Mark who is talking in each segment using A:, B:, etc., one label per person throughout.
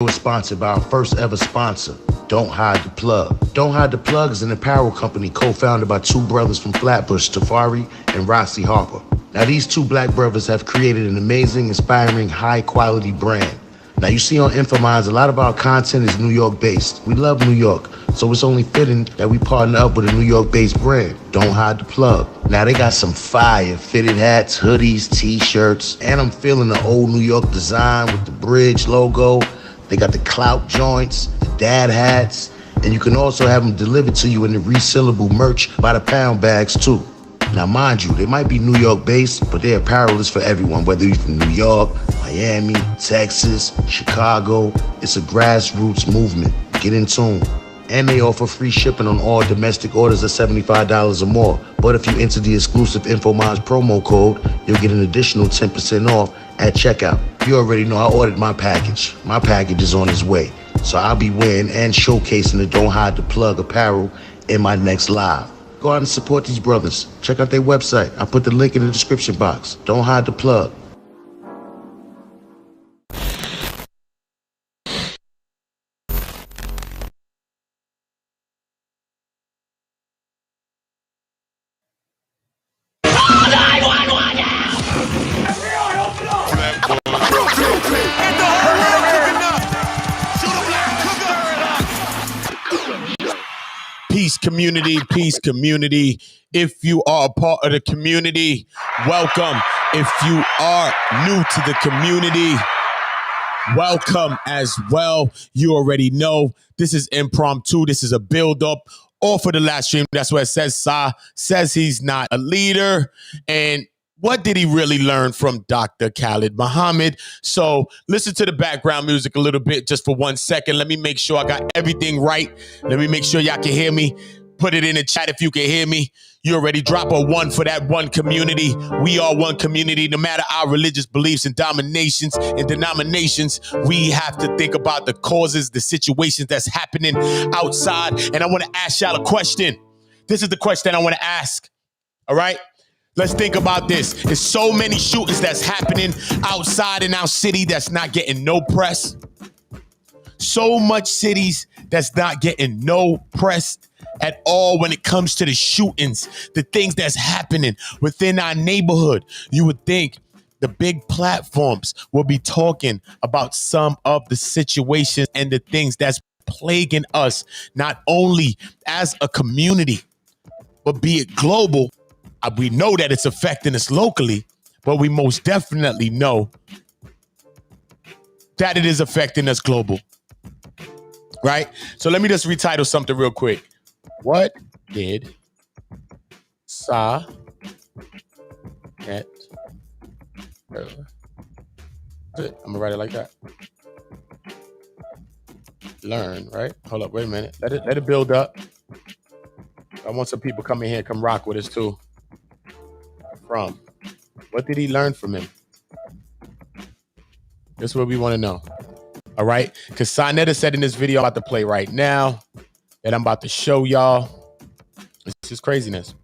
A: was sponsored by our first ever sponsor, Don't Hide the Plug. Don't Hide the Plug is an apparel company co-founded by two brothers from Flatbush, Tafari and Rossi Harper. Now, these two black brothers have created an amazing, inspiring, high-quality brand. Now, you see on Infominds, a lot of our content is New York-based. We love New York, so it's only fitting that we partner up with a New York-based brand, Don't Hide the Plug. Now, they got some fire fitted hats, hoodies, T-shirts, and I'm feeling the old New York design with the bridge logo. They got the clout joints, the dad hats, and you can also have them delivered to you in the resealable merch by the pound bags, too. Now, mind you, they might be New York-based, but their apparel is for everyone, whether you're from New York, Miami, Texas, Chicago. It's a grassroots movement. Get in tune. And they offer free shipping on all domestic orders of $75 or more. But if you enter the exclusive Infominds promo code, you'll get an additional 10% off at checkout. You already know I ordered my package. My package is on its way. So I'll be wearing and showcasing the Don't Hide the Plug apparel in my next live. Go out and support these brothers. Check out their website. I put the link in the description box. Don't Hide the Plug.
B: Peace community. If you are a part of the community, welcome. If you are new to the community, welcome as well. You already know this is impromptu. This is a build up off of the last stream. That's what it says. Sa says he's not a leader. And what did he really learn from Dr. Khalid Muhammad? So listen to the background music a little bit just for 1 second. Let me make sure I got everything right. Let me make sure y'all can hear me. Put it in the chat if you can hear me. You already drop a 1 for that one community. We are one community. No matter our religious beliefs and dominations and denominations, we have to think about the causes, the situations that's happening outside. And I want to ask y'all a question. This is the question I want to ask. All right? Let's think about this. There's so many shootings that's happening outside in our city that's not getting no press. So much cities that's not getting no press at all when it comes to the shootings, the things that's happening within our neighborhood. You would think the big platforms will be talking about some of the situations and the things that's plaguing us, not only as a community, but be it global. We know that it's affecting us locally, but we most definitely know that it is affecting us global, right? So let me just retitle something real quick. What did Sa get? I'm gonna write it like that. Learn, right? Hold up, wait a minute. Let it build up. I want some people come in here, come rock with us too. From what did he learn from him? That's what we want to know. All right, because Sinetta said in this video I'm about to play right now that I'm about to show y'all. This is craziness.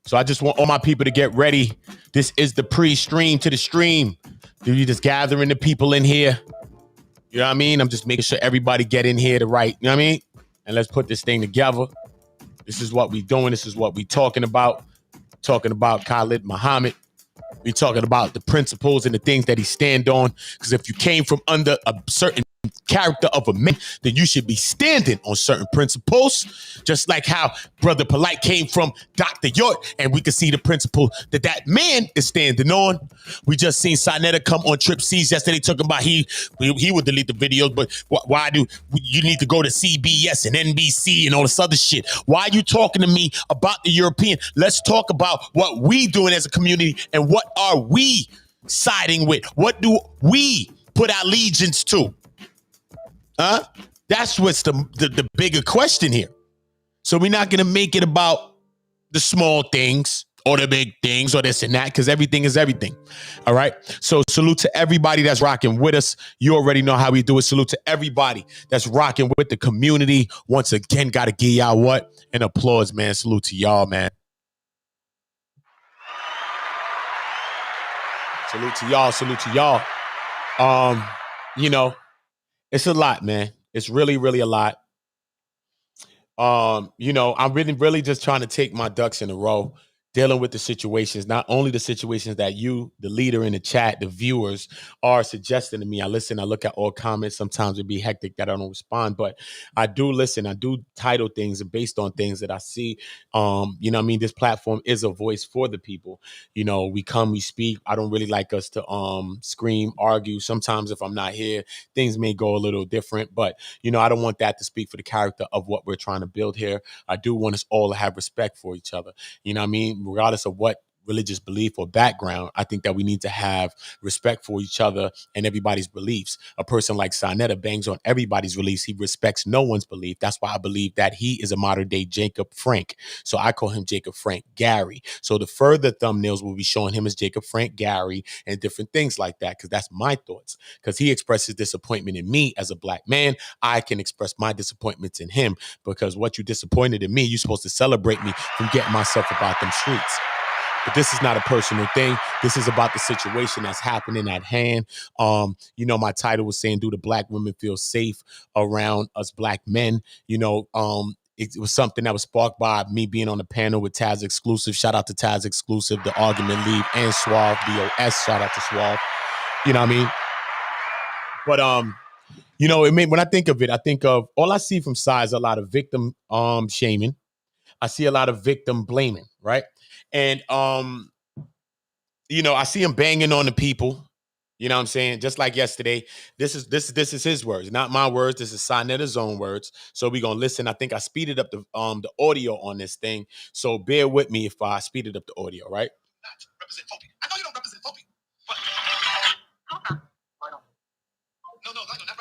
B: So I just want all my people to get ready. This is the pre-stream to the stream. You just gathering the people in here. You know what I mean? I'm just making sure everybody get in here to right. You know what I mean? And let's put this thing together. This is what we doing. This is what we talking about. Talking about Khalid Muhammad. We talking about the principles and the things that he stand on. Because if you came from under a certain character of a man, then you should be standing on certain principles. Just like how Brother Polite came from Dr. York, and we can see the principle that that man is standing on. We just seen Sinetta come on Trip C's yesterday talking about he would delete the videos, but why do you need to go to CBS and NBC and all this other shit? Why are you talking to me about the European? Let's talk about what we doing as a community and what are we siding with? What do we put our allegiance to? That's what's the bigger question here. So we're not going to make it about the small things or the big things or this and that, because everything is everything. All right. So salute to everybody that's rocking with us. You already know how we do it. Salute to everybody that's rocking with the community. Once again, got to give y'all what? An applause, man. Salute to y'all, man. Salute to y'all. Salute to y'all. you know, it's a lot, man. It's really, really a lot. I'm really just trying to take my ducks in a row, dealing with the situations, not only the situations that you, the leader in the chat, the viewers are suggesting to me. I listen, I look at all comments. Sometimes it'd be hectic that I don't respond, but I do listen. I do title things based on things that I see. This platform is a voice for the people. We come, we speak. I don't really like us to scream, argue. Sometimes if I'm not here, things may go a little different, but I don't want that to speak for the character of what we're trying to build here. I do want us all to have respect for each other. Regardless of what religious belief or background, I think that we need to have respect for each other and everybody's beliefs. A person like Sonetta bangs on everybody's beliefs. He respects no one's belief. That's why I believe that he is a modern day Jacob Frank. So I call him Jacob Frank Gary. So the further thumbnails will be showing him as Jacob Frank Gary and different things like that, because that's my thoughts. Because he expresses disappointment in me as a black man, I can express my disappointments in him, because what you disappointed in me, you're supposed to celebrate me from getting myself about them streets. But this is not a personal thing. This is about the situation that's happening at hand. My title was saying, do the black women feel safe around us black men? It was something that was sparked by me being on the panel with Taz Exclusive. Shout out to Taz Exclusive, the argument lead, and Suave, BOS. Shout out to Suave. You know what I mean? But when I think of it, I think of all I see from sides a lot of victim shaming. I see a lot of victim blaming, right? And I see him banging on the people. You know what I'm saying? Just like yesterday. This is his words, not my words. This is Sonetta's own words. So we're gonna listen. I think I speeded up the audio on this thing. So bear with me if I speeded up the audio, right? I know you don't represent Fobi.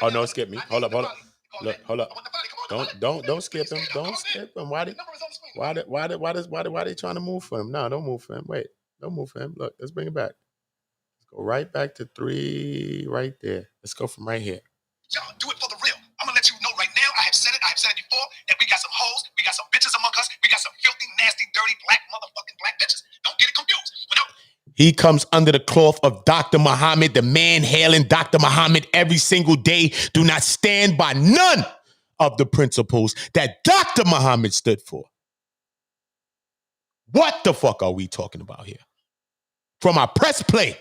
B: Oh no, skip me. Hold up. Look, hold up. Don't skip him. Don't skip him. Why they trying to move for him? No, don't move for him. Wait, don't move for him. Look, let's bring it back. Let's go right back to 3 right there. Let's go from right here. Y'all do it for the real. I'm gonna let you know right now. I have said it before, that we got some hoes, we got some bitches among us, we got some filthy, nasty, dirty, black motherfucking black bitches. Don't get it confused. He comes under the cloth of Dr. Muhammad, the man hailing Dr. Muhammad every single day. Do not stand by none of the principles that Dr. Muhammad stood for. What the fuck are we talking about here? From our press play,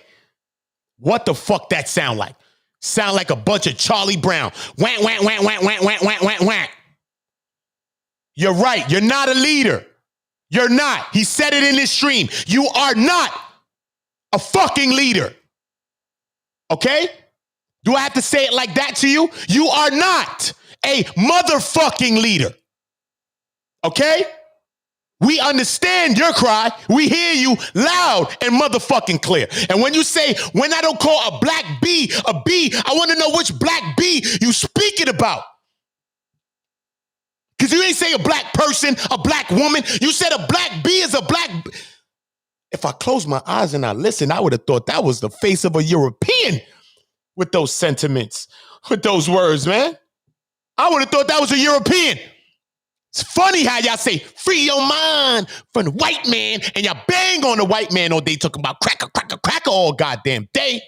B: what the fuck that sound like? Sound like a bunch of Charlie Brown. Whack, whack, whack, whack, whack, whack, whack, whack, whack. You're right. You're not a leader. You're not. He said it in this stream. You are not a fucking leader. Okay? Do I have to say it like that to you? You are not a motherfucking leader. Okay? We understand your cry. We hear you loud and motherfucking clear. And when you say, when I don't call a black B a B, I want to know which black B you speaking about. Because you ain't say a black person, a black woman. You said a black B is a black B. If I close my eyes and I listen, I would have thought that was the face of a European with those sentiments, with those words, man. I would have thought that was a European. It's funny how y'all say, free your mind from the white man, and y'all bang on the white man all day talking about cracker, cracker, cracker all goddamn day.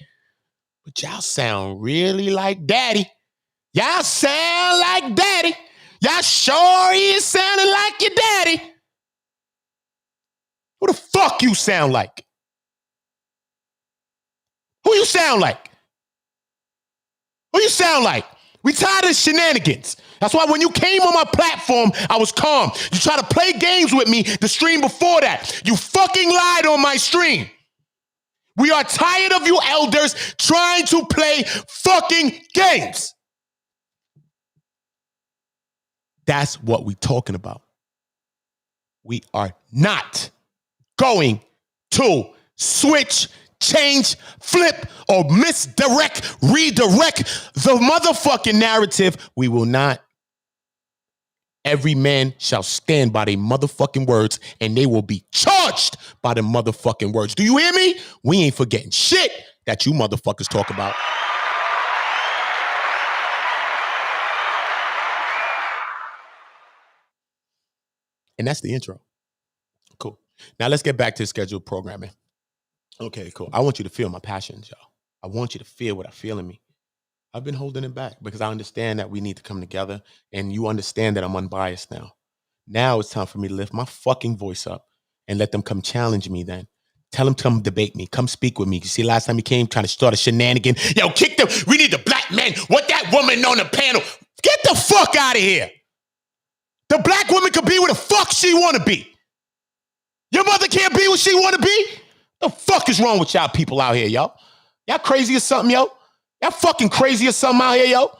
B: But y'all sound really like daddy. Y'all sound like daddy. Y'all sure is sounding like your daddy. Who the fuck you sound like? Who you sound like? Who you sound like? We tired of shenanigans. That's why when you came on my platform, I was calm. You try to play games with me the stream before that. You fucking lied on my stream. We are tired of you elders trying to play fucking games. That's what we're talking about. We are not going to switch, change, flip, or misdirect, redirect the motherfucking narrative. We will not. Every man shall stand by their motherfucking words, and they will be charged by the motherfucking words. Do you hear me? We ain't forgetting shit that you motherfuckers talk about. And that's the intro. Cool. Now let's get back to scheduled programming. Okay, cool. I want you to feel my passions, y'all. I want you to feel what I feel in me. I've been holding it back because I understand that we need to come together, and you understand that I'm unbiased now. Now it's time for me to lift my fucking voice up and let them come challenge me then. Tell them to come debate me. Come speak with me. You see, last time he came trying to start a shenanigan. Yo, kick them. We need the black men. What that woman on the panel? Get the fuck out of here. The black woman could be where the fuck she want to be. Your mother can't be what she want to be? The fuck is wrong with y'all people out here, yo? Y'all crazy or something, yo? Y'all fucking crazy or something out here, yo?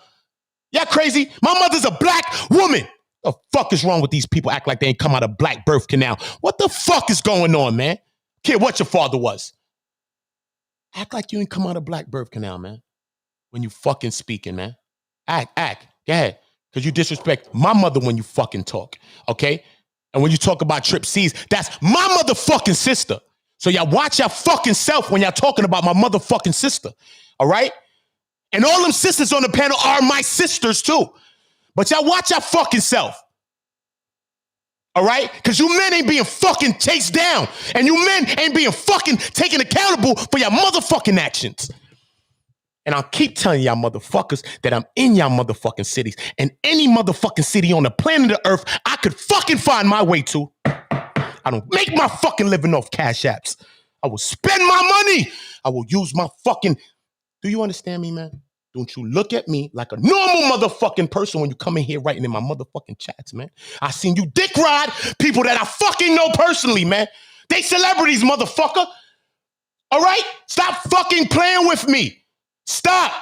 B: Y'all crazy? My mother's a black woman. The fuck is wrong with these people? Act like they ain't come out of black birth canal. What the fuck is going on, man? Care what your father was. Act like you ain't come out of black birth canal, man. When you fucking speaking, man. Act. Go ahead. Because you disrespect my mother when you fucking talk, okay? And when you talk about Trip C's, that's my motherfucking sister. So y'all watch your fucking self when y'all talking about my motherfucking sister, all right? And all them sisters on the panel are my sisters too. But y'all watch your fucking self. All right? Because you men ain't being fucking chased down. And you men ain't being fucking taken accountable for your motherfucking actions. And I'll keep telling y'all motherfuckers that I'm in y'all motherfucking cities. And any motherfucking city on the planet of Earth I could fucking find my way to. I don't make my fucking living off cash apps. I will spend my money. I will use my fucking... Do you understand me, man? Don't you look at me like a normal motherfucking person when you come in here writing in my motherfucking chats, man. I seen you dick ride people that I fucking know personally, man. They celebrities, motherfucker. All right? Stop fucking playing with me. Stop.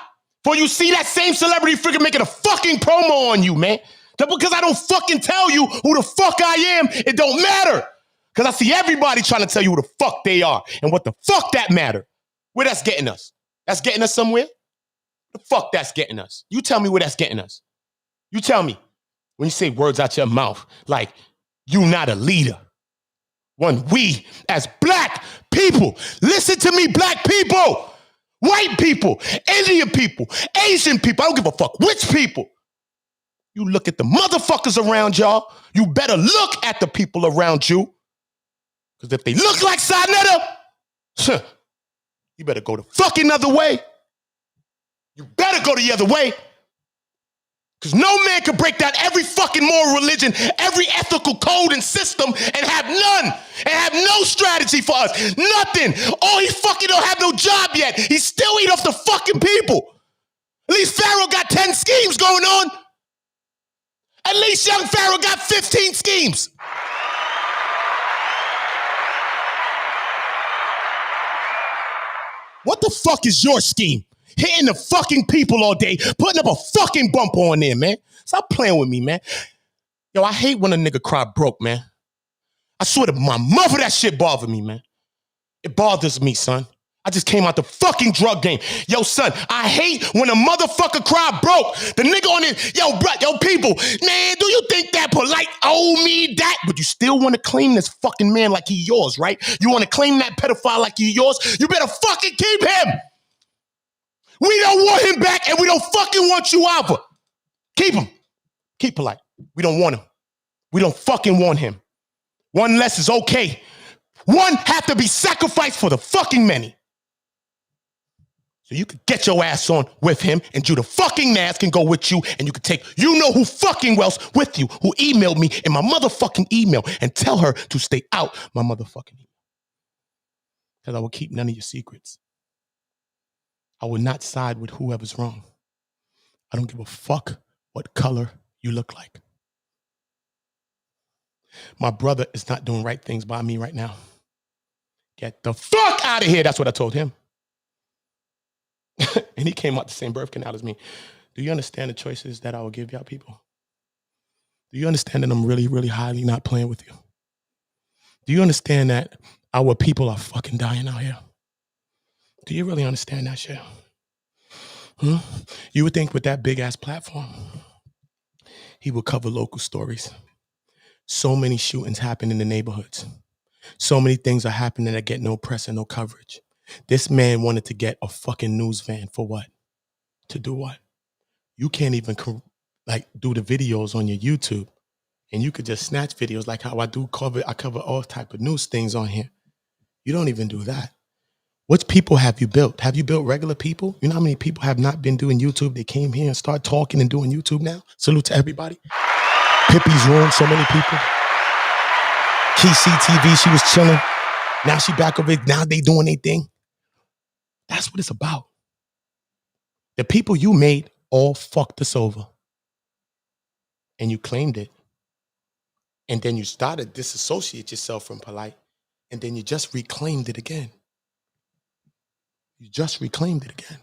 B: For you see that same celebrity freaking making a fucking promo on you, man. That because I don't fucking tell you who the fuck I am, it don't matter. Because I see everybody trying to tell you who the fuck they are and what the fuck that matter. Where that's getting us? That's getting us somewhere? The fuck that's getting us? You tell me where that's getting us. You tell me. When you say words out your mouth like you not a leader. When we as black people, listen to me, black people, white people, Indian people, Asian people, I don't give a fuck which people. You look at the motherfuckers around y'all, you better look at the people around you. Because if they look like Sinetta, you better go the fucking other way. You better go the other way. Because no man can break down every fucking moral religion, every ethical code and system and have none. And have no strategy for us. Nothing. Oh, he fucking don't have no job yet. He still eat off the fucking people. At least Pharaoh got 10 schemes going on. At least young Pharaoh got 15 schemes. What the fuck is your scheme? Hitting the fucking people all day, putting up a fucking bumper on there, man. Stop playing with me, man. Yo, I hate when a nigga cry broke, man. I swear to my mother, that shit bothered me, man. It bothers me, son. I just came out the fucking drug game. Yo, son, I hate when a motherfucker cry broke. The nigga on it, yo, people, man, do you think that polite owe me that? But you still want to claim this fucking man like he yours, right? You want to claim that pedophile like he yours? You better fucking keep him. We don't want him back, and we don't fucking want you either. Keep him. Keep polite. We don't want him. We don't fucking want him. One less is okay. One have to be sacrificed for the fucking many. So you could get your ass on with him, and Judah fucking Nas can go with you, and you could take you know who fucking else with you, who emailed me in my motherfucking email, and tell her to stay out my motherfucking email. Because I will keep none of your secrets. I will not side with whoever's wrong. I don't give a fuck what color you look like. My brother is not doing right things by me right now. Get the fuck out of here. That's what I told him. And he came out the same birth canal as me. Do you understand the choices that I will give y'all people? Do you understand that I'm really, really highly not playing with you? Do you understand that our people are fucking dying out here? Do you really understand that shit? You would think with that big ass platform, he would cover local stories. So many shootings happen in the neighborhoods. So many things are happening that get no press and no coverage. This man wanted to get a fucking news van for what? To do what? You can't even do the videos on your YouTube, and you could just snatch videos like how I do cover. I cover all type of news things on here. You don't even do that. What people have you built? Have you built regular people? You know how many people have not been doing YouTube? They came here and start talking and doing YouTube now. Salute to everybody. Pippi's room, so many people. Key CTV, she was chilling. Now she back over it. Now they doing their thing. That's what it's about. The people you made all fucked us over. And you claimed it. And then you started to disassociate yourself from Polite. And then you just reclaimed it again. You just reclaimed it again.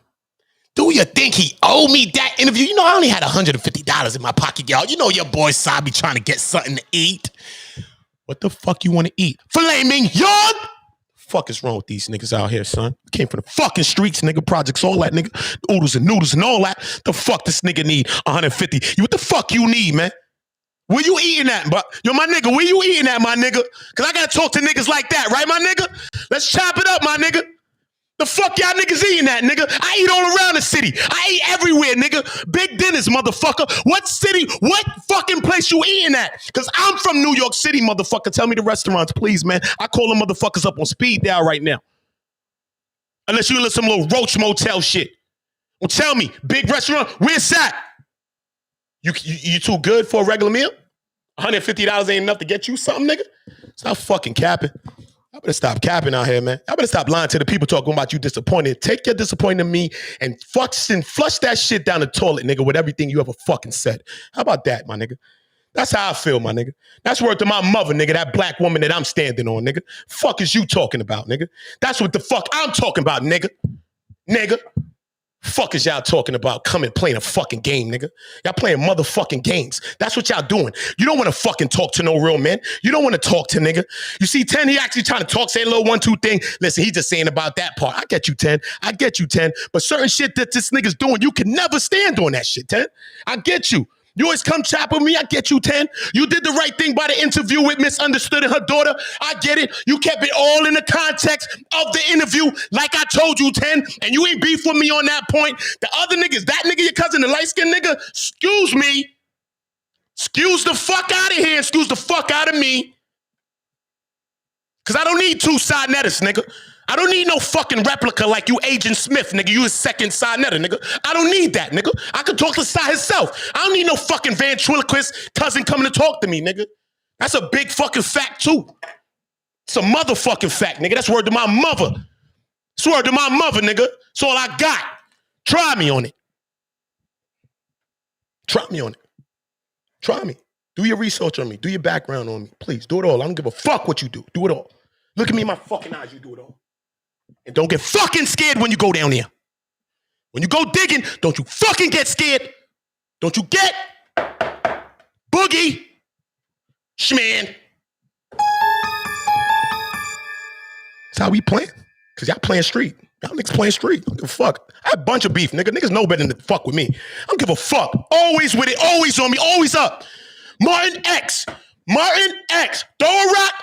B: Do you think he owed me that interview? You know, I only had $150 in my pocket, y'all. You know your boy Sabi trying to get something to eat. What the fuck you want to eat? Filet mignon? Fuck is wrong with these niggas out here, son? Came from the fucking streets, nigga. Projects, all that, nigga. Oodles and noodles and all that. The fuck this nigga need 150? What the fuck you need, man? Where you eating at, but yo, my nigga, where you eating at, my nigga? Cause I gotta talk to niggas like that, right, my nigga? Let's chop it up, my nigga. The fuck y'all niggas eating at, nigga? I eat all around the city. I eat everywhere, nigga. Big dinners, motherfucker. What city, what fucking place you eating at? Because I'm from New York City, motherfucker. Tell me the restaurants, please, man. I call them motherfuckers up on speed dial right now. Unless you in some little Roach Motel shit. Well, tell me, big restaurant, where's that? You too good for a regular meal? $150 ain't enough to get you something, nigga? Stop fucking capping. I better stop capping out here, man. I better stop lying to the people talking about you disappointed. Take your disappointment in me and flush that shit down the toilet, nigga, with everything you ever fucking said. How about that, my nigga? That's how I feel, my nigga. That's word to my mother, nigga, that black woman that I'm standing on, nigga. Fuck is you talking about, nigga? That's what the fuck I'm talking about, nigga. Nigga. Fuck is y'all talking about coming playing a fucking game, nigga? Y'all playing motherfucking games. That's what y'all doing. You don't want to fucking talk to no real men. You don't want to talk to nigga. You see 10, he actually trying to talk, say a little 1-2 thing. Listen, he just saying about that part. I get you, 10. I get you, 10. But certain shit that this nigga's doing, you can never stand on that shit, 10. I get you. You always come chop with me. I get you, 10. You did the right thing by the interview with Misunderstood and her daughter. I get it. You kept it all in the context of the interview, like I told you, 10. And you ain't beef with me on that point. The other niggas, that nigga, your cousin, the light-skinned nigga, excuse me. Excuse the fuck out of here. Excuse the fuck out of me. Because I don't need two side netters, nigga. I don't need no fucking replica like you, Agent Smith, nigga. You a second side netter, nigga. I don't need that, nigga. I can talk to side himself. I don't need no fucking ventriloquist cousin coming to talk to me, nigga. That's a big fucking fact, too. It's a motherfucking fact, nigga. That's word to my mother. It's word to my mother, nigga. That's all I got. Try me on it. Try me on it. Try me. Do your research on me. Do your background on me. Please, do it all. I don't give a fuck what you do. Do it all. Look at me in my fucking eyes. You do it all. And don't get fucking scared when you go down there. When you go digging, don't you fucking get scared. Don't you get boogie, shman. That's how we playing. Because y'all playing street. Y'all niggas playing street. I don't give a fuck. I have a bunch of beef, nigga. Niggas know better than to fuck with me. I don't give a fuck. Always with it. Always on me. Always up. Martin X. Throw a rock.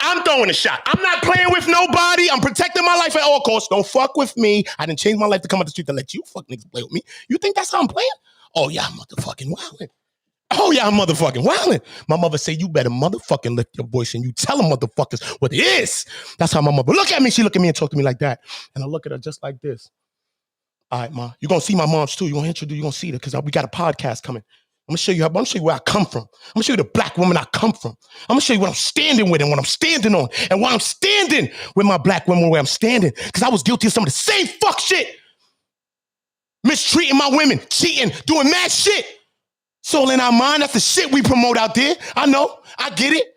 B: I'm throwing a shot. I'm not playing with nobody. I'm protecting my life at all costs. Don't fuck with me. I didn't change my life to come out the street to let you fuck niggas play with me. You think that's how I'm playing? Oh, yeah, I'm motherfucking wildin'. Oh, yeah, I'm motherfucking wildin'. My mother say, you better motherfucking lift your voice and you tell them motherfuckers what it is. That's how my mother look at me. She look at me and talk to me like that. And I look at her just like this. All right, Ma. You're going to see my moms, too. You're going to introduce, you're going to see her because we got a podcast coming. I'm gonna show you where I come from. I'm gonna show you the black woman I come from. I'm gonna show you what I'm standing with and what I'm standing on and why I'm standing with my black women where I'm standing. Because I was guilty of some of the same fuck shit. Mistreating my women, cheating, doing mad shit. Soul in our mind, that's the shit we promote out there. I know, I get it.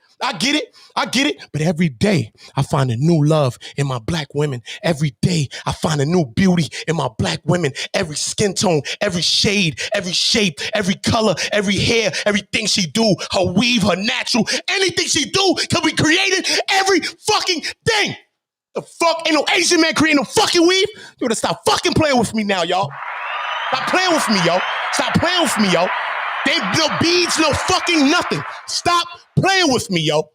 B: But every day I find a new love in my black women. Every day I find a new beauty in my black women. Every skin tone, every shade, every shape, every color, every hair, everything she do, her weave, her natural, anything she do can be created. Every fucking thing. The fuck ain't no Asian man creating no fucking weave. You gotta stop fucking playing with me now, y'all. Stop playing with me, yo. Stop playing with me, yo. They no beads, no fucking nothing. Stop playing with me, yo.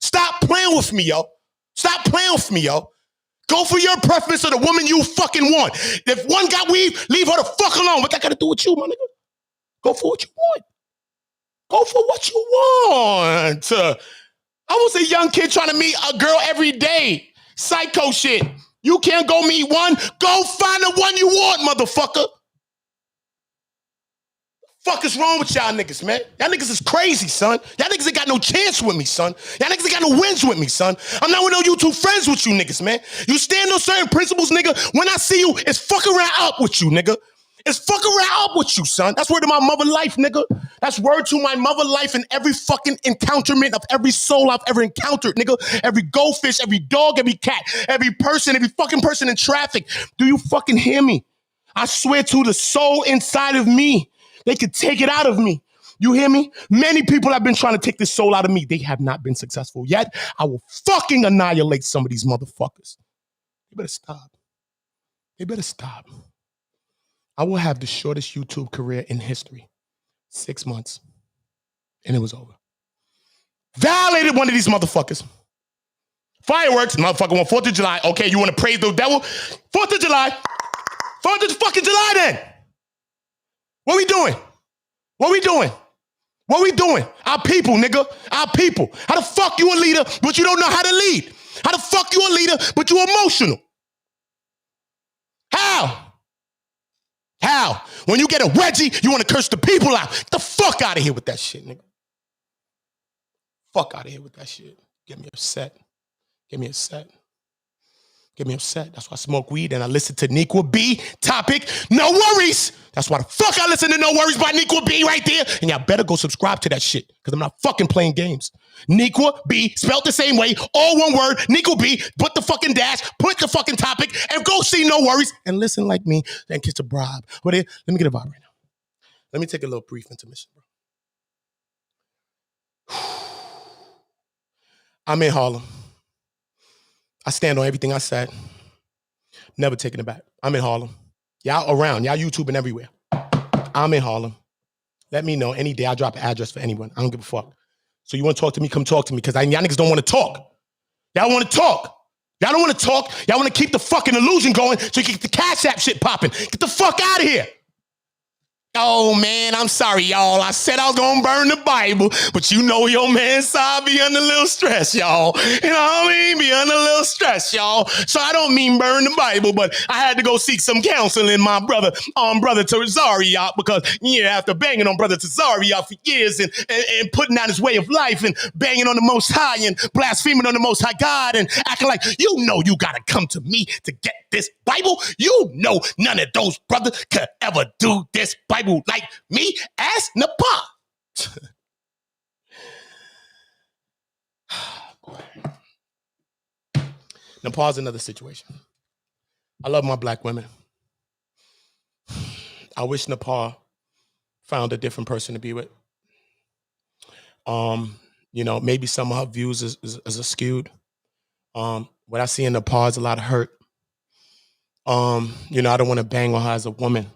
B: Stop playing with me, yo. Stop playing with me, yo. Go for your preference of the woman you fucking want. If one got weave, leave her the fuck alone. What that got to do with you, my nigga? Go for what you want. Go for what you want. I was a young kid trying to meet a girl every day. Psycho shit. You can't go meet one. Go find the one you want, motherfucker. Fuck is wrong with y'all niggas, man? Y'all niggas is crazy, son. Y'all niggas ain't got no chance with me, son. Y'all niggas ain't got no wins with me, son. I'm not with no YouTube friends with you niggas, man. You stand on certain principles, nigga. When I see you, it's fuck around up with you, nigga. It's fuck around up with you, son. That's word to my mother life, nigga. That's word to my mother life and every fucking encounterment of every soul I've ever encountered, nigga. Every goldfish, every dog, every cat, every person, every fucking person in traffic. Do you fucking hear me? I swear to the soul inside of me. They could take it out of me. You hear me? Many people have been trying to take this soul out of me. They have not been successful yet. I will fucking annihilate some of these motherfuckers. They better stop. They better stop. I will have the shortest YouTube career in history. 6 months. And it was over. Violated one of these motherfuckers. Fireworks, motherfucker want 4th of July. Okay, you want to praise the devil? 4th of July. 4th of fucking July then. What we doing? What we doing? What we doing? Our people, nigga. Our people. How the fuck you a leader, but you don't know how to lead? How the fuck you a leader, but you emotional? How? How? When you get a wedgie, you want to curse the people out. Get the fuck out of here with that shit, nigga. Fuck out of here with that shit. Get me upset. Get me upset. Get me upset. That's why I smoke weed and I listen to Nequa B topic. No worries. That's why the fuck I listen to No Worries by Nequa B right there. And y'all better go subscribe to that shit because I'm not fucking playing games. Nequa B, spelled the same way, all one word. Nequa B, put the fucking dash, put the fucking topic, and go see No Worries and listen like me and get a bribe. Let me get a vibe right now. Let me take a little brief intermission, bro. I'm in Harlem. I stand on everything I said. Never taking it back. I'm in Harlem. Y'all around. Y'all YouTubing everywhere. I'm in Harlem. Let me know any day. I'll drop an address for anyone. I don't give a fuck. So you want to talk to me? Come talk to me because y'all niggas don't want to talk. Y'all want to talk. Y'all don't want to talk. Y'all want to keep the fucking illusion going so you can get the Cash App shit popping. Get the fuck out of here. Oh, man, I'm sorry, y'all. I said I was going to burn the Bible, but you know your man saw I be under a little stress, y'all. You know what I mean? Be under a little stress, y'all. So I don't mean burn the Bible, but I had to go seek some counseling, my brother, Brother Tazari, y'all, because, yeah, after banging on Brother Tazari, y'all, for years and putting out his way of life and banging on the Most High and blaspheming on the Most High God and acting like, you know you got to come to me to get this Bible. You know none of those brothers could ever do this Bible like me. Ask Napa. Napa's another situation. I love my black women. I wish Napa found a different person to be with. You know, maybe some of her views is skewed. What I see in Napa is a lot of hurt. You know, I don't want to bang on her as a woman.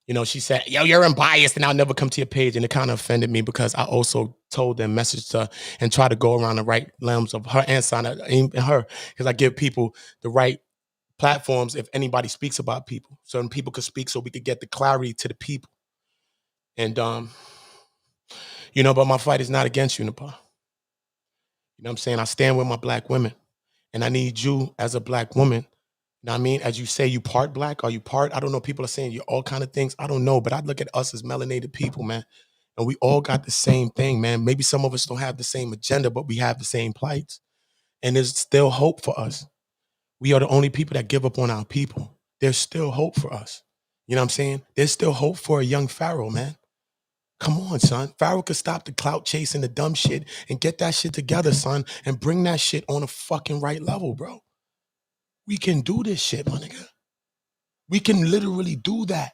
B: You know, she said, yo, you're unbiased and I'll never come to your page. And it kind of offended me because I also told them, messaged her and try to go around the right limbs of her and Sana and her. Because I give people the right platforms if anybody speaks about people. Certain people could speak so we could get the clarity to the people. And, you know, but my fight is not against you, Nepal. You know what I'm saying? I stand with my black women. And I need you as a black woman. You know what I mean? As you say, you part black, are you part? I don't know. People are saying you're all kind of things. I don't know. But I look at us as melanated people, man. And we all got the same thing, man. Maybe some of us don't have the same agenda, but we have the same plights. And there's still hope for us. We are the only people that give up on our people. There's still hope for us. You know what I'm saying? There's still hope for a young Pharaoh, man. Come on, son. Pharaoh could stop the clout chasing, the dumb shit, and get that shit together, son, and bring that shit on a fucking right level, bro. We can do this shit, my nigga. We can literally do that.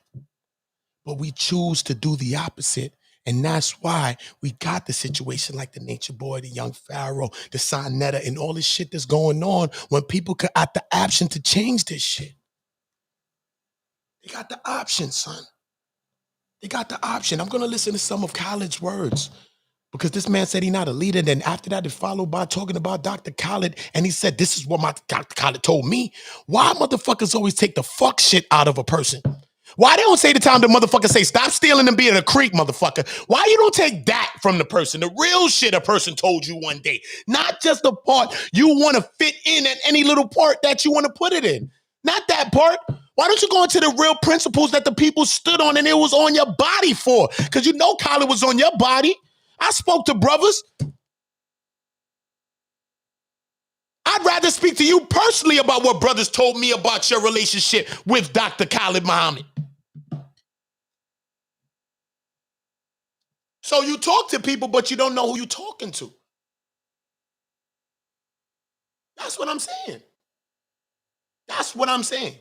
B: But we choose to do the opposite. And that's why we got the situation like the Nature Boy, the Young Pharaoh, the Sonetta, and all this shit that's going on when people could have the option to change this shit. They got the option, son. They got the option. I'm going to listen to some of Khalid's words. Because this man said he's not a leader. Then after that, it followed by talking about Dr. Khalid. And he said, this is what my Dr. Khalid told me. Why motherfuckers always take the fuck shit out of a person? Why they don't say the time the motherfucker say, stop stealing and being a creep, motherfucker? Why you don't take that from the person? The real shit a person told you one day. Not just the part you want to fit in at any little part that you want to put it in. Not that part. Why don't you go into the real principles that the people stood on and it was on your body for? Because you know Khalid was on your body. I spoke to brothers. I'd rather speak to you personally about what brothers told me about your relationship with Dr. Khalid Muhammad. So you talk to people, but you don't know who you're talking to. That's what I'm saying. That's what I'm saying.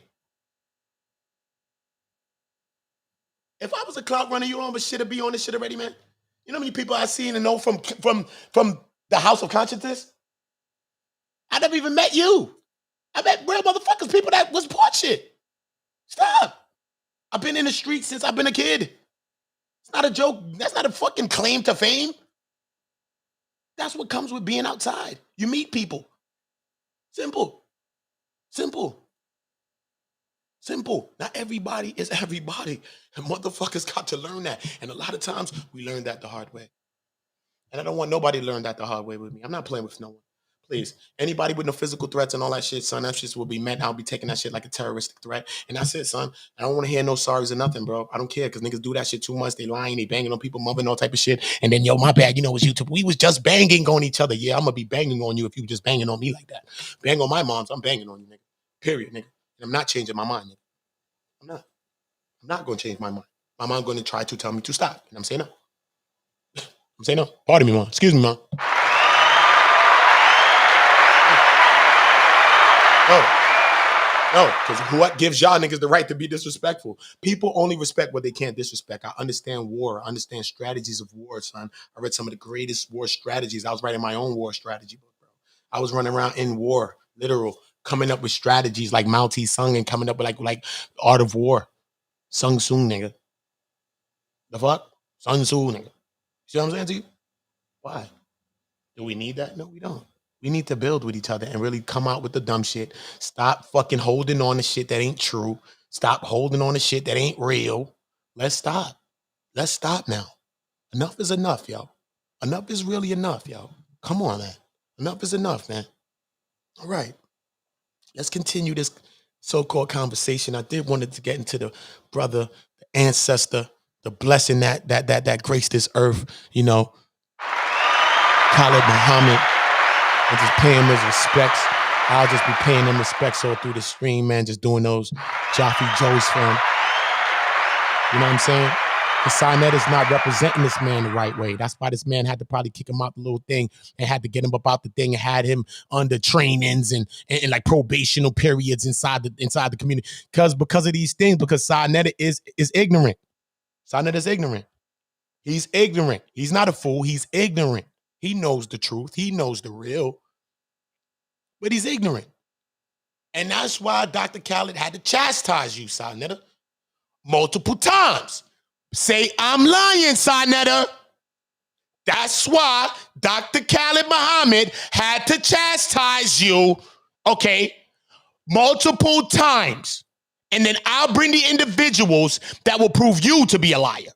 B: If I was a clout runner, you don't have shit to be on this shit already, man. You know how many people I seen and know from the House of Consciousness? I never even met you. I met real motherfuckers, people that was part shit. Stop. I've been in the streets since I've been a kid. It's not a joke. That's not a fucking claim to fame. That's what comes with being outside. You meet people. Simple. Simple. Simple. Not everybody is everybody. And motherfuckers got to learn that. And a lot of times we learn that the hard way. And I don't want nobody to learn that the hard way with me. I'm not playing with no one. Please. Anybody with no physical threats and all that shit, son, that shit will be met. I'll be taking that shit like a terroristic threat. And that's it, son. I don't want to hear no sorries or nothing, bro. I don't care because niggas do that shit too much. They lying, they banging on people, mumbling all type of shit. And then, yo, my bad, you know, it's YouTube. We was just banging on each other. Yeah, I'm going to be banging on you if you just banging on me like that. Bang on my moms, I'm banging on you, nigga. Period, nigga. And I'm not changing my mind, nigga. I'm not going to change my mind. My mom's going to try to tell me to stop. And I'm saying no. I'm saying no. Pardon me, mom. Excuse me, mom. No, because what gives y'all niggas the right to be disrespectful? People only respect what they can't disrespect. I understand war. I understand strategies of war, son. I read some of the greatest war strategies. I was writing my own war strategy book, bro. I was running around in war, literal, coming up with strategies like Mao Tse-Sung and coming up with like Art of War. Sun Tzu, nigga. The fuck? Sun Tzu, nigga. See what I'm saying to you? Why? Do we need that? No, we don't. We need to build with each other and really come out with the dumb shit. Stop fucking holding on to shit that ain't true. Stop holding on to shit that ain't real. Let's stop. Let's stop now. Enough is enough, yo. Enough is really enough, yo. Come on, man. Enough is enough, man. All right. Let's continue this so-called conversation. I did wanted to get into the brother, the ancestor, the blessing that graced this earth, you know, Khalid Muhammad. And just paying him his respects. I'll just be paying him respects all through the stream, man. Just doing those Jaffe Joes for him. You know what I'm saying? Because Sinette is not representing this man the right way. That's why this man had to probably kick him out the little thing and had to get him about the thing and had him under trainings and like probational periods inside the community. Because of these things, because Sinette is ignorant. Sinette is ignorant. He's ignorant. He's not a fool. He's ignorant. He knows the truth. He knows the real. But he's ignorant. And that's why Dr. Khalid had to chastise you, Sinetta, multiple times. Say, I'm lying, Sinetta. That's why Dr. Khalid Muhammad had to chastise you, okay, multiple times. And then I'll bring the individuals that will prove you to be a liar.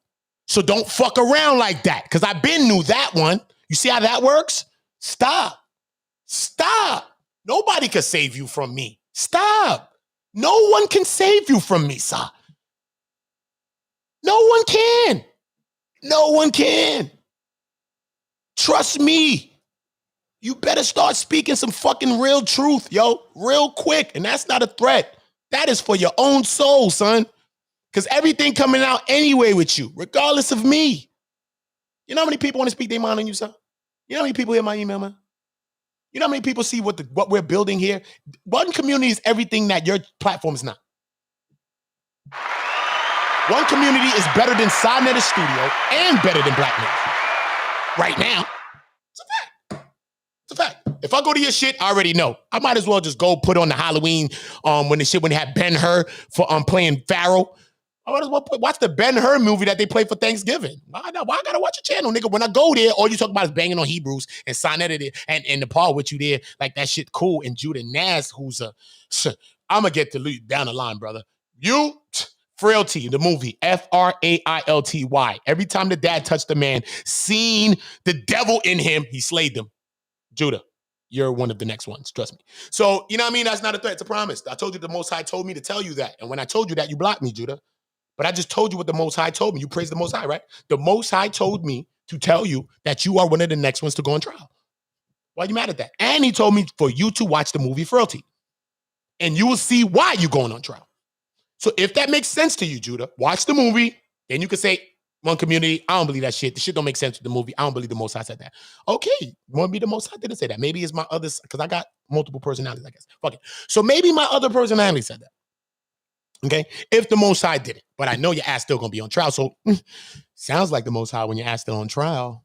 B: So don't fuck around like that, because I been knew that one. You see how that works? Stop. Stop. Nobody can save you from me. Stop. No one can save you from me, sir. No one can. No one can. Trust me. You better start speaking some fucking real truth, yo, real quick. And that's not a threat. That is for your own soul, son. Because everything coming out anyway with you, regardless of me. You know how many people want to speak their mind on you, son? You know how many people hear my email, man? You know how many people see what we're building here? One community is everything that your platform is not. One community is better than Sinetta Studio and better than Black News. Right now. It's a fact. It's a fact. If I go to your shit, I already know. I might as well just go put on the Halloween when they had Ben-Hur for playing Pharaoh. I might as well watch the Ben-Hur movie that they play for Thanksgiving. Why I gotta watch a channel, nigga? When I go there, all you talk about is banging on Hebrews and Sinetta there and Nepal with you there, like that shit cool. And Judah Naz, who's I'm gonna get to lead down the line, brother. You Frailty, the movie, Frailty. Every time the dad touched the man, seen the devil in him, he slayed them. Judah, you're one of the next ones, trust me. So, you know what I mean? That's not a threat, it's a promise. I told you the Most High told me to tell you that. And when I told you that, you blocked me, Judah. But I just told you what the Most High told me. You praise the Most High, right? The Most High told me to tell you that you are one of the next ones to go on trial. Why are you mad at that? And he told me for you to watch the movie Frailty. And you will see why you're going on trial. So if that makes sense to you, Judah, watch the movie. Then you can say, One Community, I don't believe that shit. The shit don't make sense with the movie. I don't believe the Most High said that. Okay, maybe the Most High didn't say that. Maybe it's my others, because I got multiple personalities, I guess. Fuck it. So maybe my other personality said that. Okay, if the Most High did it. But I know your ass still going to be on trial. So sounds like the Most High when your ass still on trial.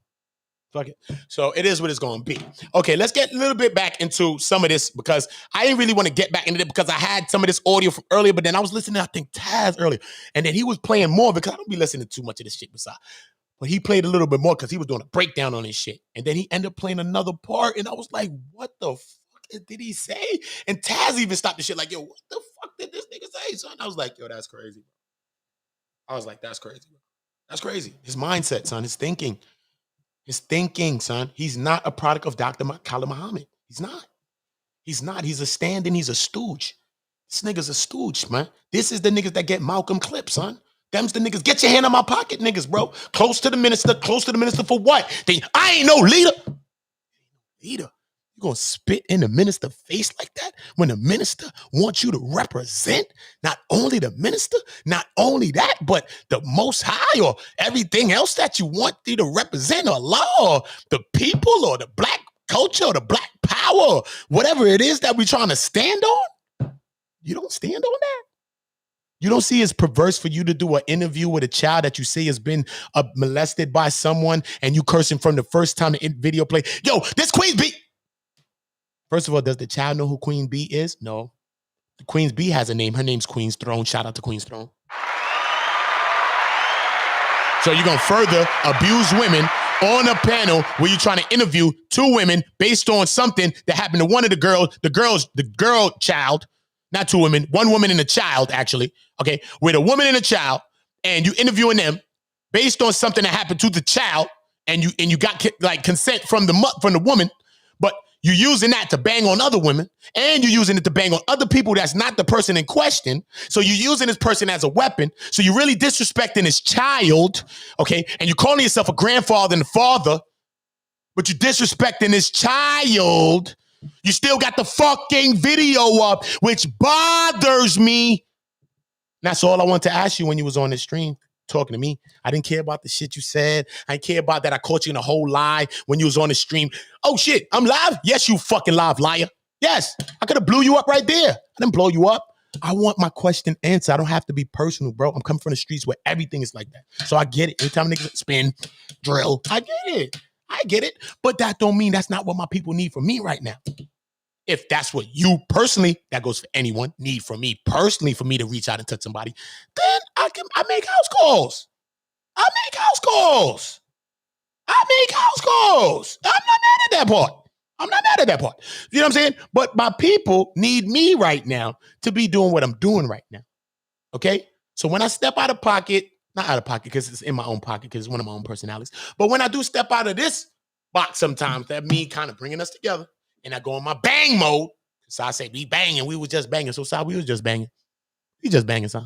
B: Fuck it. So it is what it's going to be. Okay, let's get a little bit back into some of this because I didn't really want to get back into it because I had some of this audio from earlier, but then I was listening to, I think, Taz earlier. And then he was playing more because I don't be listening to too much of this shit beside. But he played a little bit more because he was doing a breakdown on his shit. And then he ended up playing another part. And I was like, what the fuck did he say? And Taz even stopped the shit like, yo, what the fuck did this nigga say, son? I was like, yo, that's crazy. I was like, that's crazy. That's crazy. His mindset, son, his thinking. His thinking, son. He's not a product of Dr. Khalid Muhammad. He's not. He's not. He's a stand-in. He's a stooge. This nigga's a stooge, man. This is the niggas that get Malcolm clipped, son. Them's the niggas. Get your hand on my pocket, niggas, bro. Close to the minister. Close to the minister for what? I ain't no leader. Leader. You gonna spit in the minister's face like that when the minister wants you to represent not only the minister, not only that, but the Most High or everything else that you want you to represent, or law, or the people, or the black culture, or the black power, whatever it is that we're trying to stand on? You don't stand on that. You don't see it's perverse for you to do an interview with a child that you say has been molested by someone and you cursing from the first time the video play. Yo, this Queen's Bee. First of all, does the child know who Queen Bee is? No. The Queen's Bee has a name. Her name's Queen's Throne. Shout out to Queen's Throne. So you're going to further abuse women on a panel where you're trying to interview two women based on something that happened to one of the girl child, not two women, one woman and a child, actually, okay, with a woman and a child, and you interviewing them based on something that happened to the child, and you got like consent from the woman, but you're using that to bang on other women, and you're using it to bang on other people that's not the person in question. So you're using this person as a weapon. So you're really disrespecting his child, okay? And you're calling yourself a grandfather and a father, but you're disrespecting his child. You still got the fucking video up, which bothers me. That's all I want to ask you when you was on this stream talking to me. I didn't care about the shit you said. I didn't care about that I caught you in a whole lie when you was on the stream. Oh shit, I'm live? Yes, you fucking live, liar. Yes, I could have blew you up right there. I didn't blow you up. I want my question answered. I don't have to be personal, bro. I'm coming from the streets where everything is like that. So I get it. Anytime niggas spin, drill, I get it. But that don't mean that's not what my people need from me right now. If that's what you personally, that goes for anyone, need from me personally for me to reach out and touch somebody, then I make house calls. I'm not mad at that part. You know what I'm saying? But my people need me right now to be doing what I'm doing right now. Okay? So when I step out of pocket, not out of pocket because it's in my own pocket because it's one of my own personalities, but when I do step out of this box sometimes, that me kind of bringing us together, and I go in my bang mode. So I say, we banging. We was just banging. So, Si, we was just banging. We just banging, Si.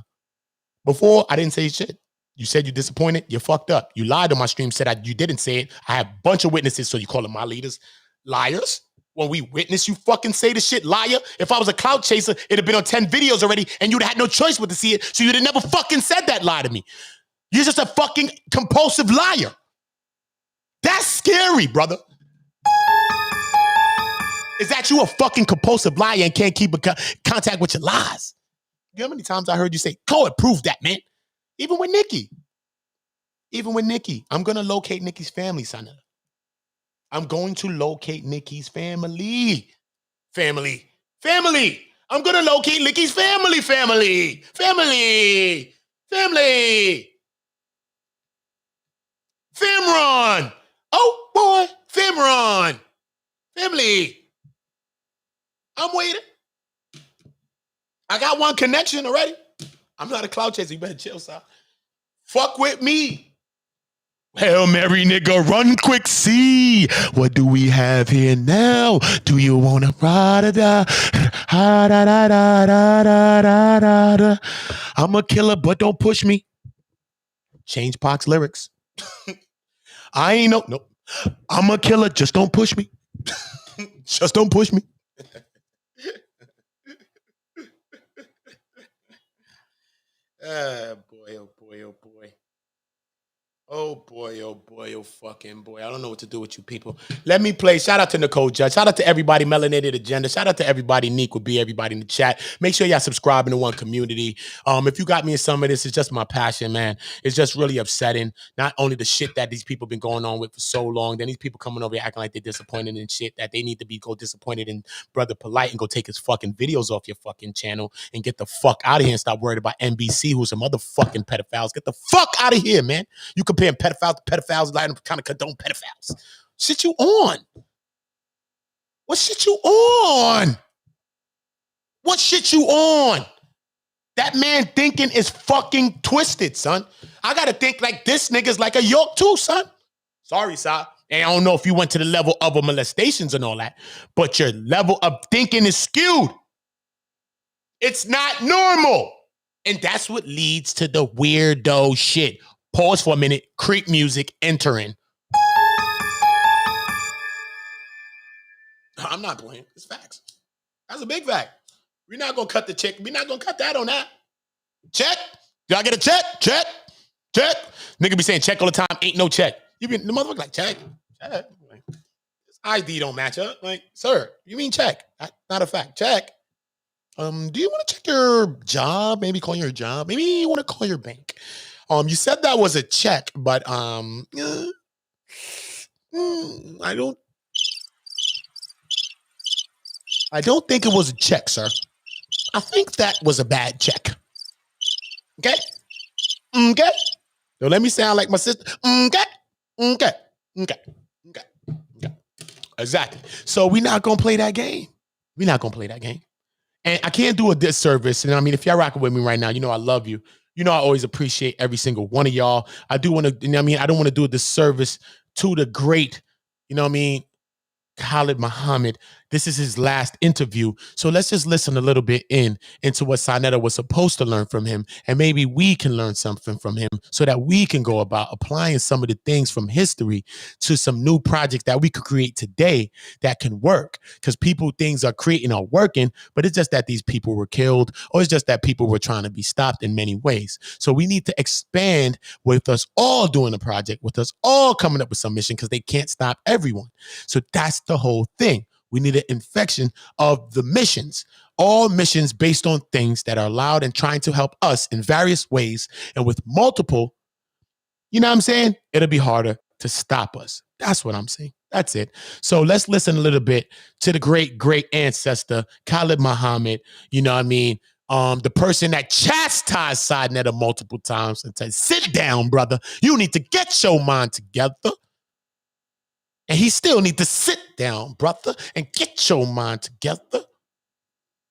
B: Before, I didn't say shit. You said you disappointed. You fucked up. You lied on my stream, said you didn't say it. I have a bunch of witnesses, so you call them my leaders. Liars. When we witness you fucking say the shit, liar. If I was a clout chaser, it'd have been on 10 videos already, and you'd have had no choice but to see it, so you'd have never fucking said that lie to me. You're just a fucking compulsive liar. That's scary, brother. Is that you a fucking compulsive liar and can't keep contact with your lies? You know how many times I heard you say, go and prove that, man? Even with Nikki. I'm going to locate Nikki's family, son. I'm going to locate Nikki's family. I'm going to locate Nikki's family. Famron. Oh, boy. Famron. Family. I'm waiting. I got one connection already. I'm not a cloud chaser. You better chill, son. Fuck with me. Hail Mary, nigga, run quick, see. What do we have here now? Do you want to ride-a-da? Ha-da-da-da-da-da-da-da. I'm a killer, but don't push me. Change Pac's lyrics. I ain't no, nope. I'm a killer, just don't push me. Just don't push me. Boy, oh boy, oh boy. Oh boy, oh boy, oh fucking boy. I don't know what to do with you people. Let me play. Shout out to Nicole Judge. Shout out to everybody, Melanated Agenda. Shout out to everybody, Neek would be everybody in the chat. Make sure y'all subscribing to One Community. If you got me in some of this, it's just my passion, man. It's just really upsetting. Not only the shit that these people been going on with for so long, then these people coming over here acting like they're disappointed in shit that they need to be go disappointed in Brother Polite and go take his fucking videos off your fucking channel and get the fuck out of here and stop worried about NBC, who's some motherfucking pedophiles. Get the fuck out of here, man. You comparing pedophiles to pedophiles, like kind of condone pedophiles. Shit you on? What shit you on? What shit you on? That man thinking is fucking twisted, son. I gotta think like this nigga's like a York too, son. Sorry, son. And I don't know if you went to the level of a molestations and all that, but your level of thinking is skewed. It's not normal. And that's what leads to the weirdo shit. Pause for a minute. Creep music entering. I'm not playing. It's facts. That's a big fact. We're not going to cut the check. We're not going to cut that on that. Check. Did I get a check? Check. Check. Nigga be saying check all the time. Ain't no check. You be the motherfucker like check. Check. This ID don't match up. Like, sir, you mean check? Not a fact. Check. Do you want to check your job? Maybe call your job. Maybe you want to call your bank. You said that was a check, but I don't think it was a check, sir. I think that was a bad check. Okay? Okay? Don't let me sound like my sister. Okay? Okay? Okay? Okay? Okay? Exactly. So we're not gonna play that game. We're not gonna play that game. And I can't do a disservice. And I mean, if y'all rocking with me right now, you know I love you. You know I always appreciate every single one of y'all. I do want to, you know what I mean? I don't want to do a disservice to the great, you know what I mean, Khalid Muhammad. This is his last interview. So let's just listen a little bit into what Sinetta was supposed to learn from him. And maybe we can learn something from him so that we can go about applying some of the things from history to some new projects that we could create today that can work. Because things are creating are working, but it's just that these people were killed, or it's just that people were trying to be stopped in many ways. So we need to expand with us all doing a project, with us all coming up with some mission, because they can't stop everyone. So that's the whole thing. We need an infection of the missions, all missions based on things that are allowed and trying to help us in various ways. And with multiple, you know what I'm saying? It'll be harder to stop us. That's what I'm saying. That's it. So let's listen a little bit to the great, great ancestor, Khalid Muhammad. You know what I mean? The person that chastised Sinetta multiple times and said, sit down, brother. You need to get your mind together. And he still need to sit down, brother, and get your mind together.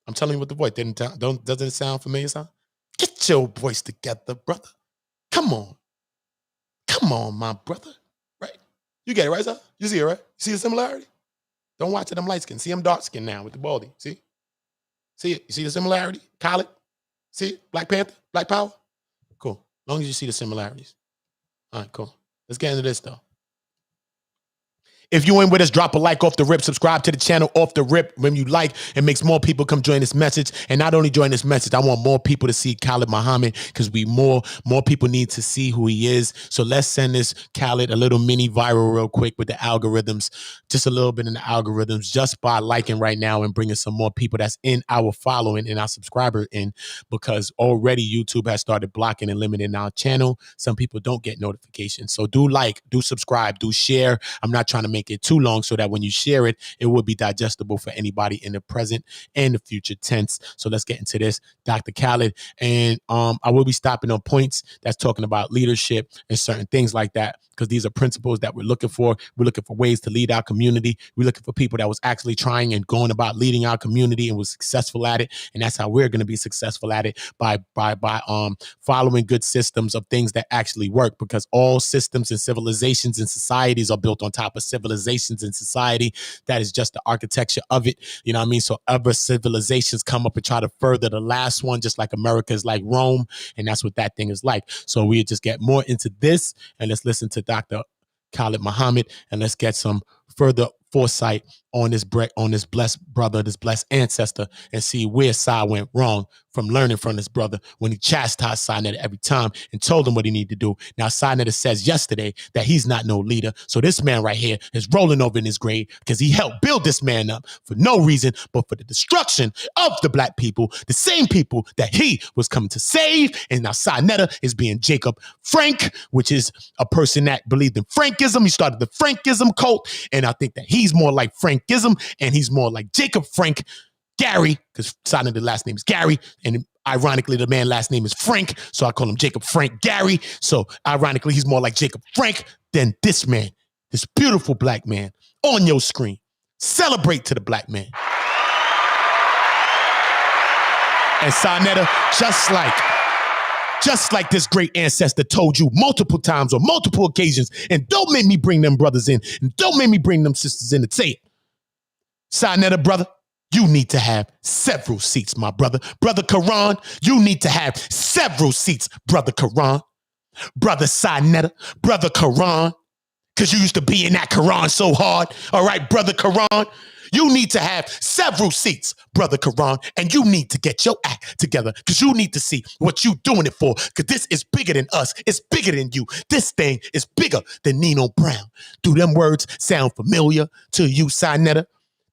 B: I'm telling you what the voice doesn't it sound familiar, son? Get your voice together, brother. Come on. Come on, my brother. Right? You get it, right, son? You see it, right? You see the similarity? Don't watch it, I'm light skin. See, I'm dark skin now with the baldy. See? See it? You see the similarity? Khalid? See it? Black Panther? Black Power? Cool. As long as you see the similarities. All right, cool. Let's get into this, though. If you ain't with us, drop a like off the rip. Subscribe to the channel off the rip. When you like, it makes more people come join this message. And not only join this message, I want more people to see Khalid Muhammad, because more people need to see who he is. So let's send this Khalid a little mini viral real quick with the algorithms, just a little bit in the algorithms, just by liking right now and bringing some more people that's in our following and our subscriber in, because already YouTube has started blocking and limiting our channel. Some people don't get notifications. So do like, do subscribe, do share. I'm not trying to make make it too long so that when you share it, it will be digestible for anybody in the present and the future tense. So let's get into this, Dr. Khalid. And I will be stopping on points that's talking about leadership and certain things like that, because these are principles that we're looking for. We're looking for ways to lead our community. We're looking for people that was actually trying and going about leading our community and was successful at it. And that's how we're going to be successful at it, by following good systems of things that actually work, because all systems and civilizations and societies are built on top of civilizations and society. That is just the architecture of it. You know what I mean? So other civilizations come up and try to further the last one, just like America is like Rome. And that's what that thing is like. So we just get more into this, and let's listen to Dr. Khalid Muhammad, and let's get some further foresight on this blessed brother, this blessed ancestor, and see where Sai went wrong from learning from this brother when he chastised Sai Netta every time and told him what he needed to do. Now, Sai Netta says yesterday that he's not no leader. So this man right here is rolling over in his grave because he helped build this man up for no reason but for the destruction of the black people, the same people that he was coming to save. And now Sai Netta is being Jacob Frank, which is a person that believed in Frankism. He started the Frankism cult, and I think that he's more like Frankism, and he's more like Jacob Frank Gary, because Sai Netta's last name is Gary, and ironically, the man's last name is Frank, so I call him Jacob Frank Gary. So ironically, he's more like Jacob Frank than this man, this beautiful black man on your screen. Celebrate to the black man. And Sai Netta, just like this great ancestor told you multiple times on multiple occasions, and don't make me bring them brothers in, and don't make me bring them sisters in to say it. Sai Netta, brother, you need to have several seats, my brother. Brother Quran, you need to have several seats, brother Quran. Brother Sai Netta, brother Quran, because you used to be in that Quran so hard. All right, brother Quran, you need to have several seats, brother Quran, and you need to get your act together, because you need to see what you doing it for, because this is bigger than us. It's bigger than you. This thing is bigger than Nino Brown. Do them words sound familiar to you, Sai Netta?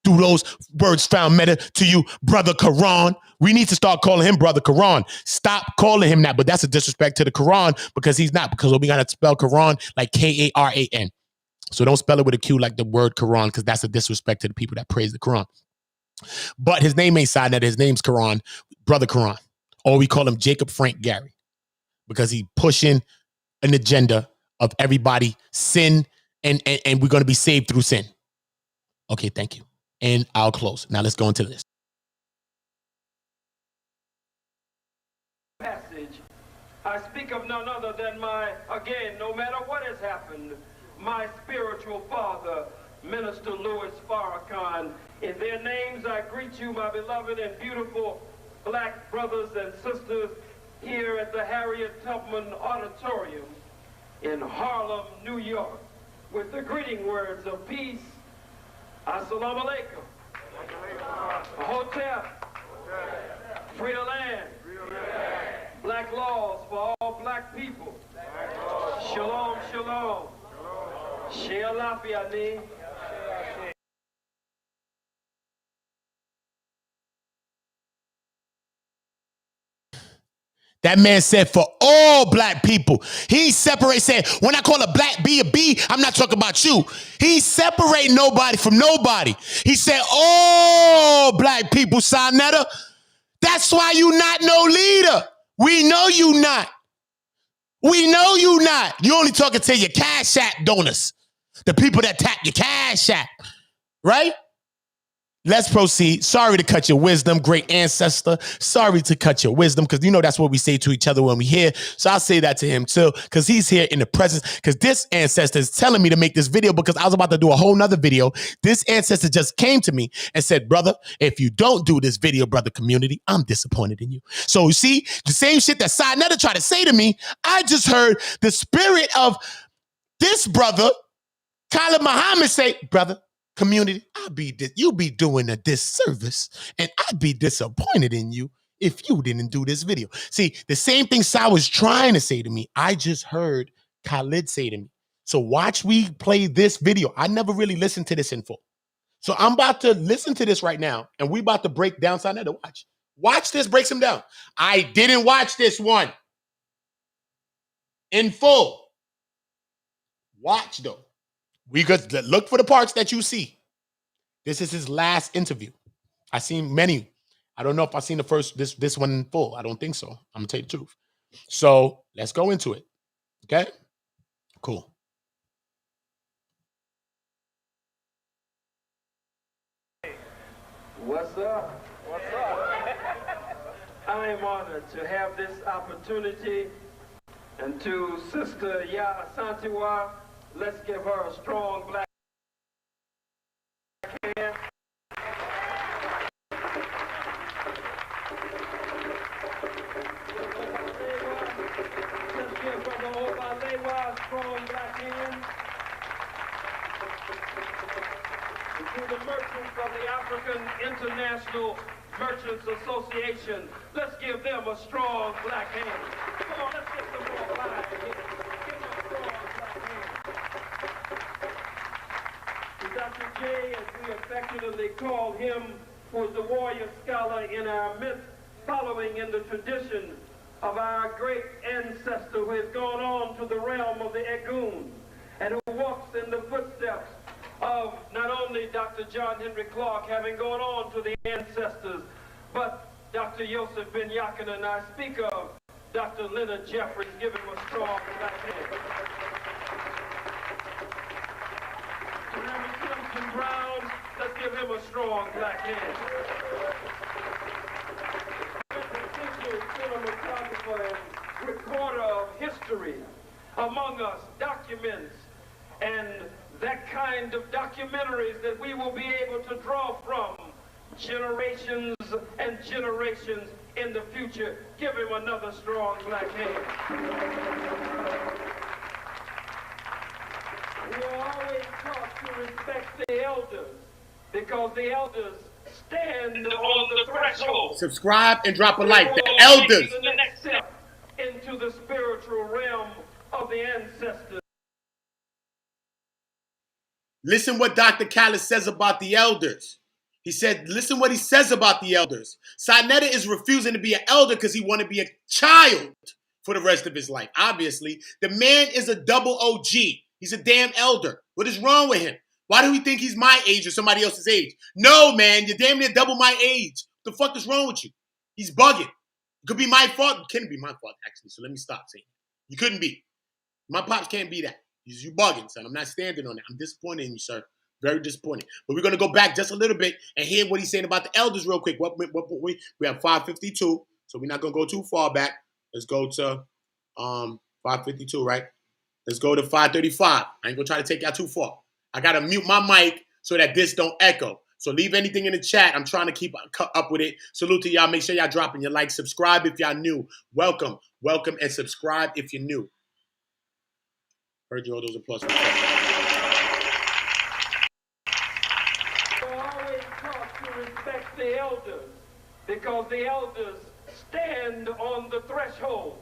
B: Do those words sound meta to you, brother Quran? We need to start calling him brother Quran. Stop calling him that, but that's a disrespect to the Quran, because he's not, because we got to spell Quran like K-A-R-A-N. So don't spell it with a Q like the word Quran, because that's a disrespect to the people that praise the Quran. But his name ain't Sai Netta, his name's Quran, brother Quran. Or we call him Jacob Frank Gary, because he pushing an agenda of everybody sin, and we're going to be saved through sin. Okay, thank you. And I'll close. Now let's go into this.
C: Passage. I speak of none other than no matter what has happened, my spiritual father, Minister Louis Farrakhan. In their names, I greet you, my beloved and beautiful black brothers and sisters, here at the Harriet Tubman Auditorium in Harlem, New York, with the greeting words of peace. Assalamu alaikum. Hotel. Free the land. Black laws for all black people. Shalom, shalom. Shea Lafiani.
B: That man said for all black people. He separate, said, when I call a black B a B, I'm not talking about you. He separate nobody from nobody. He said all black people, Sai Netta. That's why you not no leader. We know you not. We know you not. You only talking to your Cash App donors. The people that tap your Cash App. Right? Let's proceed. Sorry to cut your wisdom, great ancestor. Sorry to cut your wisdom, because you know that's what we say to each other when we here. So I'll say that to him too, because he's here in the presence, because this ancestor is telling me to make this video, because I was about to do a whole nother video. This ancestor just came to me and said, brother, if you don't do this video, brother community, I'm disappointed in you. So you see, the same shit that Sai Netta tried to say to me, I just heard the spirit of this brother, Khalid Muhammad, say, brother, community, you be doing a disservice, and I'd be disappointed in you if you didn't do this video. See, the same thing Sai was trying to say to me, I just heard Khalid say to me. So watch we play this video. I never really listened to this in full. So I'm about to listen to this right now, and we about to break down Sai Netta. Watch. Watch this, breaks him down. I didn't watch this one in full. Watch, though.
D: We could look for the parts that you see. This is his last interview. I seen many. I don't know if I seen the first this one in full. I don't think so. I'm gonna tell you the truth. So let's go into it. Okay, cool.
C: What's up? What's up? I am honored to have this opportunity, and to Sister Ya Asantewa, let's give her a strong black hand. Let's give Brother Obalewa a strong black hand. To the merchants of the African International Merchants Association, let's give them a strong black hand. Come on, let's get some more live here. Give them a strong black hand. To Dr. J, as we affectionately call him, who is the warrior scholar in our midst, following in the tradition of our great ancestor who has gone on to the realm of the Egun and who walks in the footsteps of not only Dr. John Henry Clark having gone on to the ancestors, but Dr. Yosef Ben Yakinen. I speak of Dr. Leonard Jeffries. Give him a strong black hand. To Reverend Clemson Brown, let's give him a strong black hand. Distinguished cinematographer and recorder of history among us, documents, and that kind of documentaries that we will be able to draw from generations and generations in the future. Give him another strong black hand. We are always taught to respect the elders because the elders stand on the threshold.
D: Subscribe and drop a like. The elders.
C: The next step into the spiritual realm of the ancestors.
D: Listen what Dr. Khalid says about the elders. He said, listen what he says about the elders. Sinetta is refusing to be an elder because he want to be a child for the rest of his life. Obviously, the man is a double OG. He's a damn elder. What is wrong with him? Why do we think he's my age or somebody else's age? No, man, you're damn near double my age. What the fuck is wrong with you? He's bugging. It could be my fault. It couldn't be my fault, actually, so let me stop saying it. You couldn't be. My pops can't be that. You bugging, son. I'm not standing on that. I'm disappointed in you, sir. Very disappointed. But we're going to go back just a little bit and hear what he's saying about the elders real quick. We have 552, so we're not going to go too far back. Let's go to 552, right? Let's go to 535. I ain't going to try to take y'all too far. I got to mute my mic so that this don't echo. So leave anything in the chat. I'm trying to keep up with it. Salute to y'all. Make sure y'all dropping your like. Subscribe if y'all new. Welcome, and subscribe if you're new. Heard you all those applause.
C: We're always taught to respect the elders because the elders stand on the threshold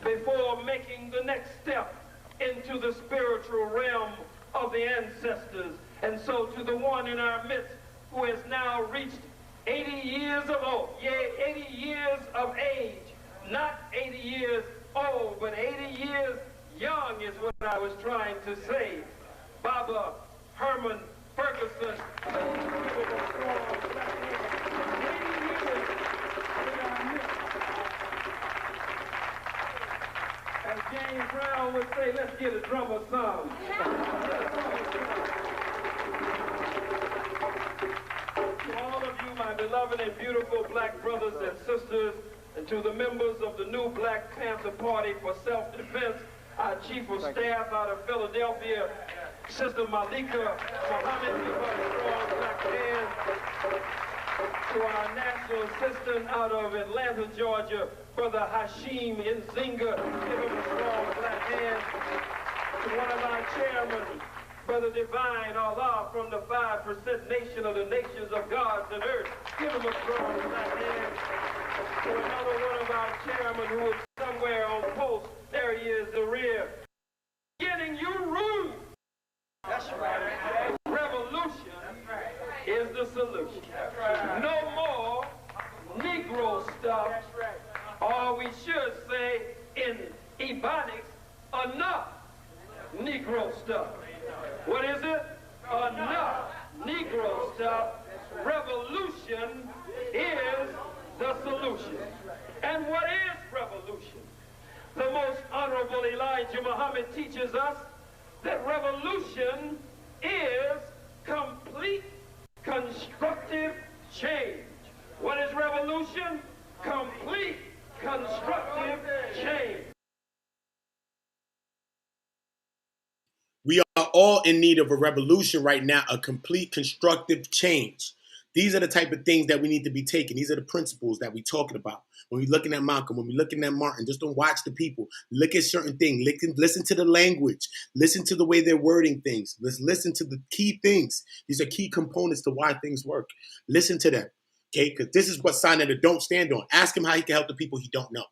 C: before making the next step into the spiritual realm of the ancestors. And so to the one in our midst who has now reached 80 years of old, 80 years of age, not 80 years old, but 80 years young is what I was trying to say. Baba Herman Ferguson. As James Brown would say, let's get a drummer some. To all of you, my beloved and beautiful black brothers and sisters, and to the members of the new Black Panther Party for Self-Defense, our Chief of Staff out of Philadelphia, Sister Malika Mohammed, give her a strong black hand. To our National Assistant out of Atlanta, Georgia, Brother Hashim Nzinga, give him a strong black hand. To one of our chairmen, Brother Divine Allah from the 5% Nation of the Nations of Gods and Earth, give him a strong black hand. To another one of our chairmen who is somewhere on post, there he is, the rear. Getting you rule. That's right. Revolution is the solution. No more Negro stuff. Or we should say in Ebonics, enough Negro stuff. What is it? Enough Negro stuff. Revolution is the solution. And what is revolution? The most honorable Elijah Muhammad teaches us that revolution is complete constructive change. What is revolution? Complete constructive change.
D: We are all in need of a revolution right now, a complete constructive change. These are the type of things that we need to be taking. These are the principles that we're talking about. When we're looking at Malcolm, when we're looking at Martin, just don't watch the people. Look at certain things. Listen to the language. Listen to the way they're wording things. Let's listen to the key things. These are key components to why things work. Listen to them, okay? Because this is what Sinetta don't stand on. Ask him how he can help the people he don't know.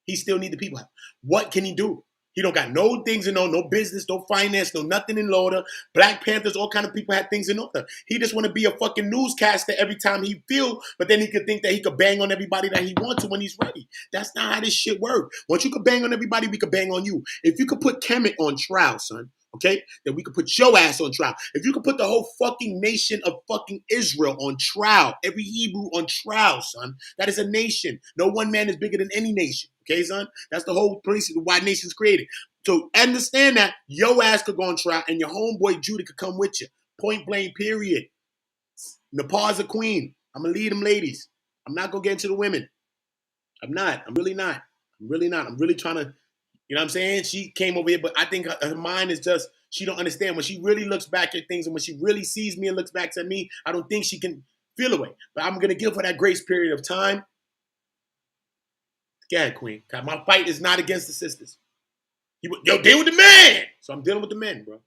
D: He still need the people help. What can he do? He don't got no things in order, no business, no finance, no nothing in order. Black Panthers, all kind of people had things in order. He just want to be a fucking newscaster every time he feel, but then he could think that he could bang on everybody that he wants to when he's ready. That's not how this shit works. Once you could bang on everybody, we could bang on you. If you could put Kemet on trial, son, okay, then we could put your ass on trial. If you could put the whole fucking nation of fucking Israel on trial, every Hebrew on trial, son, that is a nation. No one man is bigger than any nation. Okay, son? That's the whole place why nations created. So understand that your ass could go on trial and your homeboy Judah could come with you. Point blank, period. Nepal's a queen. I'm going to lead them ladies. I'm not going to get into the women. I'm not. I'm really not. I'm really not. I'm really trying to, you know what I'm saying? She came over here, but I think her mind is just, she don't understand. When she really looks back at things and when she really sees me and looks back at me, I don't think she can feel away. But I'm going to give her that grace period of time. Go ahead, queen. My fight is not against the sisters. Yo, deal with the man. So I'm dealing with the men, bro. I'm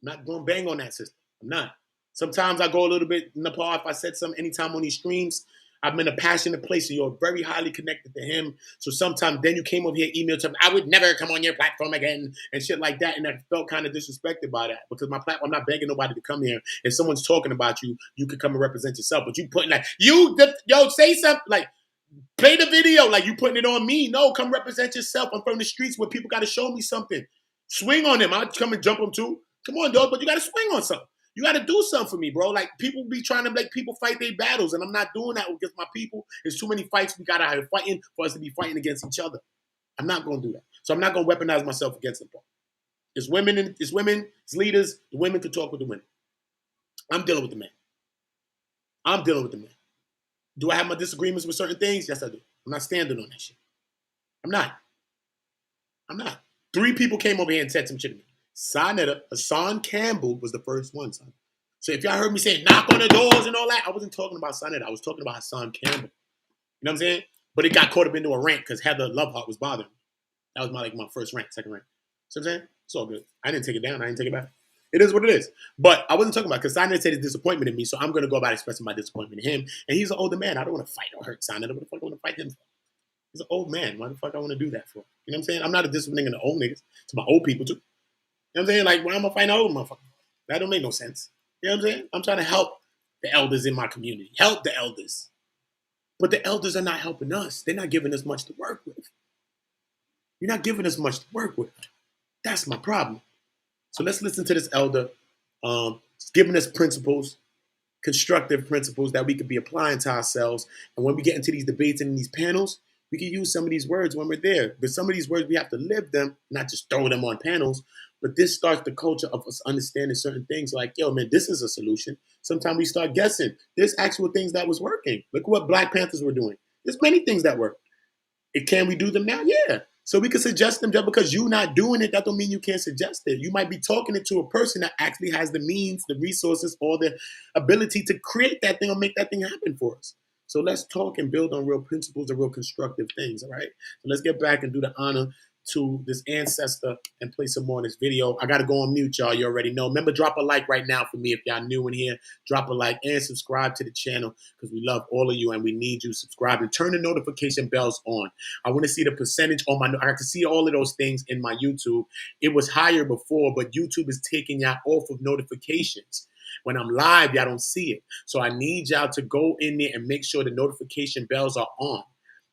D: not going to bang on that sister. I'm not. Sometimes I go a little bit in Nepal. If I said something anytime on these streams, I'm in a passionate place and you're very highly connected to him. So sometimes then you came over here, emailed him, I would never come on your platform again and shit like that. And I felt kind of disrespected by that because my platform, I'm not begging nobody to come here. If someone's talking about you, you can come and represent yourself. But you putting like, say something like, play the video like you putting it on me. No, come represent yourself. I'm from the streets where people got to show me something. Swing on them. I'll come and jump them too. Come on, dog, but you got to swing on something. You got to do something for me, bro. Like, people be trying to make people fight their battles, and I'm not doing that against my people. There's too many fights we got out here fighting for us to be fighting against each other. I'm not going to do that. So I'm not going to weaponize myself against them, bro. It's women, it's leaders. The women can talk with the women. I'm dealing with the men. I'm dealing with the men. Do I have my disagreements with certain things? Yes, I do. I'm not standing on that shit. I'm not. 3 people came over here and said some shit to me. Sinetta, Hassan Campbell was the first one, son. So if y'all heard me say knock on the doors and all that, I wasn't talking about Sinetta. I was talking about Hassan Campbell. You know what I'm saying? But it got caught up into a rant because Heather Loveheart was bothering me. That was my first rant, second rant. See what I'm saying? It's all good. I didn't take it down. I didn't take it back. It is what it is. But I wasn't talking about because Sinetta said his disappointment in me, so I'm going to go about expressing my disappointment in him. And he's an older man. I don't want to fight or hurt Sinetta. What the fuck I want to fight him for? He's an old man. Why the fuck I want to do that for? You know what I'm saying? I'm not a disciplining of the old niggas. It's my old people too. You know what I'm saying? Like, why am I fighting an old motherfucker? That don't make no sense. You know what I'm saying? I'm trying to help the elders in my community. Help the elders. But the elders are not helping us. They're not giving us much to work with. You're not giving us much to work with. That's my problem. So let's listen to this elder giving us principles, constructive principles that we could be applying to ourselves. And when we get into these debates and in these panels, we can use some of these words when we're there. But some of these words, we have to live them, not just throw them on panels. But this starts the culture of us understanding certain things like, yo, man, this is a solution. Sometimes we start guessing. There's actual things that was working. Look at what Black Panthers were doing. There's many things that work. Can we do them now? Yeah. So we can suggest them. Just because you're not doing it, that don't mean you can't suggest it. You might be talking it to a person that actually has the means, the resources, or the ability to create that thing or make that thing happen for us. So let's talk and build on real principles and real constructive things, all right? So let's get back and do the honor to this ancestor and play some more in this video. I got to go on mute, y'all. You already know. Remember, drop a like right now for me if y'all new in here. Drop a like and subscribe to the channel because we love all of you and we need you subscribed. And turn the notification bells on. I want to see the percentage on my, I can see all of those things in my YouTube. It was higher before, but YouTube is taking y'all off of notifications. When I'm live, y'all don't see it. So I need y'all to go in there and make sure the notification bells are on.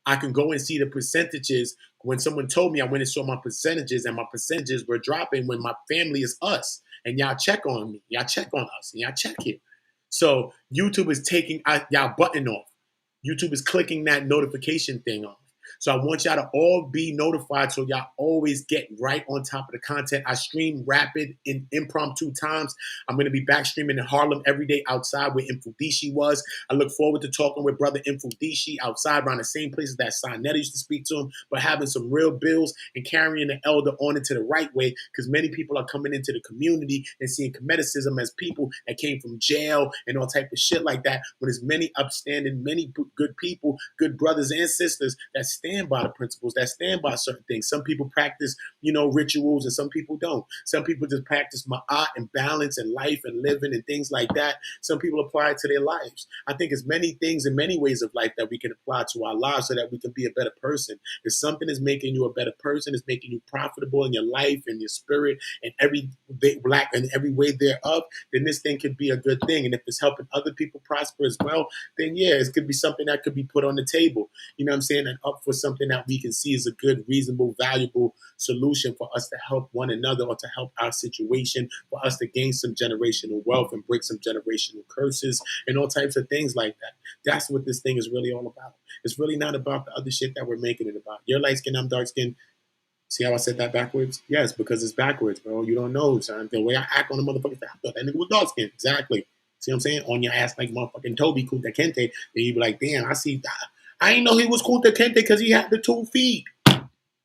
D: I can go and see the percentages. When someone told me, I went and saw my percentages, and my percentages were dropping when my family is us. And y'all check on me. Y'all check on us. And y'all check it. So YouTube is taking y'all button off. YouTube is clicking that notification thing off. So I want y'all to all be notified so y'all always get right on top of the content. I stream rapid in impromptu times. I'm going to be back streaming in Harlem every day outside where Infudishi was. I look forward to talking with brother Infudishi outside around the same places that Sinetta used to speak to him, but having some real bills and carrying the elder on into the right way, because many people are coming into the community and seeing Kemmenitism as people that came from jail and all type of shit like that, when there's many upstanding, many good people, good brothers and sisters that stand by the principles, that stand by certain things. Some people practice, rituals, and some people don't. Some people just practice ma'at and balance and life and living and things like that. Some people apply it to their lives. I think there's many things and many ways of life that we can apply to our lives so that we can be a better person. If something is making you a better person, is making you profitable in your life and your spirit and every way thereof, then this thing could be a good thing. And if it's helping other people prosper as well, then yeah, it could be something that could be put on the table. You know what I'm saying? And up for something that we can see as a good, reasonable, valuable solution for us to help one another or to help our situation, for us to gain some generational wealth and break some generational curses and all types of things like that. That's what this thing is really all about. It's really not about the other shit that we're making it about. You're light skin, I'm dark skin. See how I said that backwards? Yes, because it's backwards, bro. You don't know, son. The way I act on the motherfucker, I thought that nigga was dark skin. Exactly. See what I'm saying? On your ass like motherfucking Toby Kunta Kente. Then you be like, damn, I see that. I ain't know he was Kunta Kente because he had the 2 feet.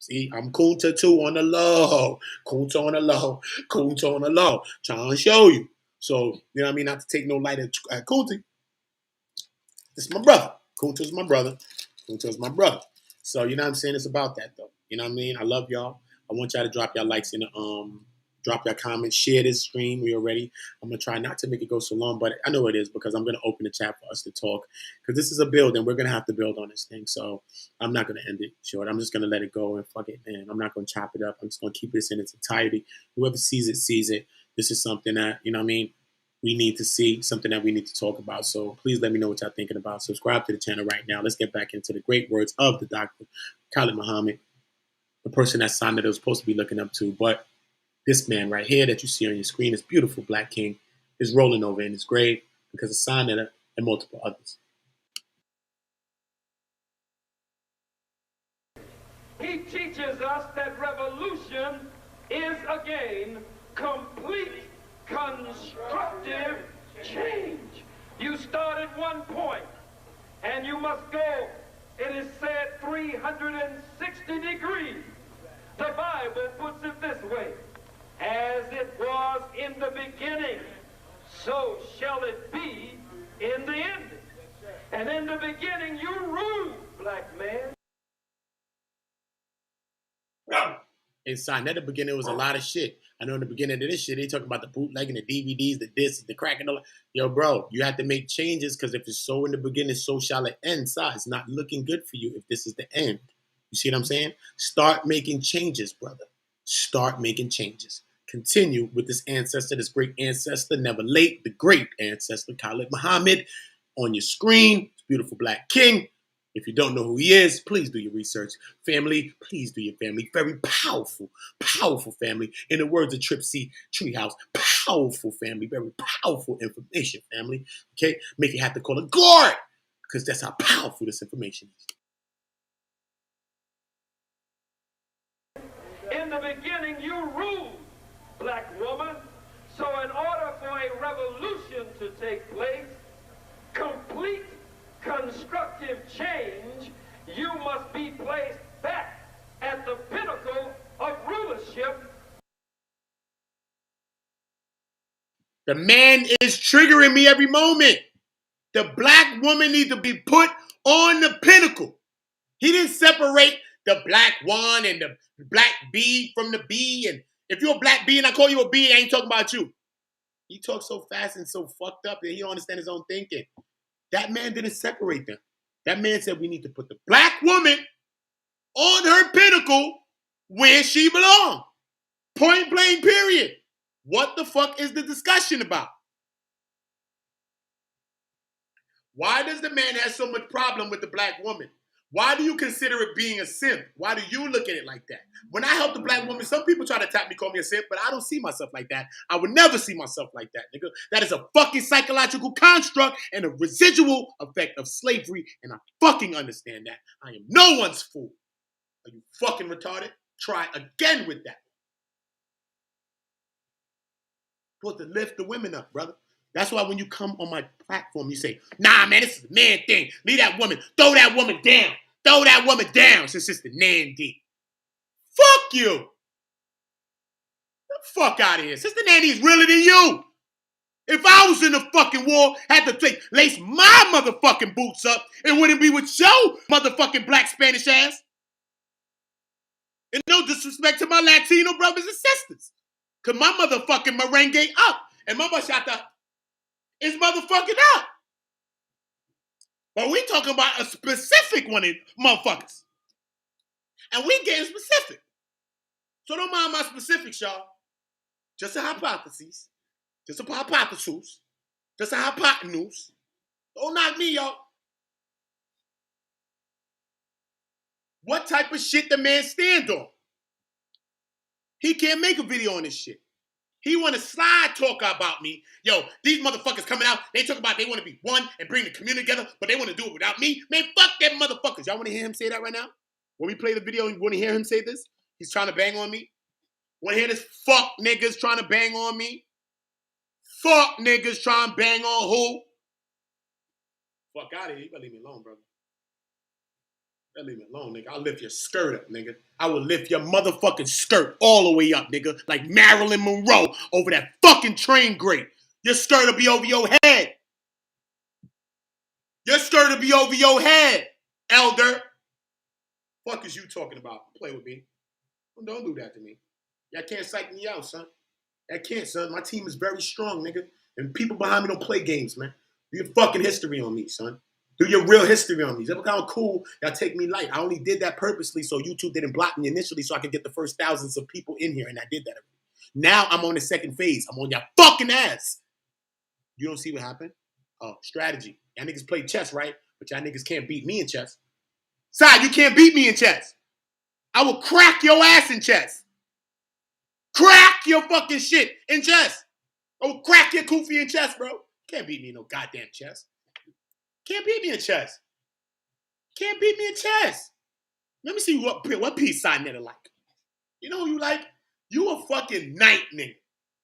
D: See, I'm Kunta too on the low. Kunta on the low. Kunta on the low. Trying to show you. So, you know what I mean? Not to take no light at Kunta. This is my brother. Kunta's my brother. Kunta's my brother. So, you know what I'm saying? It's about that, though. You know what I mean? I love y'all. I want y'all to drop your likes in the drop your comments, share this stream. We already. I'm gonna try not to make it go so long, but I know it is because I'm gonna open the chat for us to talk, because this is a build and we're gonna have to build on this thing. So I'm not gonna end it short. I'm just gonna let it go and fuck it, man. I'm not gonna chop it up. I'm just gonna keep this in its entirety. Whoever sees it, sees it. This is something that, you know what I mean, we need to see, something that we need to talk about. So please let me know what y'all thinking about. Subscribe to the channel right now. Let's get back into the great words of the Dr. Khalid Muhammad, the person that Sinetta was supposed to be looking up to. But this man right here that you see on your screen, this beautiful black king, is rolling over in his grave because of Sinetta and multiple others.
C: He teaches us that revolution is, again, complete constructive change. You start at one point, and you must go, it is said, 360 degrees. The Bible puts it this way: as it was in the beginning, so shall it be in the ending. And in the beginning you ruled, black man.
D: Inside at the beginning, it was a lot of shit. I know in the beginning of this shit, they talk about the bootlegging, the DVDs, the discs, the crack, and all that. Yo, bro, you have to make changes, because if it's so in the beginning, so shall it end. So it's not looking good for you if this is the end. You see what I'm saying? Start making changes, brother. Start making changes. Continue with this ancestor, this great ancestor, never late, the great ancestor, Khalid Muhammad, on your screen. This beautiful black king. If you don't know who he is, please do your research. Family, please do your family. Very powerful, powerful family. In the words of Trip C. Treehouse, powerful family. Very powerful information, family. Okay? Make it have to call a guard, because that's how powerful this information
C: is. In the beginning, you ruled, black woman. So in order for a revolution to take place, complete constructive change, you must be placed back at the pinnacle of rulership.
D: The man is triggering me every moment. The black woman needs to be put on the pinnacle. He didn't separate the black one and the black bee from the bee. And if you're a black bee and I call you a bee, I ain't talking about you. He talks so fast and so fucked up that he don't understand his own thinking. That man didn't separate them. That man said we need to put the black woman on her pinnacle where she belongs. Point blank, period. What the fuck is the discussion about? Why does the man have so much problem with the black woman? Why do you consider it being a simp? Why do you look at it like that? When I help the black woman, some people try to attack me, call me a simp, but I don't see myself like that. I would never see myself like that, nigga. That is a fucking psychological construct and a residual effect of slavery, and I fucking understand that. I am no one's fool. Are you fucking retarded? Try again with that. Supposed to lift the women up, brother. That's why when you come on my platform, you say, nah, man, this is a man thing. Leave that woman. Throw that woman down. Throw that woman down, since it's the Nandy. Fuck you. Get the fuck out of here. Sister Nandy's realer than you. If I was in the fucking war, had to lace my motherfucking boots up, it wouldn't be with your motherfucking black Spanish ass. And no disrespect to my Latino brothers and sisters. Because my motherfucking merengue up. And my bachata is motherfucking up. But we talking about a specific one of motherfuckers. And we getting specific. So don't mind my specifics, y'all. Just a hypothesis. Just a hypothesis. Just a hypotenuse. Don't knock me, y'all. What type of shit the man stand on? He can't make a video on this shit. He want to slide talk about me. Yo, these motherfuckers coming out, they talk about they want to be one and bring the community together, but they want to do it without me. Man, fuck them motherfuckers. Y'all want to hear him say that right now? When we play the video, you want to hear him say this? He's trying to bang on me? Want to hear this fuck niggas trying to bang on me? Fuck niggas trying to bang on who? Fuck out of here. You better leave me alone, brother. Better leave me alone, nigga. I'll lift your skirt up, nigga. I will lift your motherfucking skirt all the way up, nigga. Like Marilyn Monroe over that fucking train grate. Your skirt will be over your head. Your skirt will be over your head, elder. Fuck is you talking about? Play with me. Don't do that to me. Y'all can't psych me out, son. I can't, son. My team is very strong, nigga. And people behind me don't play games, man. Do your fucking history on me, son. Do your real history on me. Look how cool y'all take me light. I only did that purposely so YouTube didn't block me initially so I could get the first thousands of people in here, and I did that. Now I'm on the second phase. I'm on your fucking ass. You don't see what happened? Oh, strategy. Y'all niggas play chess, right? But y'all niggas can't beat me in chess. Side, you can't beat me in chess. I will crack your ass in chess. Crack your fucking shit in chess. I will crack your kufi in chess, bro. Can't beat me in no goddamn chess. Can't beat me in chess. Can't beat me in chess. Let me see what piece Sinetta like. You know who you like? You a fucking knight, nigga.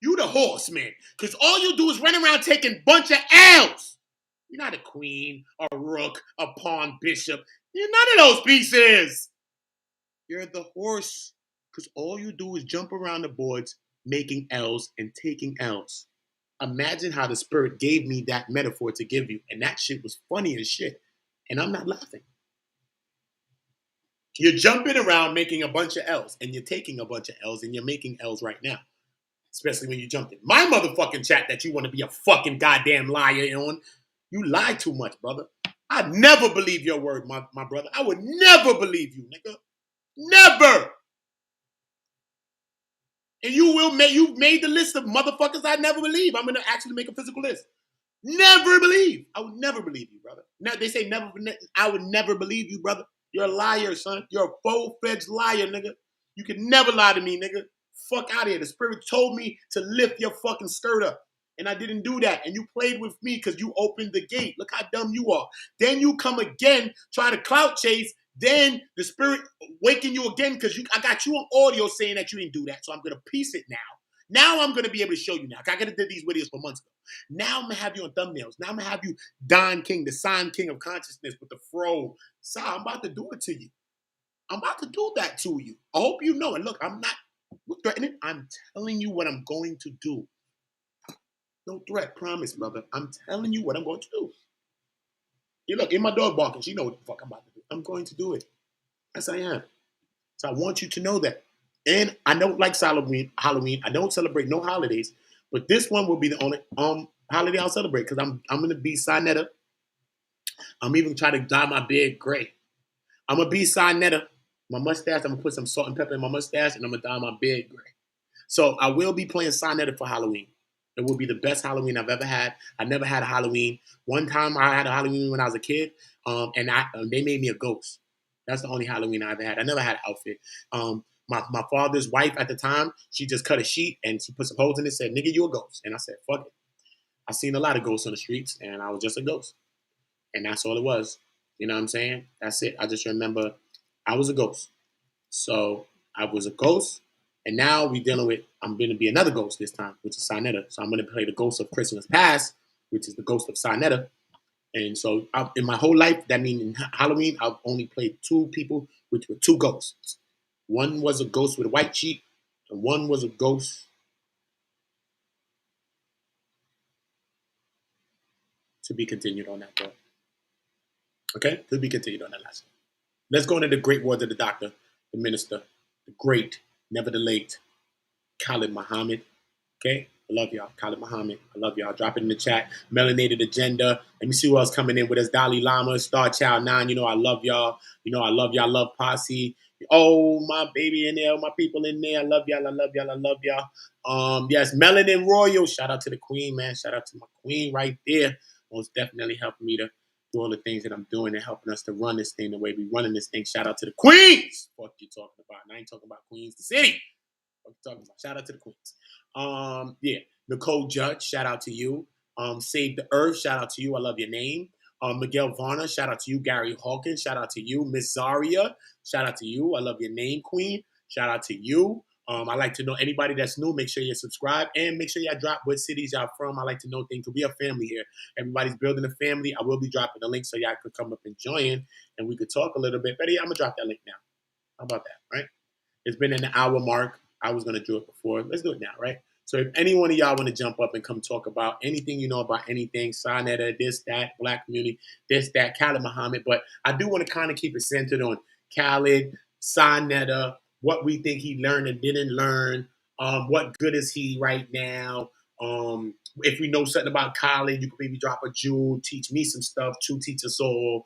D: You the horseman. Because all you do is run around taking bunch of L's. You're not a queen, a rook, a pawn, bishop. You're none of those pieces. You're the horse. Because all you do is jump around the boards making L's and taking L's. Imagine how the spirit gave me that metaphor to give you. And that shit was funny as shit. And I'm not laughing. You're jumping around making a bunch of L's. And you're taking a bunch of L's. And you're making L's right now. Especially when you jumped in my motherfucking chat that you want to be a fucking goddamn liar on. You lie too much, brother. I'd never believe your word, my brother. I would never believe you, nigga. Never. And you've made the list of motherfuckers I never believe. I'm going to actually make a physical list. Never believe. I would never believe you, brother. Now, they say never. I would never believe you, brother. You're a liar, son. You're a full-fledged liar, nigga. You can never lie to me, nigga. Fuck out of here. The spirit told me to lift your fucking skirt up. And I didn't do that. And you played with me because you opened the gate. Look how dumb you are. Then you come again, try to clout chase. Then the spirit waking you again because I got you on audio saying that you didn't do that. So I'm going to piece it now. Now I'm going to be able to show you now. I could have did these videos for months ago. Now I'm going to have you on thumbnails. Now I'm going to have you Don King, the sign king of consciousness with the fro. So I'm about to do it to you. I'm about to do that to you. I hope you know. And look, I'm not threatening. I'm telling you what I'm going to do. No threat, promise, brother. I'm telling you what I'm going to do. You look, in my dog barking, she know what the fuck I'm about to do. I'm going to do it. Yes, I am. So I want you to know that. And I don't like Halloween. I don't celebrate no holidays. But this one will be the only holiday I'll celebrate because I'm going to be Sinetta. I'm even trying to dye my beard gray. I'm going to be Sinetta. My mustache, I'm going to put some salt and pepper in my mustache, and I'm going to dye my beard gray. So I will be playing Sinetta for Halloween. It will be the best Halloween I've ever had. I never had a Halloween. One time I had a Halloween when I was a kid, and they made me a ghost. That's the only Halloween I ever had. I never had an outfit. My father's wife at the time, she just cut a sheet and she put some holes in it, said, nigga, you a ghost. And I said, fuck it. I seen a lot of ghosts on the streets, and I was just a ghost. And that's all it was. You know what I'm saying? That's it. I just remember I was a ghost. So I was a ghost, and now I'm going to be another ghost this time, which is Sinetta. So I'm going to play the ghost of Christmas Past, which is the ghost of Sinetta. And so in my whole life, that means in Halloween, I've only played 2 people, which were 2 ghosts. One was a ghost with a white sheet, and one was a ghost to be continued on that, bro. Okay? To be continued on that last one. Let's go into the great words of the doctor, the minister, the great, never the late, Khalid Muhammad. Okay? I love y'all. Khalid Muhammad. I love y'all. Drop it in the chat. Melanated Agenda. Let me see who else coming in with us. Dalai Lama, Star Child 9. You know I love y'all. You know I love y'all. Love Posse. Oh, my baby in there. My people in there. I love y'all. I love y'all. I love y'all. Yes, Melanin Royal. Shout out to the queen, man. Shout out to my queen right there. Most definitely helping me to do all the things that I'm doing and helping us to run this thing the way we running this thing. Shout out to the queens. What you talking about? And I ain't talking about Queens, the city. What you talking about? Shout out to the queens. Yeah, Nicole Judge, shout out to you. Save the Earth, shout out to you. I love your name. Miguel Varner, shout out to you. Gary Hawkins, shout out to you. Miss Zaria, shout out to you. I love your name, Queen. Shout out to you. I like to know anybody that's new. Make sure you subscribe and make sure y'all drop what cities y'all from. I like to know things. We are family here. Everybody's building a family. I will be dropping the link so y'all could come up and join and we could talk a little bit. But yeah, I'm gonna drop that link now. How about that, right? It's been an hour mark. I was gonna do it before. Let's do it now, right? So if any one of y'all want to jump up and come talk about anything you know about anything, Sinetta, this, that, Black community, this, that, Khalid Muhammad, but I do want to kind of keep it centered on Khalid, Sinetta, what we think he learned and didn't learn, what good is he right now. If we know something about Khalid, you could maybe drop a jewel, teach me some stuff, to teach us all.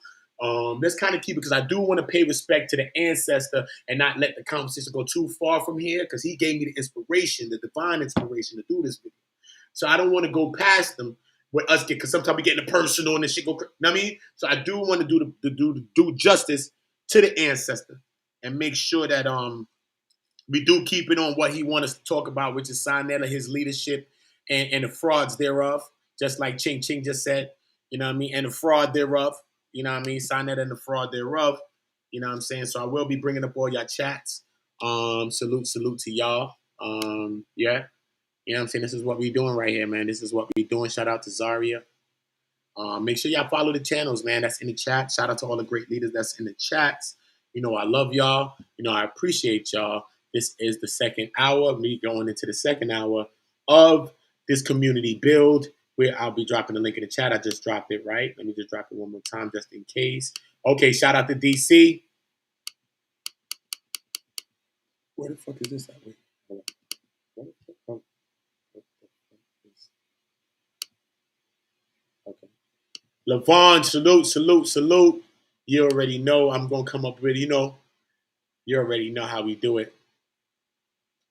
D: Let's kind of keep it because I do want to pay respect to the ancestor and not let the conversation go too far from here because he gave me the inspiration, the divine inspiration to do this video. So I don't want to go past them with us because sometimes we get into personal and the shit go. You know what I mean? So I do want to do justice to the ancestor and make sure that we do keep it on what he wants us to talk about, which is Sinetta, his leadership and the frauds thereof, just like Ching Ching just said. You know what I mean? And the fraud thereof. You know what I mean? Sinetta and the fraud thereof. You know what I'm saying? So I will be bringing up all y'all chats. Salute to y'all. Yeah. You know what I'm saying? This is what we doing right here, man. This is what we doing. Shout out to Zaria. Make sure y'all follow the channels, man. That's in the chat. Shout out to all the great leaders that's in the chats. You know, I love y'all. You know, I appreciate y'all. This is the second hour. Me going into the second hour of this community build. Where I'll be dropping the link in the chat. I just dropped it, right? Let me just drop it one more time just in case. Okay, shout out to DC. Where the fuck is this at? Wait, hold on. Okay. Levon, salute. You already know I'm going to come up with, you already know how we do it.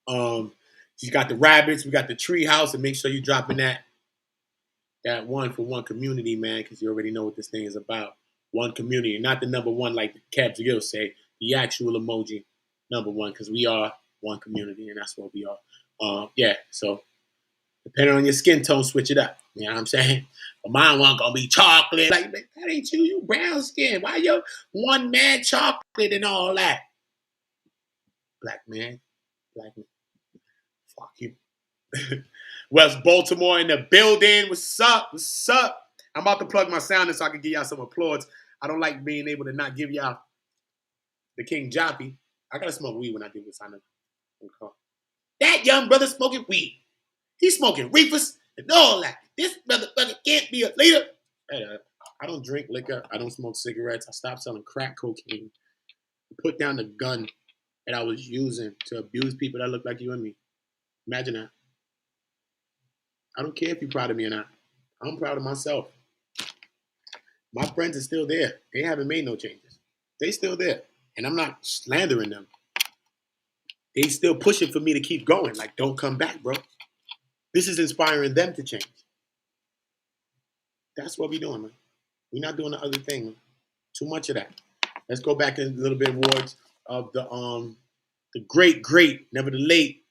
D: You got the rabbits. We got the tree house. And make sure you're dropping that one for one community, man, because you already know what this thing is about. One community, not the number one like the Cabs will say, the actual emoji number one, because we are one community, and that's what we are. Yeah, so depending on your skin tone, switch it up. You know what I'm saying? But mine wasn't going to be chocolate. Like, that ain't you brown skin. Why you one man chocolate and all that? Black man. Fuck you. West Baltimore in the building. What's up? I'm about to plug my sound in so I can give y'all some applause. I don't like being able to not give y'all the King Joppy. I gotta smoke weed when I do this. I know. That young brother smoking weed. He's smoking reefers and all that. This motherfucker can't be a leader. I don't drink liquor. I don't smoke cigarettes. I stopped selling crack cocaine. I put down the gun that I was using to abuse people that look like you and me. Imagine that. I don't care if you're proud of me or not. I'm proud of myself. My friends are still there. They haven't made no changes. They still there. And I'm not slandering them. They still pushing for me to keep going. Like, don't come back, bro. This is inspiring them to change. That's what we're doing, man. We're not doing the other thing, man. Too much of that. Let's go back a little bit awards of the great, never the late.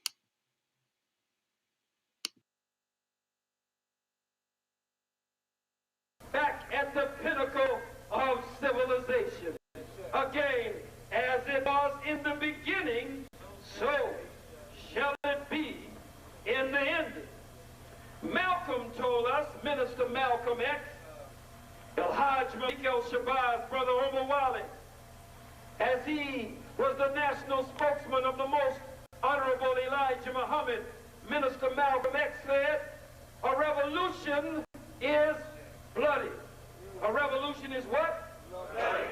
C: Back at the pinnacle of civilization. Again, as it was in the beginning, so shall it be in the ending. Malcolm told us, Minister Malcolm X, El-Hajj Malik El-Shabazz, Brother Omar Wali, as he was the national spokesman of the most honorable Elijah Muhammad, Minister Malcolm X said, a revolution is bloody. A revolution is what? Bloody.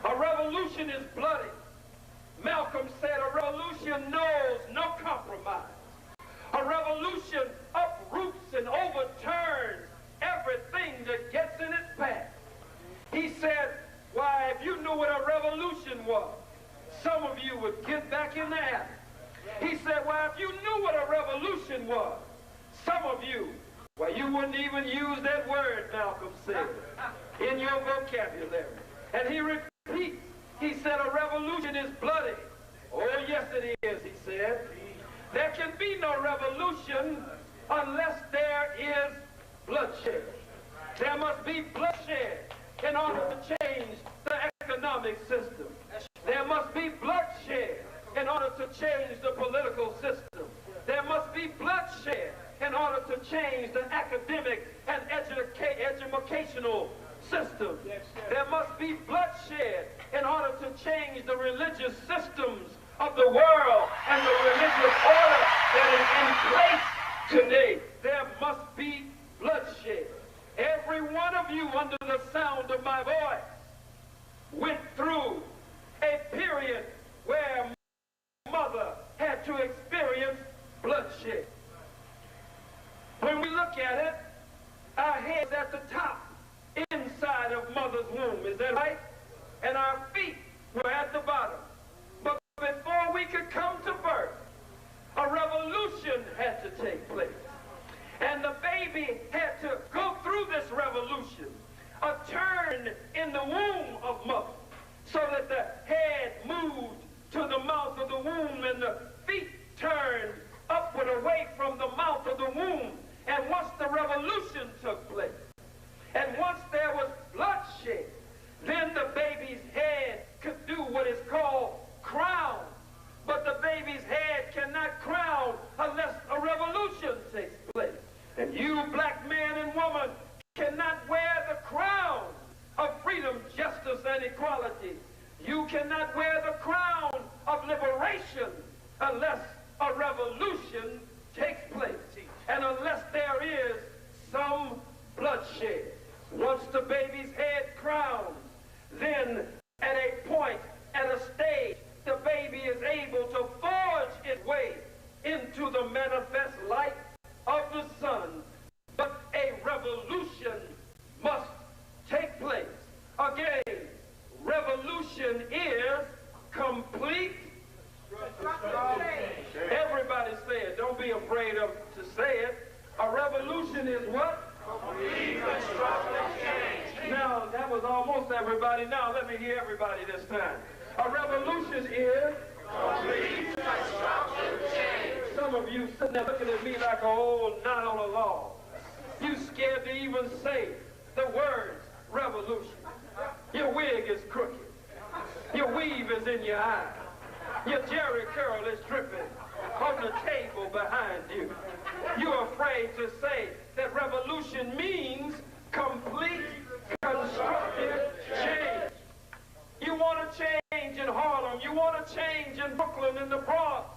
C: A revolution is bloody. Malcolm said a revolution knows no compromise. A revolution uproots and overturns everything that gets in its path. He said, why, if you knew what a revolution was, some of you would get back in the alley. He said, why, if you knew what a revolution was, some of you, well, you wouldn't even use that word, Malcolm said, in your vocabulary. And he repeats, he said, a revolution is bloody. Oh, yes, it is, he said. There can be no revolution unless there is bloodshed. There must be bloodshed in order to change the economic system. There must be bloodshed in order to change the political system. There must be bloodshed in order to change the academic and educational system. There must be bloodshed in order to change the religious systems of the world and the religious order that is in place today. There must be bloodshed. Every one of you under the sound of my voice went through a period where mother had to experience bloodshed. When we look at it, our head's at the top, inside of mother's womb, is that right? And our feet were at the bottom. But before we could come to birth, a revolution had to take place. And the baby had to go through this revolution, a turn in the womb of mother, so that the head moved to the mouth of the womb and the feet turned upward away from the mouth of the womb. And once the revolution took place, and once there was bloodshed, then the baby's head could do what is called crown. But the baby's head cannot crown unless a revolution takes place. And you, black man and woman, cannot wear the crown of freedom, justice, and equality. You cannot wear the crown of liberation unless a revolution takes place. And unless there is some bloodshed. Once the baby's head crowns, then at a point, at a stage, the baby is able to forge its way into the manifest light of the sun. But a revolution must take place. Again, revolution is complete. Everybody say it. Don't be afraid to say it. A revolution is what? Complete constructive change. Now, that was almost everybody. Now, let me hear everybody this time. A revolution is complete constructive change. Some of you sitting there looking at me like an old knot on a log. You scared to even say the words revolution. Your wig is crooked. Your weave is in your eye. Your jerry curl is dripping on the table behind you. You're afraid to say that revolution means complete constructive change. You want to change in Harlem. You want to change in Brooklyn, in the Bronx.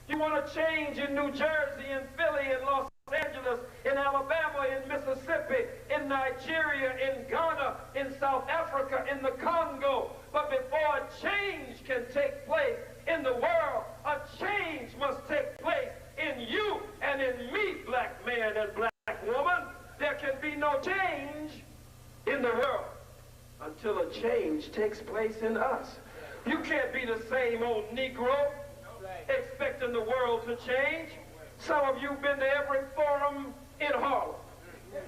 C: You want to change in New Jersey, in Philly, in Los Angeles, in Alabama, in Mississippi, in Nigeria, in Ghana, in South Africa, in the Congo. But before a change can take place in the world, a change must take place in you and in me, black man and black woman. There can be no change in the world until a change takes place in us. You can't be the same old Negro expecting the world to change. Some of you have been to every forum in Harlem,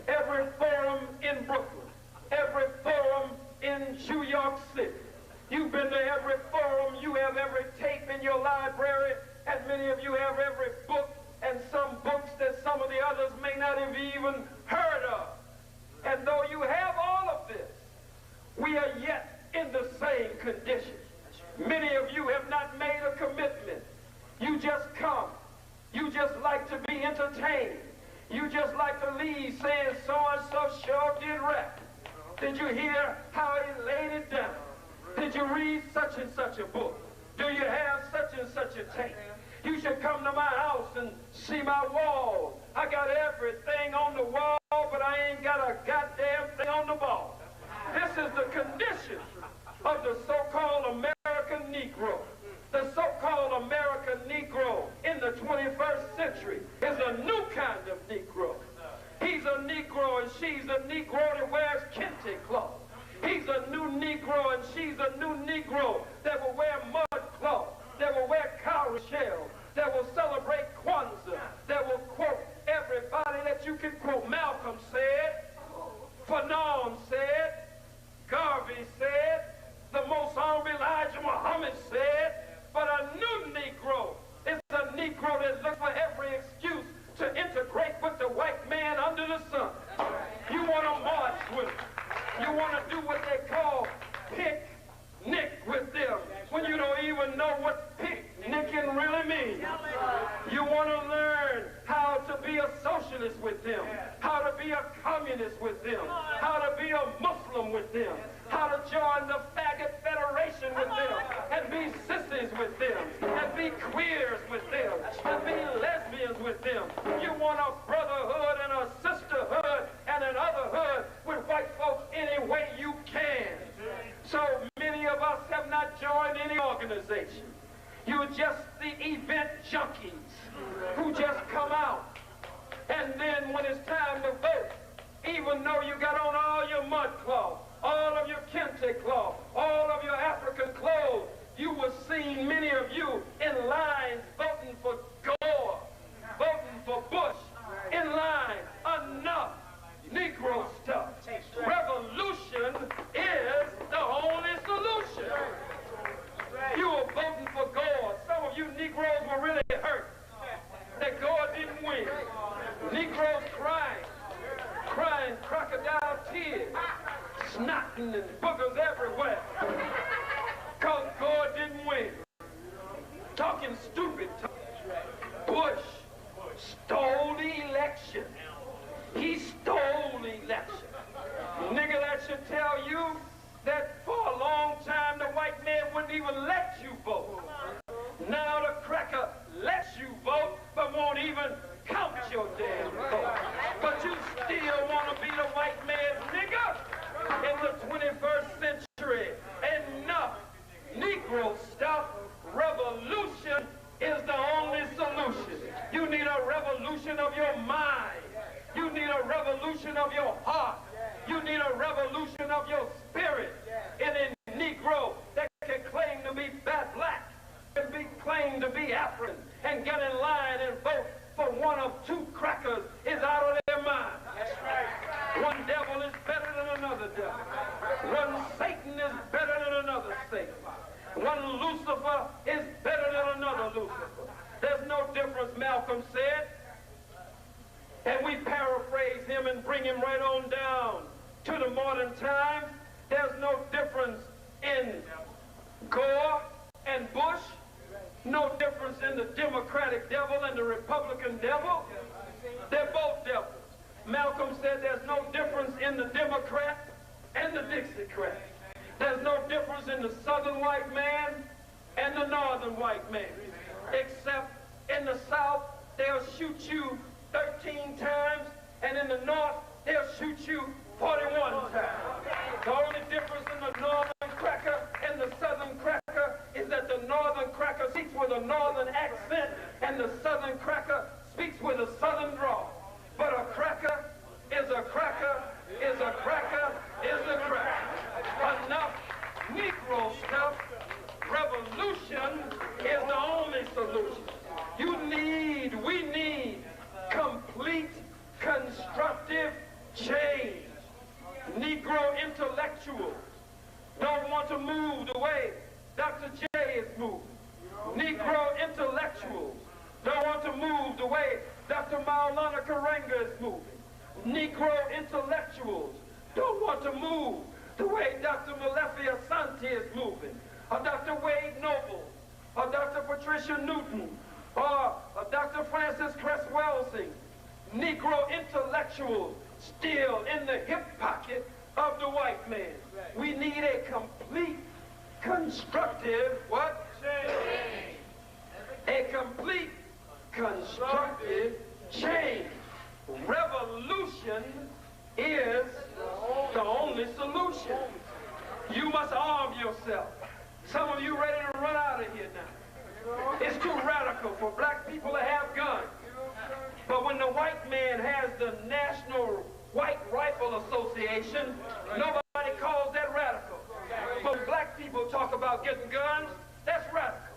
C: every forum in Brooklyn, every forum in New York City. You've been to every forum, you have every tape in your library, and many of you have every book, and some books that some of the others may not have even heard of. And though you have all of this, we are yet in the same condition. Many of you have not made a commitment. You just come. You just like to be entertained. You just like to leave saying so-and-so sure did rap. Did you hear how he laid it down? Did you read such and such a book? Do you have such and such a tape? You should come to my house and see my wall. I got everything on the wall, but I ain't got a goddamn thing on the ball. This is the condition of the so-called American Negro. The so-called American Negro in the 21st century is a new kind of Negro. He's a Negro and she's a Negro that wears kente cloth. He's a new Negro and she's a new Negro that will wear mud cloth, that will wear cowrie shells, that will celebrate Kwanzaa, that will quote everybody that you can quote. Malcolm said, Fanon said, Garvey said, the most honorable Elijah Muhammad said, but a new Negro is a Negro that looks for every excuse to integrate with the white man under the sun. You want to march with them. You want to do what they call picnic with them when you don't even know what picnicking really means. You want to learn how to be a socialist with them, how to be a communist with them, how to be a Muslim with them, how to join the faggot federation with them, and be sissies with them, and be queers with them, and be lesbians with them. You want a brotherhood and a sisterhood and an otherhood with white folks any way you can. So many of us have not joined any organization. You're just the event junkies who just come out. And then when it's time to vote, even though you got on all your mud cloth, all of your kente cloth, all of your African clothes, you were seeing many of you in lines voting for Gore, voting for Bush, in line. Enough Negro stuff. Revolution is the only solution. You were voting for Gore. Some of you Negroes were really hurt that Gore didn't win. Negroes crying crocodile tears, snotting and boogers everywhere, because Gore didn't win. Talking stupid talk. Bush stole the election. He stole the election. Nigga, that should tell you that for a long time the white man wouldn't even let you vote. Now the cracker lets you vote, but won't even count your damn vote. But you still want to be the white man's nigga in the 21st century. Enough Negro stuff. Revolution is the only solution. You need a revolution of your mind. You need a revolution of your heart. You need a revolution of your spirit. And a Negro that can claim to be black, can be claimed to be African, and get in line and vote for one of two crackers is out of their mind. One devil is better than another devil. One Satan is better than another Satan. One Lucifer is better than another Lucifer. There's no difference, Malcolm said. And we paraphrase him and bring him right on down to the modern times. There's no difference in Gore and Bush. No difference in the Democratic devil and the Republican devil. They're both devils. Malcolm said there's no difference in the Democrat and the Dixiecrat. There's no difference in the Southern white man and the Northern white man. Except in the South, they'll shoot you 13 times, and in the North, they'll shoot you 41 times. The only difference in the Northern cracker and the Southern cracker is that the Northern cracker speaks with a Northern accent, and the Southern cracker speaks with a Southern drawl. But a cracker is a cracker, is a cracker, is a cracker. Enough Negro stuff. Revolution is the only solution. We need complete constructive change. Negro intellectuals Maulana Karanga is moving. Negro intellectuals don't want to move the way Dr. Malefi Asante is moving, or Dr. Wade Noble, or Dr. Patricia Newton, or Dr. Francis Cress Welsing. Negro intellectuals still in the hip pocket of the white man. We need a complete, constructive, what? Change. A complete, constructive change. Revolution is the only solution. You must arm yourself. Some of you ready to run out of here now. It's too radical for black people to have guns. But when the white man has the National White Rifle Association, nobody calls that radical. But when black people talk about getting guns, that's radical.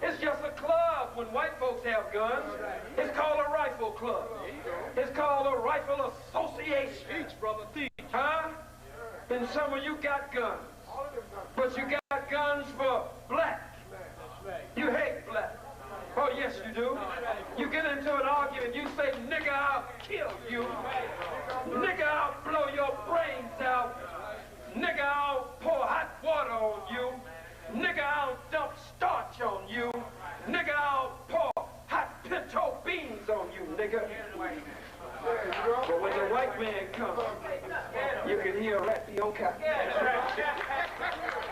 C: It's just a club when white folks have guns. It's called a rifle club. It's called a rifle association. Teach, brother, teach. Huh? And some of you got guns. But you got guns for black. You hate black. Oh, yes, you do. You get into an argument, you say, nigga, I'll kill you. Nigga, I'll blow your brains out. Nigga, I'll pour hot water on you. Nigga, I'll dump starch on you. Nigga, I'll pour hot pinto beans on you, nigga. But when the white man comes, you can hear Rapioca.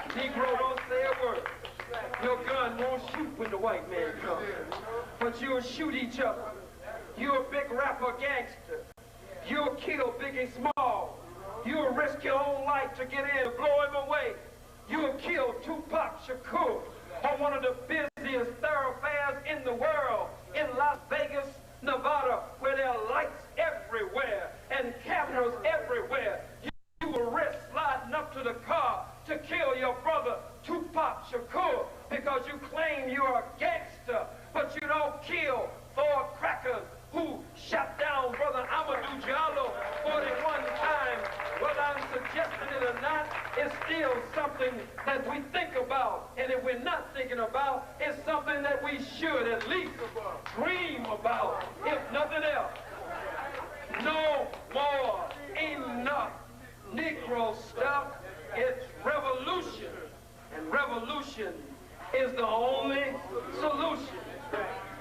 C: Negro don't say a word. Your gun won't shoot when the white man comes. But you'll shoot each other. You're a big rapper gangster. You'll kill Biggie Small. You'll risk your own life to get in and blow him away. You'll kill Tupac Shakur on one of the busiest thoroughfares in the world, in Las Vegas, Nevada, where there are lights everywhere and cameras everywhere. You will risk sliding up to the car to kill your brother, Tupac Shakur, because you claim you're a gangster, but you don't kill four crackers who shot down Brother Amadou Diallo 41 times. Whether I'm suggesting it or not, it's still something that we think about. And if we're not thinking about, it's something that we should at least dream about, if nothing else. No more enough Negro stuff. It's revolution. And revolution is the only solution.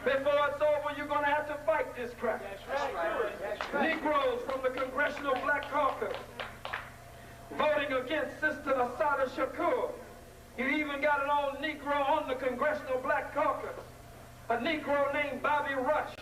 C: Before it's over, you're going to have to fight this crap. Negroes from the Congressional Black Caucus voting against Sister Assata Shakur. You even got an old Negro on the Congressional Black Caucus, a Negro named Bobby Rush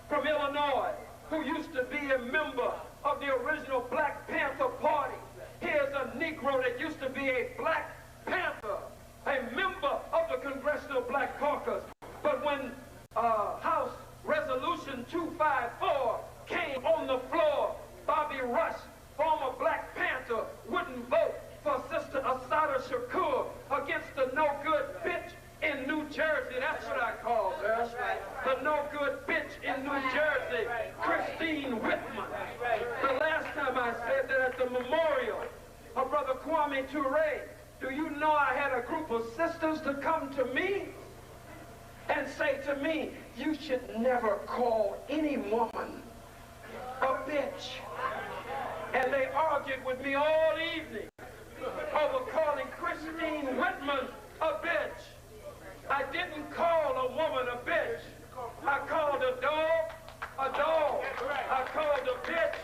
C: from Illinois, who used to be a member of the original Black Panther Party. Here's a Negro that used to be a Black Panther, a member of the Congressional Black Caucus. But when House Resolution 254 came on the floor, Bobby Rush, former Black Panther, wouldn't vote for Sister Assata Shakur against the no-good bitch in New Jersey. That's what I call her. The no-good bitch in New Jersey, Christine Whitman. The last time I said that at the memorial of Brother Kwame Ture, do you know I had a group of sisters to come to me and say to me, you should never call any woman a bitch. And they argued with me all evening over calling Christine Whitman a bitch. I didn't call a woman a bitch. I called a dog a dog. I called a bitch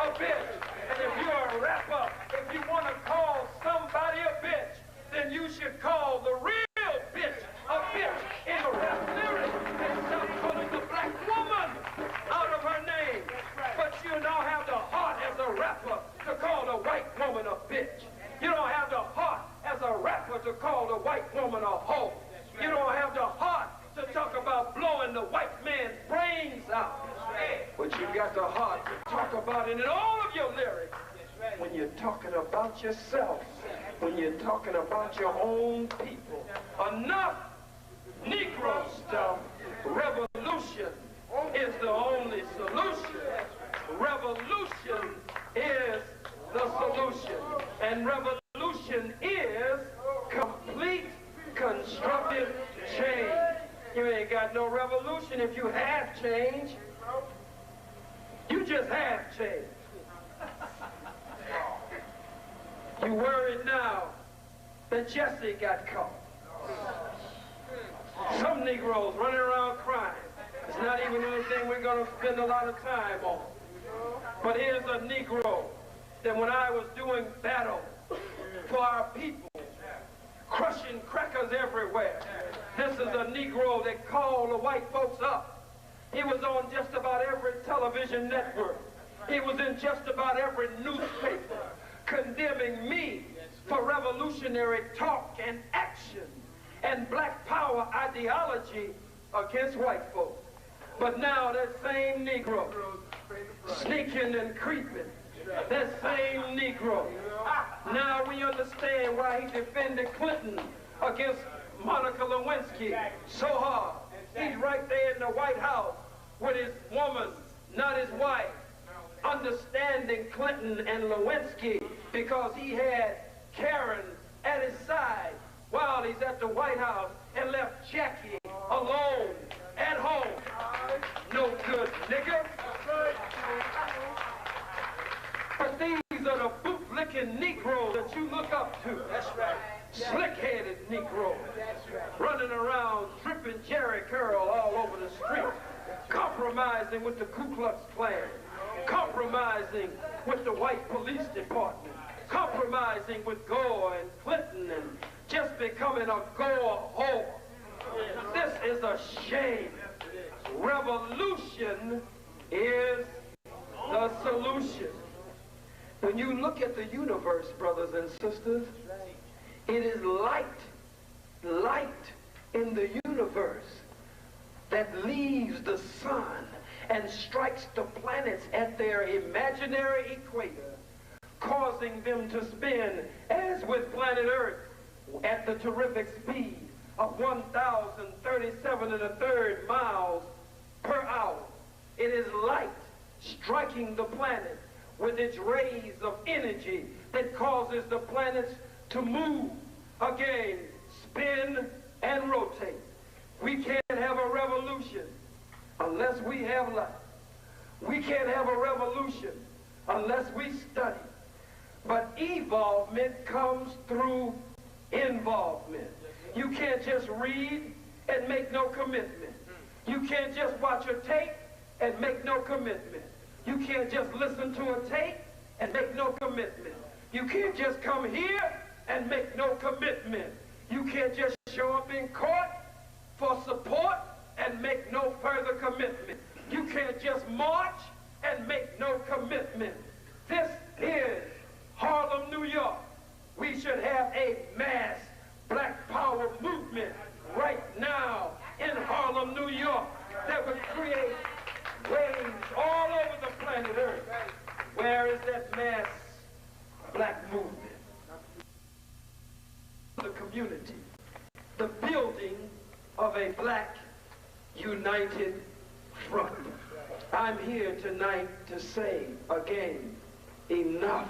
C: a bitch. And if you're a rapper, if you want to call somebody a bitch, then you should call the real bitch a bitch in a rap lyric and stop calling the black woman out of her name. But you don't have the heart as a rapper to call the white woman a bitch. You don't have the heart as a rapper to call the white woman a hoe. You don't have the heart to talk about blowing the white man's brains out. But you got the heart to talk about it in all of your lyrics. When you're talking about yourself, when you're talking about your own people. Enough Negro stuff. Revolution is the only solution. Revolution is the solution. And revolution is complete constructive change. You ain't got no revolution if you have change. just have changed. You worried now that Jesse got caught. Some Negroes running around crying. It's not even anything we're going to spend a lot of time on. But here's a Negro that when I was doing battle for our people, crushing crackers everywhere, this is a Negro that called the white folks up. He was on just about every television network. He was in just about every newspaper condemning me for revolutionary talk and action and black power ideology against white folks. But now that same Negro, sneaking and creeping, that same Negro, now we understand why he defended Clinton against Monica Lewinsky so hard. He's right there in the White House with his woman, not his wife, understanding Clinton and Lewinsky because he had Karen at his side while he's at the White House and left Jackie alone at home. No good, nigga. But these are the boot-licking Negroes that you look up to. That's right. Slick-headed Negroes. That's right. Running around, dripping Jerry curl all over the street. Compromising with the Ku Klux Klan. Compromising with the white police department. Compromising with Gore and Clinton and just becoming a Gore whore. This is a shame. Revolution is the solution. When you look at the universe, brothers and sisters, it is light in the universe that leaves the sun and strikes the planets at their imaginary equator, causing them to spin as with planet Earth at the terrific speed of 1,037 1/3 miles per hour. It is light striking the planet with its rays of energy that causes the planets to move again, spin and rotate. We can't have a revolution unless we have light. We can't have a revolution unless we study. But evolvement comes through involvement. You can't just read and make no commitment. You can't just watch a tape and make no commitment. You can't just listen to a tape and make no commitment. You can't just come here and make no commitment. You can't just show up in court for support and make no further commitment. You can't just march and make no commitment. This is Harlem, New York. We should have a mass black power movement right now in Harlem, New York that would create waves all over the planet Earth. Where is that mass black movement? The community, the building of a black united front. I'm here tonight to say again, enough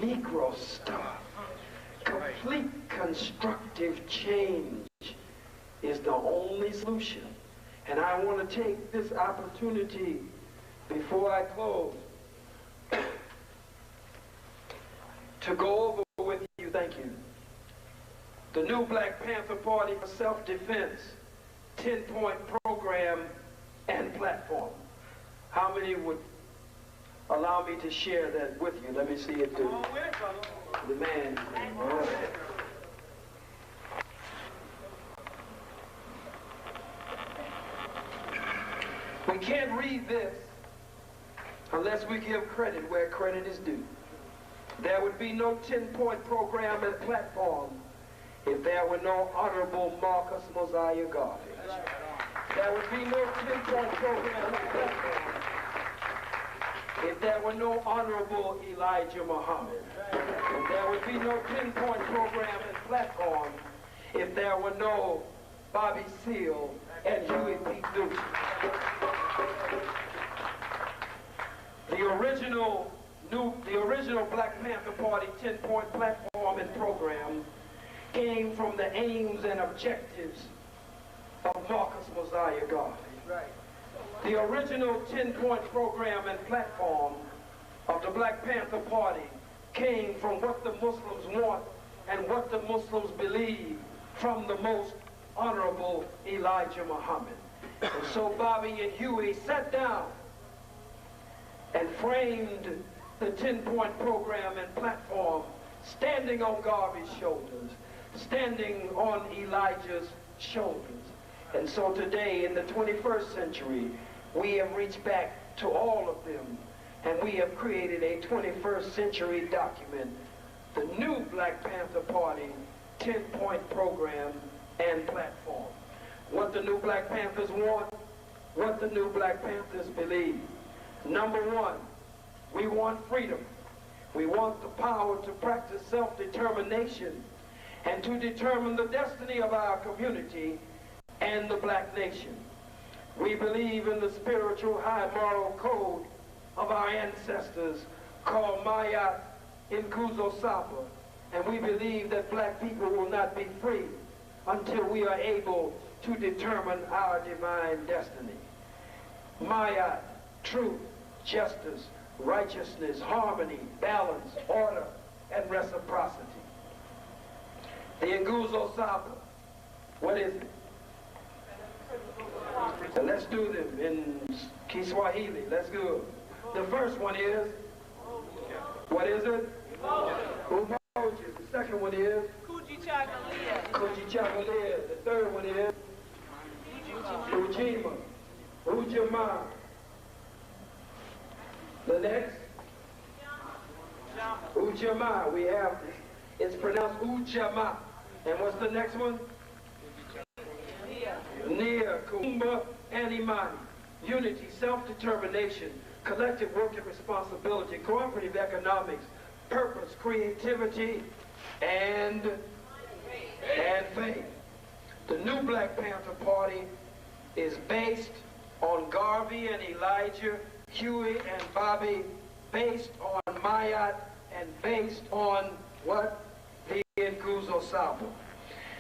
C: Negro stuff. Complete constructive change is the only solution. And I want to take this opportunity before I close to go over with you, thank you, the new Black Panther Party for Self-Defense 10-point program and platform. How many would allow me to share that with you? Let me see it too. The man. All right. We can't read this unless we give credit where credit is due. There would be no 10-point program and platform if there were no Honorable Marcus Mosiah Garvey. There would be no 10-point program and platform if there were no Honorable Elijah Muhammad. And there would be no 10-point program and platform if there were no Bobby Seale and Huey P. Newton. The original Black Panther Party 10-point platform and program came from the aims and objectives of Marcus Mosiah Garvey. Right. The original 10-point program and platform of the Black Panther Party came from what the Muslims want and what the Muslims believe from the most honorable Elijah Muhammad. And so Bobby and Huey sat down and framed the 10-point program and platform, standing on Garvey's shoulders, standing on Elijah's shoulders. And so today, in the 21st century, we have reached back to all of them, and we have created a 21st century document, the new Black Panther Party 10-point program and platform. What the new Black Panthers want, what the new Black Panthers believe. Number one, we want freedom. We want the power to practice self-determination and to determine the destiny of our community and the black nation. We believe in the spiritual high moral code of our ancestors called Mayat Nkuzo Sapa, and we believe that black people will not be free until we are able to determine our divine destiny. Mayat, truth, justice, righteousness, harmony, balance, order, and reciprocity. The Nguzo Saba, what is it? Let's do them in Kiswahili. Let's go. The first one is, what is it? Umoja. The second one is Kujichagulia. Kujichagulia. The third one is Ujima. Ujima. The next? Ujama. We have this. It's pronounced Ujama. And what's the next one? Nia, Kumba, and Imani. Unity, self-determination, collective work and responsibility, cooperative economics, purpose, creativity, and faith. The new Black Panther Party is based on Garvey and Elijah, Huey and Bobby, based on Mayat, and based on what? The Nguzo Saba.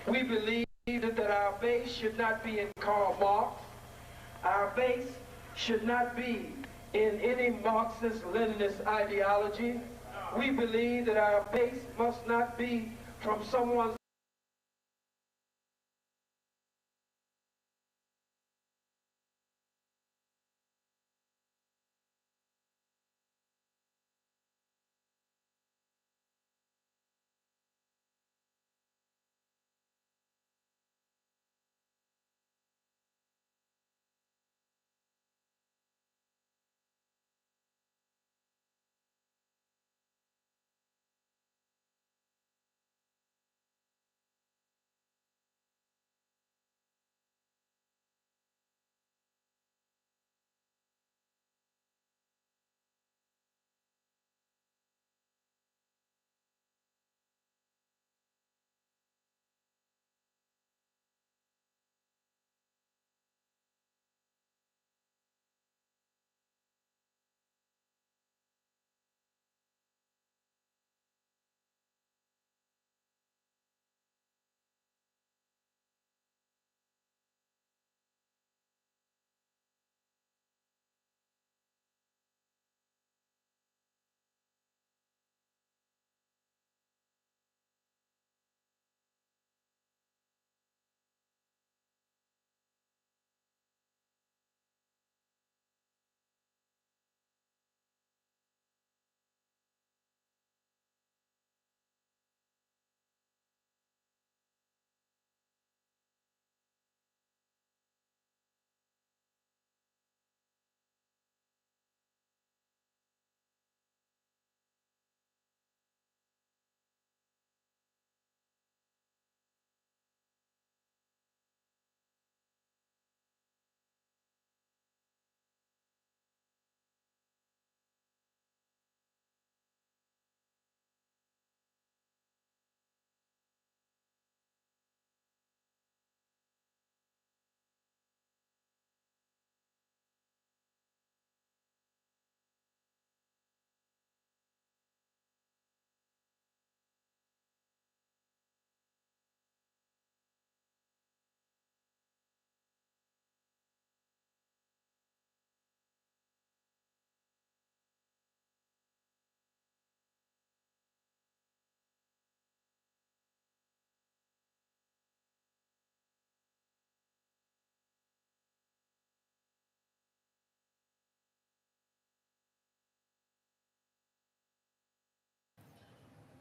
C: We believe that our base should not be in Karl Marx. Our base should not be in any Marxist-Leninist ideology. We believe that our base must not be from someone's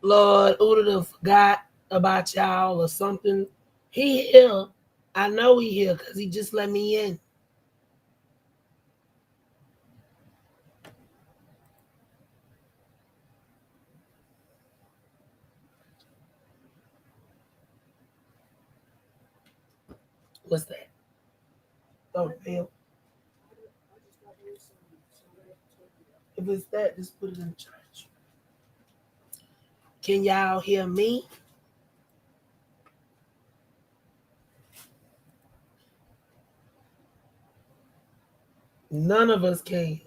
E: Lord, Uda done forgot about y'all or something. He here. I know he here because he just let me in. What's that? Oh, hell. If it's that, just put it in the church. Can y'all hear me? None of us can.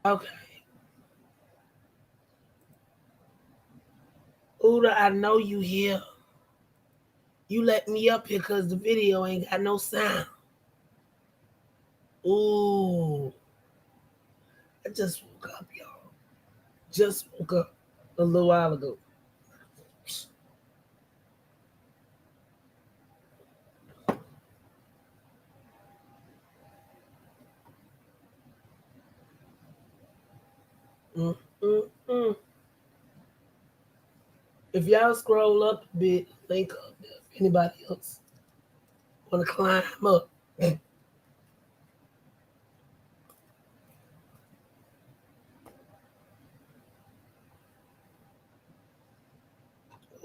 E: Okay. Uda, I know you here. You let me up here because the video ain't got no sound. Ooh. I just woke up, y'all. Just woke up a little while ago. Mm. If y'all scroll up a bit, link up there. If anybody else want to climb up.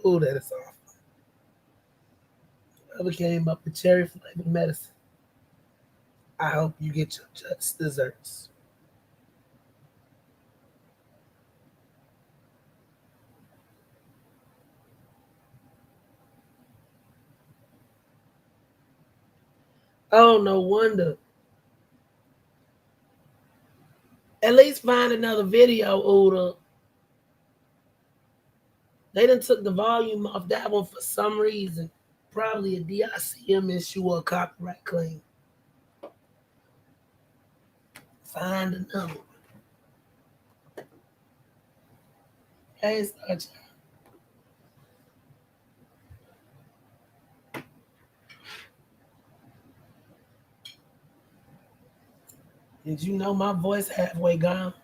E: Ooh, that is awful. Whoever came up with cherry flavored medicine, I hope you get your just desserts. Oh, no wonder. At least find another video, Uda. They done took the volume off that one for some reason. Probably a DICM issue or a copyright claim. Find another one. Hey, Starchild. Did you know my voice halfway gone?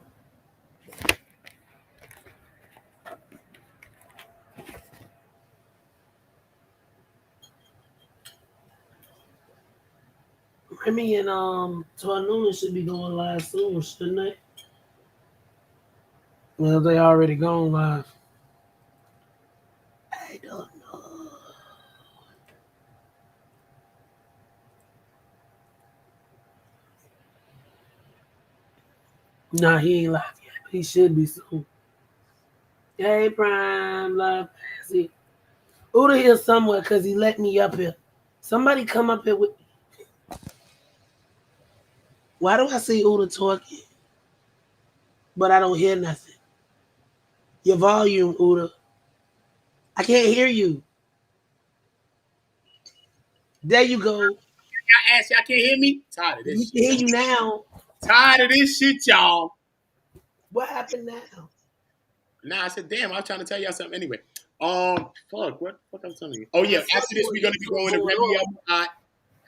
E: Remy and Tornuna should be going live soon, shouldn't they? Well, they already gone live. I don't know. Nah, he ain't live yet, but he should be soon. Hey, Prime, live passy. Uda here somewhere because he let me up here. Somebody come up here with me. Why do I see Uda talking, but I don't hear nothing? Your volume, Uda. I can't hear you. There you go.
D: Y'all ask y'all can't hear me? Tired of
E: We
D: this
E: can hear
D: shit.
E: you now.
D: Tired of this shit, y'all.
E: What happened now?
D: Nah, I said, damn, I was trying to tell y'all something anyway. Fuck, what I'm telling you? Oh yeah, after this we're gonna be going to Remy Art.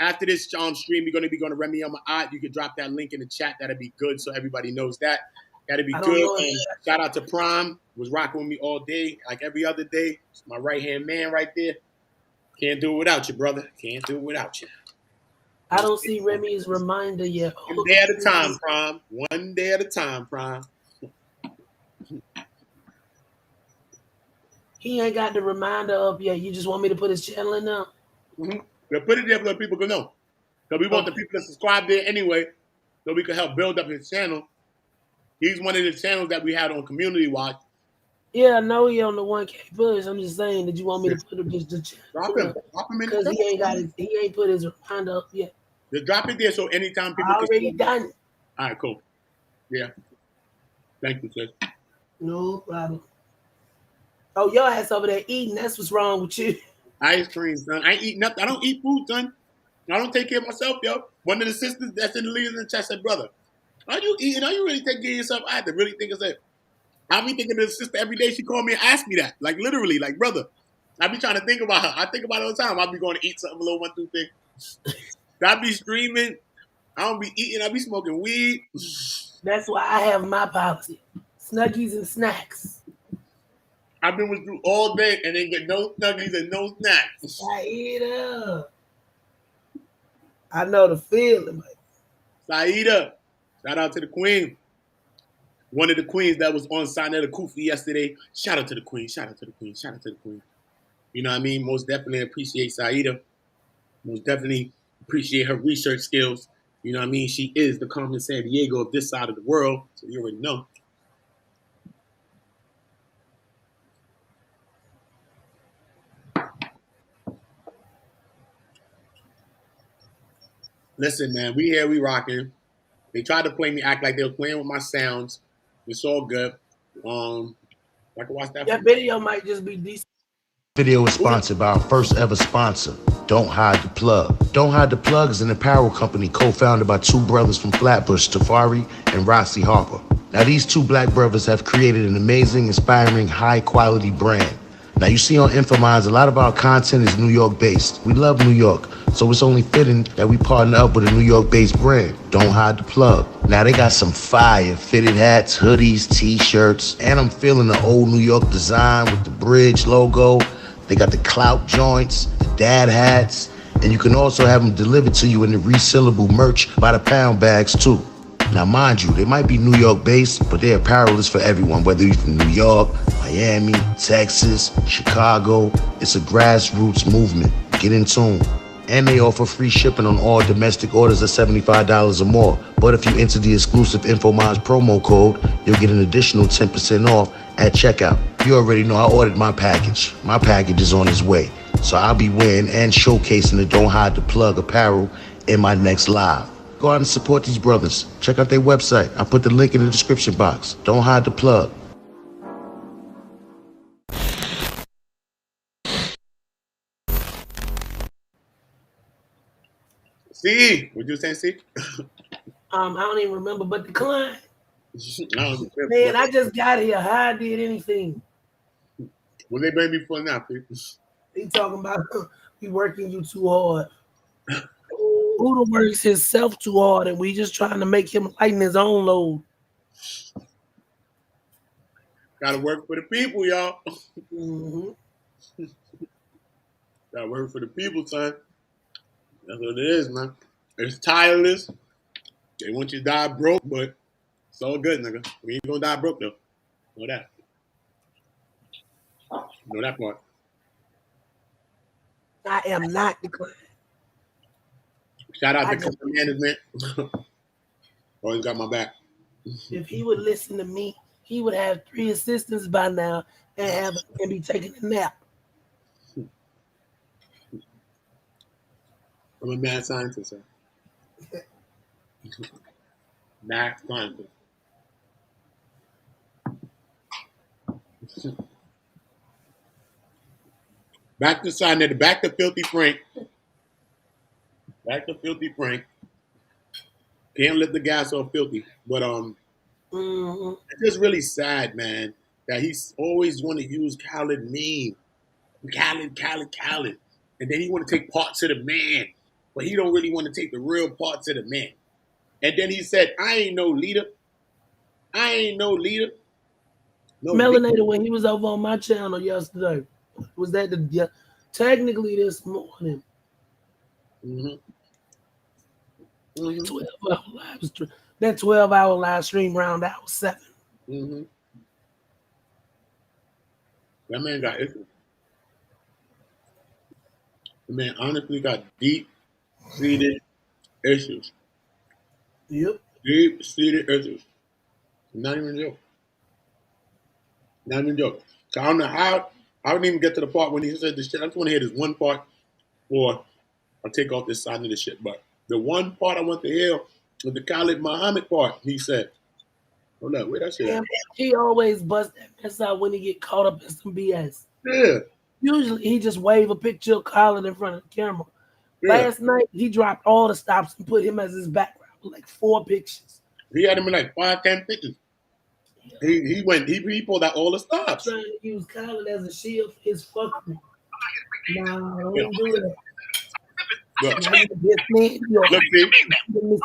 D: After this stream, we're gonna be going to Remy Art. You can drop that link in the chat. That'll be good, so everybody knows that. That'll be good. Shout out to Prime. Was rocking with me all day, like every other day. It's my right hand man right there. Can't do it without you, brother. Can't do it without you.
E: I don't see Remy's reminder yet.
D: One day at a time, Prime. One day at a time, Prime.
E: He ain't got the reminder up yet. You just want me to put his channel in now?
D: Mm-hmm. We'll put it there so people can know. Because we want the people to subscribe there anyway, so we can help build up his channel. He's one of the channels that we had on Community Watch.
E: Yeah, I know he on the 1K push. I'm just saying, did you want me to put him just the channel?
D: Drop him in
E: because he ain't put his reminder up yet.
D: Just drop it there so anytime people
E: already done it.
D: All right, cool. Yeah. Thank you, sis.
E: No problem. Oh, your ass over there eating. That's what's wrong with you.
D: Ice cream, son. I ain't eat nothing. I don't eat food, son. I don't take care of myself, yo. One of the sisters that's in the leaders in the chat said, brother, are you eating? Are you really taking care of yourself? I had to really think of that. I be thinking of the sister every day. She called me and asked me that. Like, literally, like, brother. I be trying to think about her. I think about it all the time. I be going to eat something, a little 1, 2 thing. I be streaming. I don't be eating. I be smoking weed.
E: That's why I have my policy. Snuggies and snacks.
D: I've been with you all day and ain't get no snuggies and no snacks.
E: Saida. I know the feeling.
D: Saida. Shout out to the queen. One of the queens that was on Sinetta Kufi yesterday. Shout out to the queen. Shout out to the queen. Shout out to the queen. You know what I mean? Most definitely appreciate Saida. Most definitely appreciate her research skills. You know what I mean? She is the Carmen Sandiego of this side of the world. So you already know. Listen, man, we here, we rocking. They tried to play me, act like they were playing with my sounds. It's all good. I can watch that.
E: That video might just be decent.
A: Video is sponsored by our first ever sponsor, Don't Hide the Plug. Don't Hide the Plug is an apparel company co-founded by two brothers from Flatbush, Tafari and Rossi Harper. Now these two black brothers have created an amazing, inspiring, high-quality brand. Now you see on Infominds, a lot of our content is New York based. We love New York, so it's only fitting that we partner up with a New York based brand. Don't Hide the Plug. Now they got some fire fitted hats, hoodies, t-shirts, and I'm feeling the old New York design with the bridge logo. They got the clout joints, the dad hats, and you can also have them delivered to you in the resealable merch by the pound bags too. Now mind you, they might be New York based, but their apparel is for everyone, whether you're from New York, Miami, Texas, Chicago. It's a grassroots movement. Get in tune. And they offer free shipping on all domestic orders of $75 or more. But if you enter the exclusive Infominds promo code, you'll get an additional 10% off at checkout. You already know I ordered my package. My package is on its way. So I'll be wearing and showcasing the Don't Hide the Plug apparel in my next live. Go out and support these brothers. Check out their website. I put the link in the description box. Don't Hide the Plug.
D: See, what you saying, see?
E: I don't even remember, but decline.
D: Man,
E: I just got here. How I did anything?
D: What they bring me for now, people?
E: They talking about we working you too hard. Buddha works himself too hard, and we just trying to make him lighten his own load.
D: Gotta work for the people, y'all.
E: Mm-hmm.
D: Gotta work for the people, son. That's what it is, man. It's tireless. They want you to die broke, but it's all good, nigga. We ain't gonna die broke, though. Know that. Know that part.
E: I am not declining.
D: Shout out to company management. Always got my back.
E: If he would listen to me, he would have 3 assistants by now and be taking a nap.
D: I'm a mad scientist, sir. Mad scientist. Back to Sinetta. Back to Filthy Frank. Back to Filthy Frank. Can't let the gas off Filthy. But it's just really sad, man, that he's always want to use Khalid meme. Khalid. And then he want to take parts of the man. But he don't really want to take the real parts of the man. And then he said, I ain't no leader. No
E: Melanator,
D: leader.
E: when he was over on my channel yesterday, was that technically this morning?
D: Mm-hmm.
E: 12-hour live stream. That 12-hour live stream round hour 7.
D: Mm-hmm. That man got issues. The man honestly got deep-seated issues.
E: Yep.
D: Deep-seated issues. Not even a joke. Not even a joke. So I don't know how. I wouldn't even get to the part when he said this shit. I just want to hear this one part, or I'll take off this side of the shit. But the one part I want to hear was the Khalid Muhammad part. He said, "Hold up, where that shit at?"
E: He always busts that mess out when he get caught up in some BS.
D: Yeah.
E: Usually he just wave a picture of Khalid in front of the camera.
D: Yeah.
E: Last night he dropped all the stops and put him as his background, like 4 pictures.
D: He had him in like 5, 10 pictures. He pulled out all the stops.
E: Trying to use Khalid as a shield for his fucking. Nah, don't
D: Yeah.
E: do that.
D: Look,
E: Now you just made your
D: look,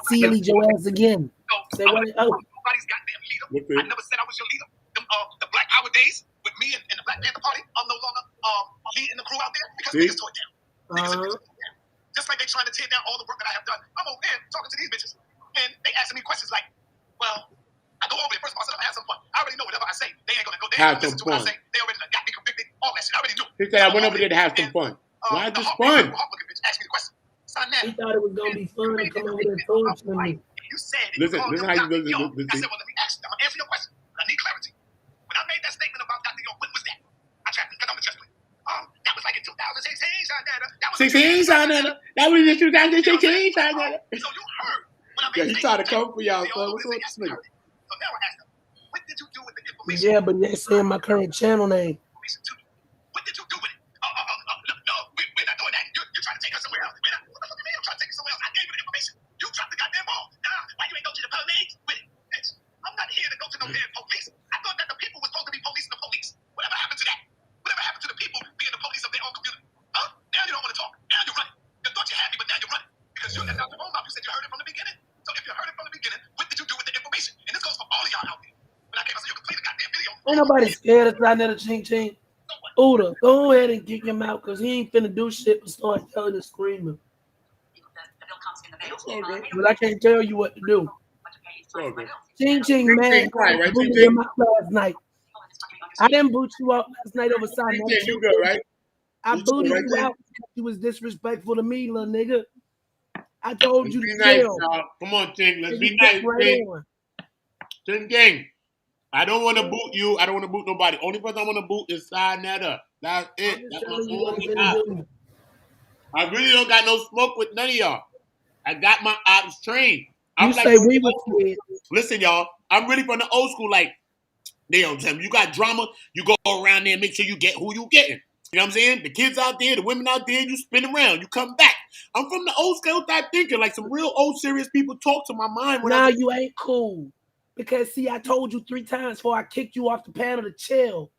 D: see?
E: seal your ass again. Say what? Oh,
F: Nobody's goddamn leader.
D: Look, see?
F: I never said I was your leader. The Black Hour days with me and the Black Panther Party, I'm no longer leading the crew out there because niggas tore it down. Niggas are tore it down. Just like they trying to tear down all the work that I have done. I'm over there talking to these bitches. And they asking me questions like, well, I go over there. First of all, I said, I have some fun. I already know whatever I say. They ain't going to go. They ain't going to listen to what I say. They already got me convicted. All that shit. I already knew.
D: He said, I went over there to have some fun. Why is this fun?
F: Ask me the question.
E: he thought it was gonna be fun to come over there torturing me.
F: You said it.
D: Listen how you listen.
F: I said, well, let me ask you. I'm going to answer your question. But I need clarity. When I made that statement about Dr. York, when was that? I tried to cut on the chest plate. That was like in 2016, Shanetta. That was
D: 16, Shanetta. That was in 2016, Shanetta.
F: So you heard when I made
D: Yeah, he tried to come for y'all, son. What's up with this nigga?
F: So now I asked him, what did you do with the information?
E: Yeah, but they saying my current channel name.
F: What did you do with it? No, we're not doing that. You're trying to take us somewhere else. What the fuck you mean? I'm trying to take you somewhere else. I gave you the information. You dropped the goddamn ball. Nah, why you ain't go to the police with it? Bitch, I'm not here to go to no damn police. I thought that the people were supposed to be policing the police. Whatever happened to that? Whatever happened to the people being the police of their own community? Huh? Now you don't want to talk. Now you're running. You thought you had me, but now you're running. Because you left out your own mouth. You said you heard it from the beginning. So if you heard it from the beginning, what did you do with the information? And this goes for all of y'all out there. When I came, I said, you can play the goddamn video.
E: Ain't nobody scared of trying to ching ching. Uda, go ahead and kick him out because he ain't finna do shit but start yelling and screaming. But I can't tell you what to do. Ching Ching, man, I booted him out last night. I didn't boot you out last night over side.
D: You good, right?
E: I booted you out because you was disrespectful to me, little nigga. I told you to
D: be nice,
E: chill.
D: y'all. Come on, Ching. Let's be nice, Ching. Ching. I don't want to boot you. I don't want to boot nobody. Only person I want to boot is Netta. That's it. That's my only op. I really don't got no smoke with none of y'all. I got my ops trained. I'm
E: you
D: like,
E: say we were kids.
D: Listen, y'all. I'm really from the old school. Like, you got drama. You go around there and make sure you get who you getting. You know what I'm saying? The kids out there, the women out there, you spin around. You come back. I'm from the old school type thinking. Like some real old serious people talk to my mind.
E: Now you ain't cool. Because, see, I told you 3 times before I kicked you off the panel to chill,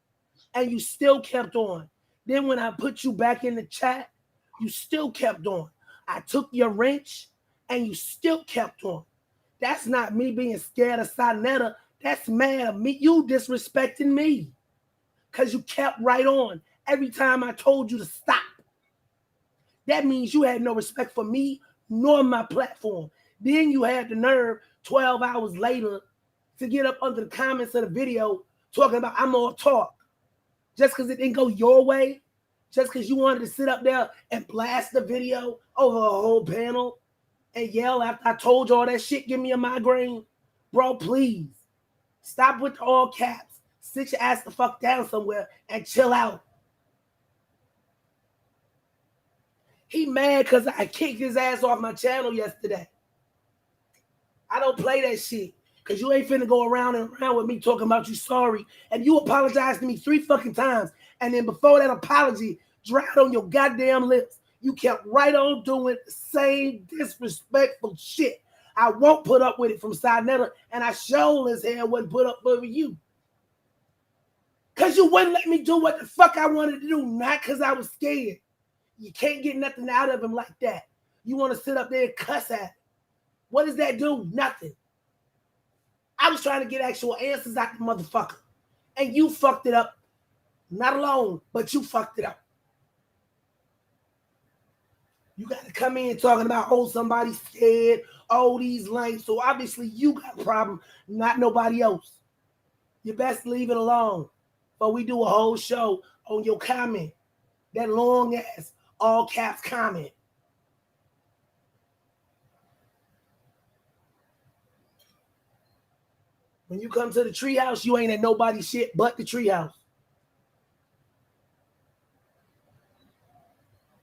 E: and you still kept on. Then when I put you back in the chat, you still kept on. I took your wrench, and you still kept on. That's not me being scared of Sonetta. That's mad of me. You disrespecting me because you kept right on every time I told you to stop. That means you had no respect for me nor my platform. Then you had the nerve 12 hours later to get up under the comments of the video talking about I'm all talk. Just because it didn't go your way, just because you wanted to sit up there and blast the video over a whole panel and yell after I told you all that shit, give me a migraine. Bro, please. Stop with the all caps. Sit your ass the fuck down somewhere and chill out. He mad because I kicked his ass off my channel yesterday. I don't play that shit. Because you ain't finna go around and around with me talking about you sorry. And you apologized to me 3 fucking times. And then before that apology dried on your goddamn lips, you kept right on doing the same disrespectful shit. I won't put up with it from Sonetta, and I sure as hell wouldn't put up with you. Because you wouldn't let me do what the fuck I wanted to do, not because I was scared. You can't get nothing out of him like that. You want to sit up there and cuss at him. What does that do? Nothing. I was trying to get actual answers out the motherfucker. And you fucked it up. Not alone, but you fucked it up. You got to come in talking about, oh, somebody's scared, oh, these lanes. So obviously you got a problem, not nobody else. You best leave it alone. But we do a whole show on your comment. That long ass, all caps comment. When you come to the treehouse, you ain't at nobody's shit but the treehouse.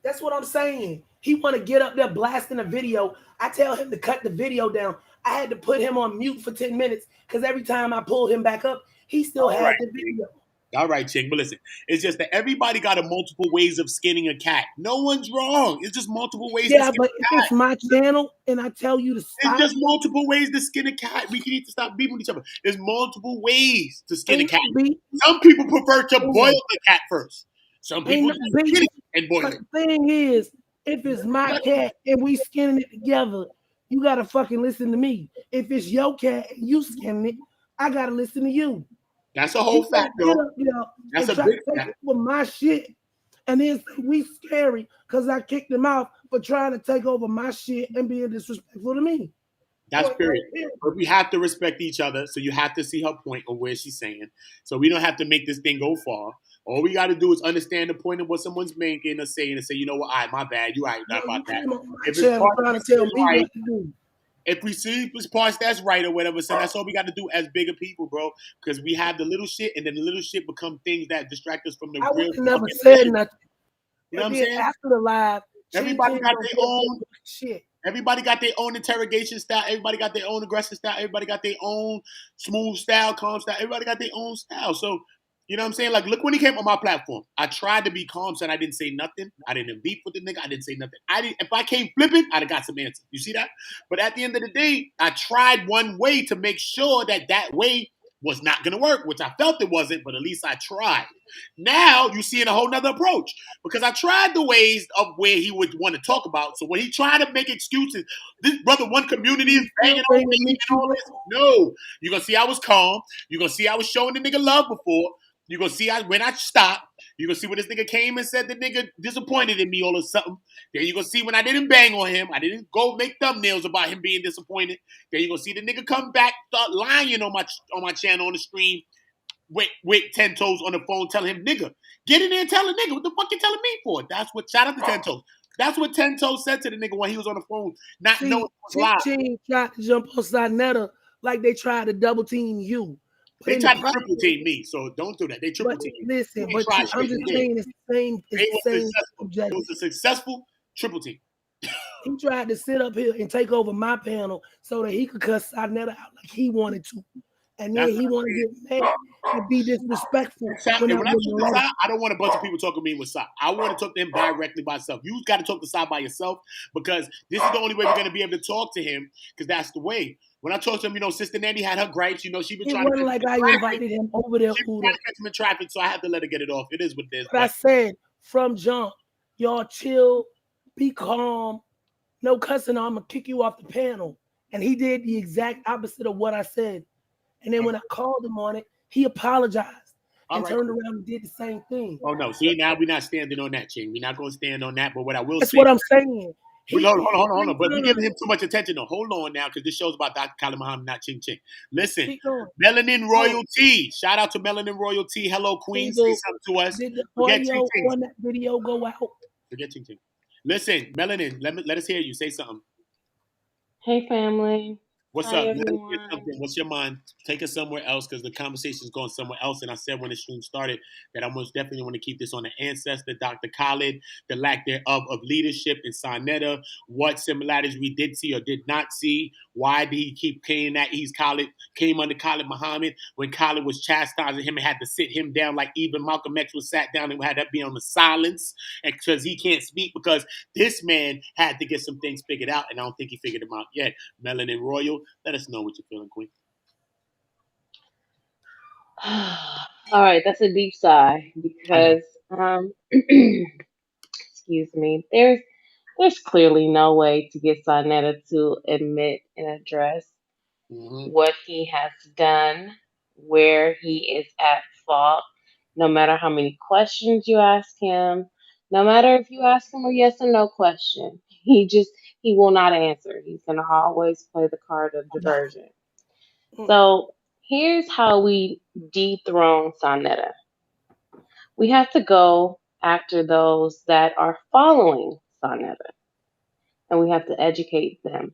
E: That's what I'm saying. He want to get up there blasting a video. I tell him to cut the video down. I had to put him on mute for 10 minutes because every time I pulled him back up, he still had the video.
D: All right, Ching, but listen, it's just that everybody got a multiple ways of skinning a cat. No one's wrong. It's just multiple ways to
E: Yeah,
D: skin
E: but
D: a
E: if
D: cat.
E: it's my channel and I tell you to
D: It's
E: stop,
D: just multiple ways to skin a cat. We need to stop beefing with each other. There's multiple ways to skin a
E: ain't
D: cat.
E: no beef.
D: Some people prefer to boil
E: Ain't
D: the cat first. Some people
E: no
D: just
E: beef.
D: skin it and boil
E: But
D: it.
E: the thing is, if it's my cat and we skinning it together, you gotta fucking listen to me. If it's your cat and you skinning it, I gotta listen to you.
D: That's a
E: He
D: whole
E: gonna
D: fact,
E: get
D: though.
E: up there
D: That's
E: and
D: a
E: try
D: big
E: to take
D: fact.
E: over my shit, and then say we scary because I kicked him out for trying to take over my shit and being disrespectful to me.
D: That's
E: Point
D: period.
E: blank, period.
D: But we have to respect each other, so you have to see her point of where she's saying. So we don't have to make this thing go far. All we got to do is understand the point of what someone's making or saying and say, you know what, all right, my bad, you right, not
E: No,
D: about
E: you
D: that.
E: came on my
D: If it's
E: channel
D: part
E: trying to
D: that's
E: tell me
D: right,
E: what to do.
D: if we see it's parts that's right or whatever, so that's all we got to do as bigger people, bro. Because we have the little shit, and then the little shit become things that distract us from the
E: I would
D: real
E: have never
D: fucking
E: said
D: thing.
E: nothing.
D: You know
E: But
D: what I'm
E: then
D: saying?
E: after the live, Ching
D: Everybody
E: Ching
D: got
E: gonna
D: their
E: get up there
D: own.
E: and do shit.
D: Everybody got their own interrogation style. Everybody got their own aggressive style. Everybody got their own smooth style, calm style. Everybody got their own style. So, you know what I'm saying? Like, look when he came on my platform. I tried to be calm, said I didn't say nothing. I didn't beef with the nigga. I didn't say nothing. If I came flipping, I'd have got some answers. You see that? But at the end of the day, I tried one way to make sure that that way was not going to work, which I felt it wasn't, but at least I tried. Now you see in a whole nother approach because I tried the ways of where he would want to talk about. So when he tried to make excuses, this brother, one community is
E: You still
D: banging on
E: ready
D: me
E: to meet
D: and
E: you
D: all
E: with?
D: this. No, you're gonna see I was calm. You're gonna see I was showing the nigga love before. You're gonna see when I stopped. You're gonna see when this nigga came and said the nigga disappointed in me or something. Then you're gonna see when I didn't bang on him. I didn't go make thumbnails about him being disappointed. Then you're gonna see the nigga come back, start lying on my channel on the stream with 10 toes on the phone telling him, nigga, get in there and tell a nigga, what the fuck you telling me for? That's what, shout out to 10 toes. That's what 10 toes said to the nigga when he was on the phone, not knowing
E: See,
D: it was
E: Ching
D: live.
E: Ching tried to jump on Sinetta like they tried to double team you. But
D: They
E: in the
D: tried to
E: process,
D: triple team me, so don't do that. They triple
E: but
D: team me.
E: listen,
D: They
E: but
D: tried
E: I'm
D: shit.
E: just
D: They did.
E: saying it's the same,
D: They
E: it's
D: was
E: the same
D: successful. It
E: objective.
D: was a successful triple team.
E: He tried to sit up here and take over my panel so that he could cuss Sinetta out like he wanted to. And then
D: That's
E: he want to get mad and be disrespectful when I
D: when I talk
E: wouldn't
D: to
E: let him.
D: Sai, I don't want a bunch of people talking to me with Sai. I want to talk to him directly by himself. You got to talk to Sai by yourself because this is the only way we're going to be able to talk to him because that's the way. When I talked to him, Sister Nanny had her gripes. She been
E: It
D: trying to
E: wasn't
D: catch
E: like
D: him
E: I
D: in traffic.
E: invited him over there,
D: She been
E: Huda.
D: trying to catch him in traffic, so I had to let her get it off. It is what it is.
E: But I said from jump, y'all chill, be calm, no cussing. I'm gonna kick you off the panel. And he did the exact opposite of what I said. And then when I called him on it, he apologized and turned around and did the same thing.
D: Oh no! See, now we're not standing on that, Ching. We're not going to stand on that. But what I will
E: That's
D: say,
E: what I'm saying.
D: hold on. But we're giving him too much attention. Though. Hold on now, because this show's about Dr. Khalid Muhammad, not Ching Ching. Listen,
E: Keep going.
D: Melanin Royalty. Shout out to Melanin Royalty. Hello, Queen. Say something to us.
E: Did the
D: Forget
E: audio
D: Ching Ching.
E: on that video go out?
D: Forget Ching Ching. Listen, Melanin, let us hear you. Say something.
G: Hey, family.
D: What's
G: Hi,
D: up? Let us hear
G: everyone.
D: something. What's your mind? Take us somewhere else because the conversation's going somewhere else. And I said when the stream started that I most definitely want to keep this on the ancestor, Dr. Khalid, the lack thereof of leadership in Sinetta, what similarities we did see or did not see. Why did he keep paying that? Came under Khalid Muhammad when Khalid was chastising him and had to sit him down like even Malcolm X was sat down and had to be on the silence and because he can't speak because this man had to get some things figured out and I don't think he figured them out yet. Melanin Royal, let us know what you're feeling, Queen.
G: All right, that's a deep sigh because, excuse me, there's clearly no way to get Sonetta to admit and address what he has done, where he is at fault, no matter how many questions you ask him, no matter if you ask him a yes or no question, he will not answer. He's gonna always play the card of diversion. So here's how we dethrone Sonetta. We have to go after those that are following Sonetta, and we have to educate them.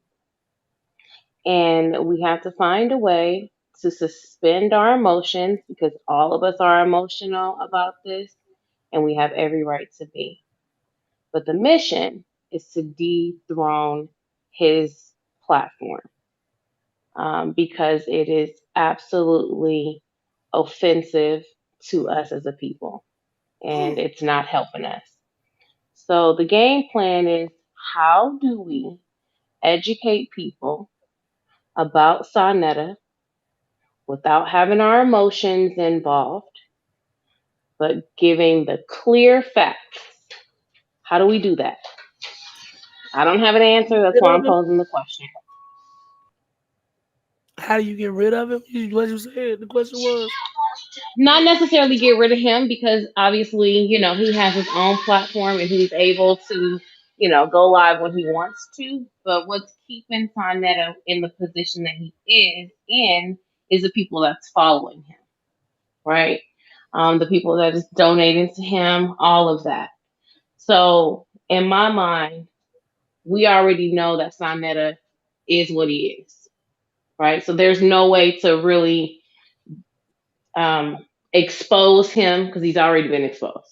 G: And we have to find a way to suspend our emotions because all of us are emotional about this, and we have every right to be. But the mission is to dethrone his platform because it is absolutely offensive to us as a people, and it's not helping us. So the game plan is, how do we educate people about Sonetta without having our emotions involved, but giving the clear facts? How do we do that? I don't have an answer. That's
E: Rid
G: why
E: of
G: I'm
E: him?
G: posing the question.
E: How do you get rid of him? What you said? The question was.
G: Not necessarily get rid of him, because obviously, he has his own platform and he's able to, go live when he wants to. But what's keeping Sonetta in the position that he is in is the people that's following him, right? The people that is donating to him, all of that. So in my mind, we already know that Sonetta is what he is, right? So there's no way to really expose him, because he's already been exposed.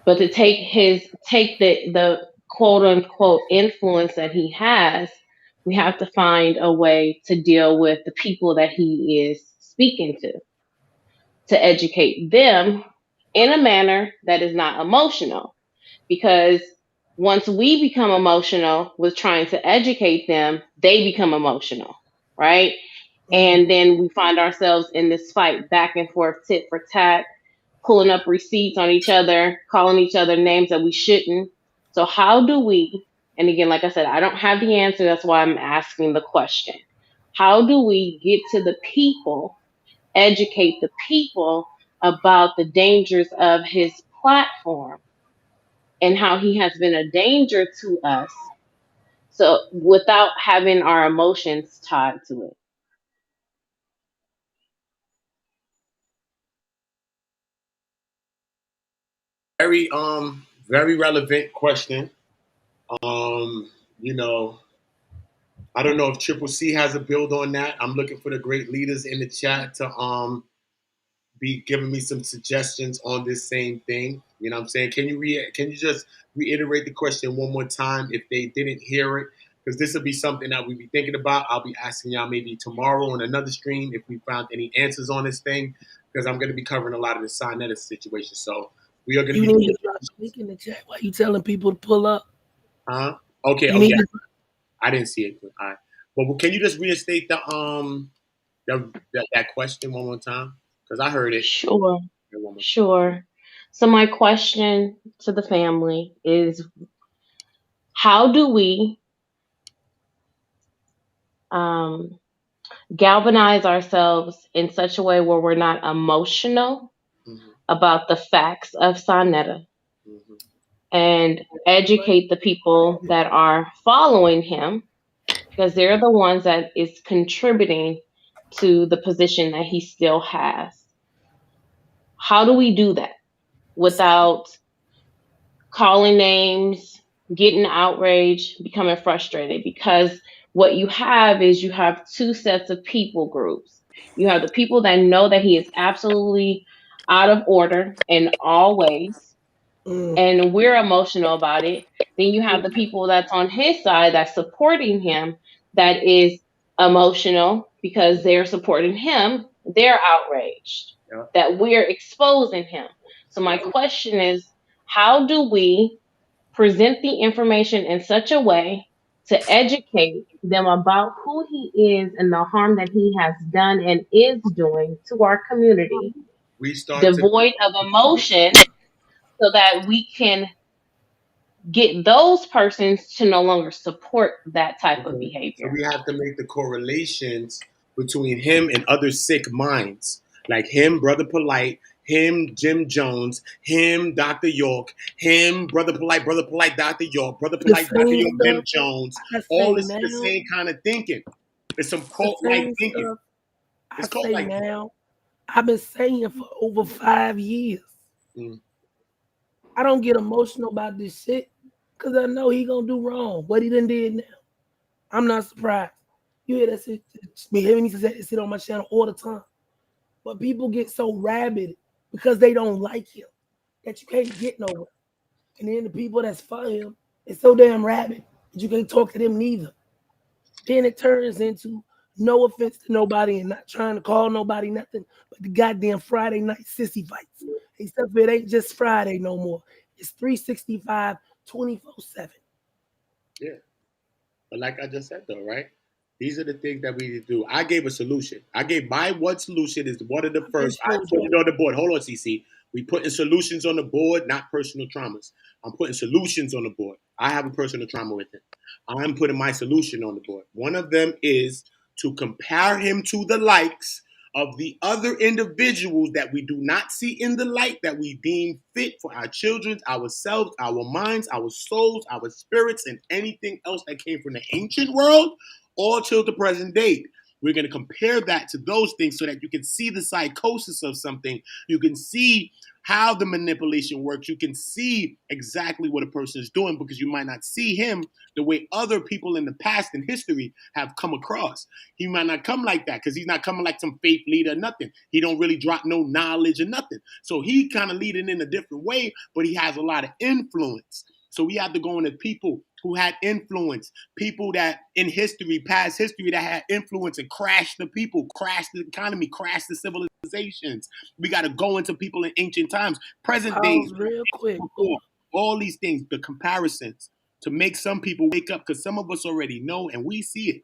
G: But to take the quote unquote influence that he has, we have to find a way to deal with the people that he is speaking to educate them in a manner that is not emotional. Because once we become emotional with trying to educate them, they become emotional, right? And then we find ourselves in this fight back and forth, tit for tat, pulling up receipts on each other, calling each other names that we shouldn't. So, how do we, and again, like I said, I don't have the answer. That's why I'm asking the question. How do we get to the people, educate the people about the dangers of his platform and how he has been a danger to us? So, without having our emotions tied to it.
D: Very very relevant question. Um, you know, I don't know if Triple C has a build on that. I'm looking for the great leaders in the chat to be giving me some suggestions on this same thing. You know what I'm saying? Can you just reiterate the question one more time if they didn't hear it? Because this will be something that we'll be thinking about. I'll be asking y'all maybe tomorrow on another stream if we found any answers on this thing, because I'm going to be covering a lot of the Sinetta situation. So we are going to
E: You
D: be.
E: need to drop the link in the chat. Why you telling people to pull up?
D: Huh? Okay.
E: You
D: Oh
E: need
D: yeah.
E: to,
D: I didn't see it. All right. But can you just reinstate that question one more time? Because I heard it.
G: Sure, sure. So, my question to the family is, how do we um, galvanize ourselves in such a way where we're not emotional about the facts of Sonetta, and educate the people that are following him, because they're the ones that is contributing to the position that he still has? How do we do that without calling names, getting outraged, becoming frustrated? Because what you have is, you have two sets of people groups. You have the people that know that he is absolutely out of order in all ways, and we're emotional about it. Then you have the people that's on his side that's supporting him, that is emotional because they're supporting him. They're outraged that we're exposing him. So my question is, how do we present the information in such a way to educate them about who he is and the harm that he has done and is doing to our community,
D: We start to.
G: devoid of emotion, so that we can get those persons to no longer support that type of
D: So
G: behavior?
D: we have to make the correlations between him and other sick minds, like him, Brother Polite, him, Jim Jones, him, Dr. York, him, Brother Polite, Dr. York, Brother
E: the
D: Polite, Dr.
E: same
D: York, Jim
E: stuff
D: Jones.
E: I
D: All
E: say
D: this is the
E: now.
D: same kind of thinking. It's some
E: The
D: cult-like
E: same
D: thinking.
E: stuff I
D: It's cult
E: say
D: like.
E: now. I've been saying for over 5 years.
D: Mm.
E: I don't get emotional about this shit because I know he gonna do wrong. What he done did now, I'm not surprised. You hear that shit? Me hearing me say sit on my channel all the time. But people get so rabid because they don't like him that you can't get nowhere. And then the people that's for him is so damn rabid that you can't talk to them neither. Then it turns into No offense to nobody and not trying to call nobody nothing, but the goddamn Friday night sissy fights. Except for it ain't just Friday no more. It's 365, 24/7.
D: Yeah. But like I just said though, right? These are the things that we need to do. I gave a solution. I gave my one solution is one of the first. I
E: told
D: put
E: you.
D: it on the board. Hold on, CC. We putting solutions on the board, not personal traumas. I'm putting solutions on the board. I have a personal trauma with him. I'm putting my solution on the board. One of them is to compare him to the likes of the other individuals that we do not see in the light that we deem fit for our children, ourselves, our minds, our souls, our spirits, and anything else that came from the ancient world all till the present date. We're going to compare that to those things so that you can see the psychosis of something. You can see how the manipulation works. You can see exactly what a person is doing because you might not see him the way other people in the past in history have come across. He might not come like that because he's not coming like some faith leader or nothing. He don't really drop no knowledge or nothing. So he kind of leading in a different way, but he has a lot of influence. So we have to go into people who had influence, people that in history, past history, that had influence and crashed the people, crashed the economy, crashed the civilizations. We got to go into people in ancient times, present days,
E: Pause real quick.
D: all these things, the comparisons to make some people wake up because some of us already know and we see it.